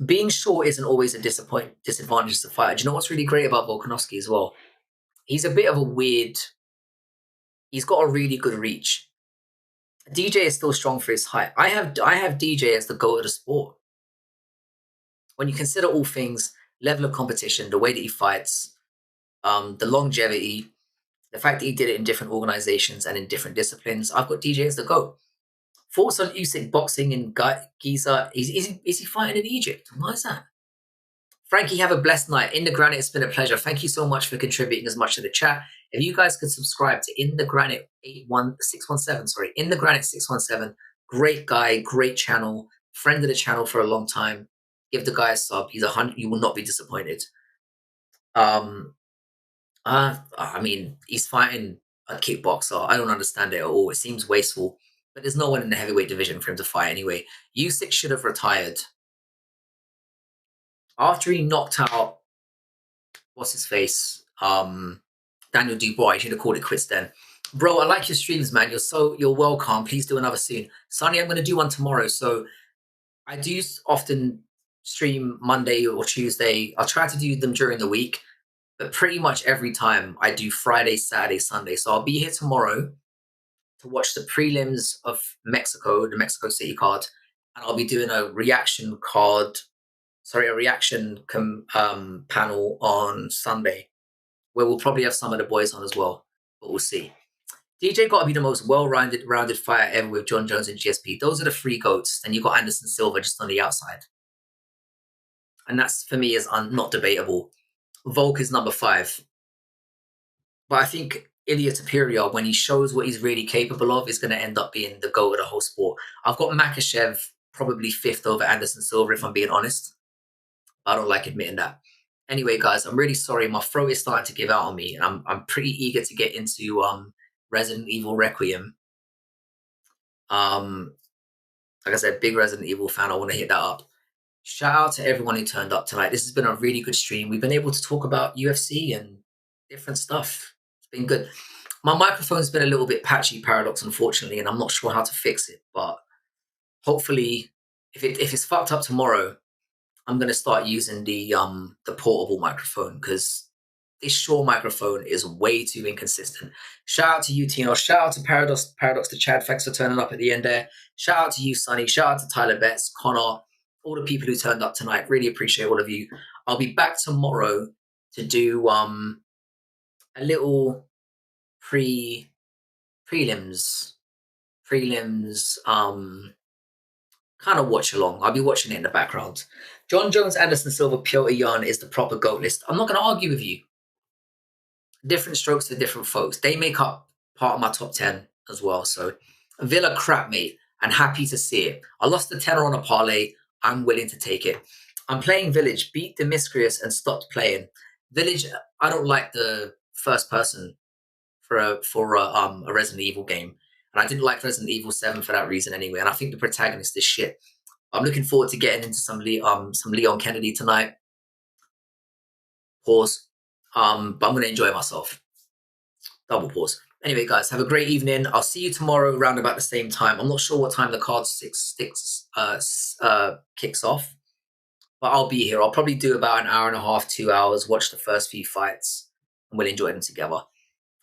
Speaker 2: being short isn't always a disadvantage to fighter. Do you know what's really great about Volkanovski as well? He's a bit of a weird. He's got a really good reach. DJ is still strong for his height. I have DJ as the goat of the sport. When you consider all things, level of competition, the way that he fights, the longevity, the fact that he did it in different organizations and in different disciplines, I've got DJ as the GOAT. Thoughts on Usyk boxing in Giza? Is he fighting in Egypt? Why is that? Frankie, have a blessed night. In the Granite, it's been a pleasure. Thank you so much for contributing as much to the chat. If you guys could subscribe to In the Granite 617, In the Granite 617, great guy, great channel, friend of the channel for a long time. Give the guy a sub. He's 100. You will not be disappointed. I mean, he's fighting a kickboxer. I don't understand it at all. It seems wasteful. But there's no one in the heavyweight division for him to fight anyway. Usyk should have retired. After he knocked out, what's his face? Daniel Dubois. He should have called it quits then. Bro, I like your streams, man. You're welcome. Please do another soon. Sonny, I'm going to do one tomorrow. So I do often stream Monday or Tuesday. I'll try to do them during the week. But pretty much every time I do Friday, Saturday, Sunday. So I'll be here tomorrow to watch the prelims of Mexico, the Mexico City card. And I'll be doing a reaction panel on Sunday, where we'll probably have some of the boys on as well. But we'll see. DJ got to be the most well-rounded fighter ever with John Jones and GSP. Those are the three GOATs. And you've got Anderson Silva just on the outside. And that's, for me, is not debatable. Volk is number 5. But I think Ilya Topuria, when he shows what he's really capable of, is going to end up being the GOAT of the whole sport. I've got Makhachev probably 5th over Anderson Silva, if I'm being honest. I don't like admitting that. Anyway, guys, I'm really sorry. My throat is starting to give out on me. And I'm pretty eager to get into Resident Evil Requiem. Like I said, big Resident Evil fan. I want to hit that up. Shout out to everyone who turned up tonight. This has been a really good stream. We've been able to talk about UFC and different stuff. It's been good. My microphone's been a little bit patchy, Paradox, unfortunately, and I'm not sure how to fix it. But hopefully, if it's fucked up tomorrow, I'm going to start using the portable microphone, because this Shure microphone is way too inconsistent. Shout out to you, Tino. Shout out to Paradox to Chad. Thanks for turning up at the end there. Shout out to you, Sonny. Shout out to Tyler Betts, Connor, all the people who turned up tonight. Really appreciate all of you. I'll be back tomorrow to do a little prelims kind of watch along. I'll be watching it in the background. John Jones, Anderson Silva, Piotr Jan is the proper GOAT list. I'm not going to argue with you. Different strokes for different folks. They make up part of my top 10 as well. So Villa crap, mate, and happy to see it. I lost the tenner on a parlay. I'm willing to take it. I'm playing Village, beat Demiscrius and stopped playing. Village, I don't like the first person for a Resident Evil game. And I didn't like Resident Evil 7 for that reason anyway. And I think the protagonist is shit. I'm looking forward to getting into some Leon Kennedy tonight. Pause. But I'm going to enjoy myself. Double pause. Anyway, guys, have a great evening. I'll see you tomorrow around about the same time. I'm not sure what time the card kicks off, but I'll be here. I'll probably do about an hour and a half, 2 hours, watch the first few fights, and we'll enjoy them together.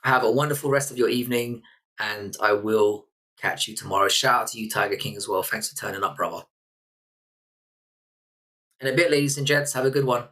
Speaker 2: Have a wonderful rest of your evening, and I will catch you tomorrow. Shout out to you, Tiger King, as well. Thanks for turning up, brother. In a bit, ladies and gents, have a good one.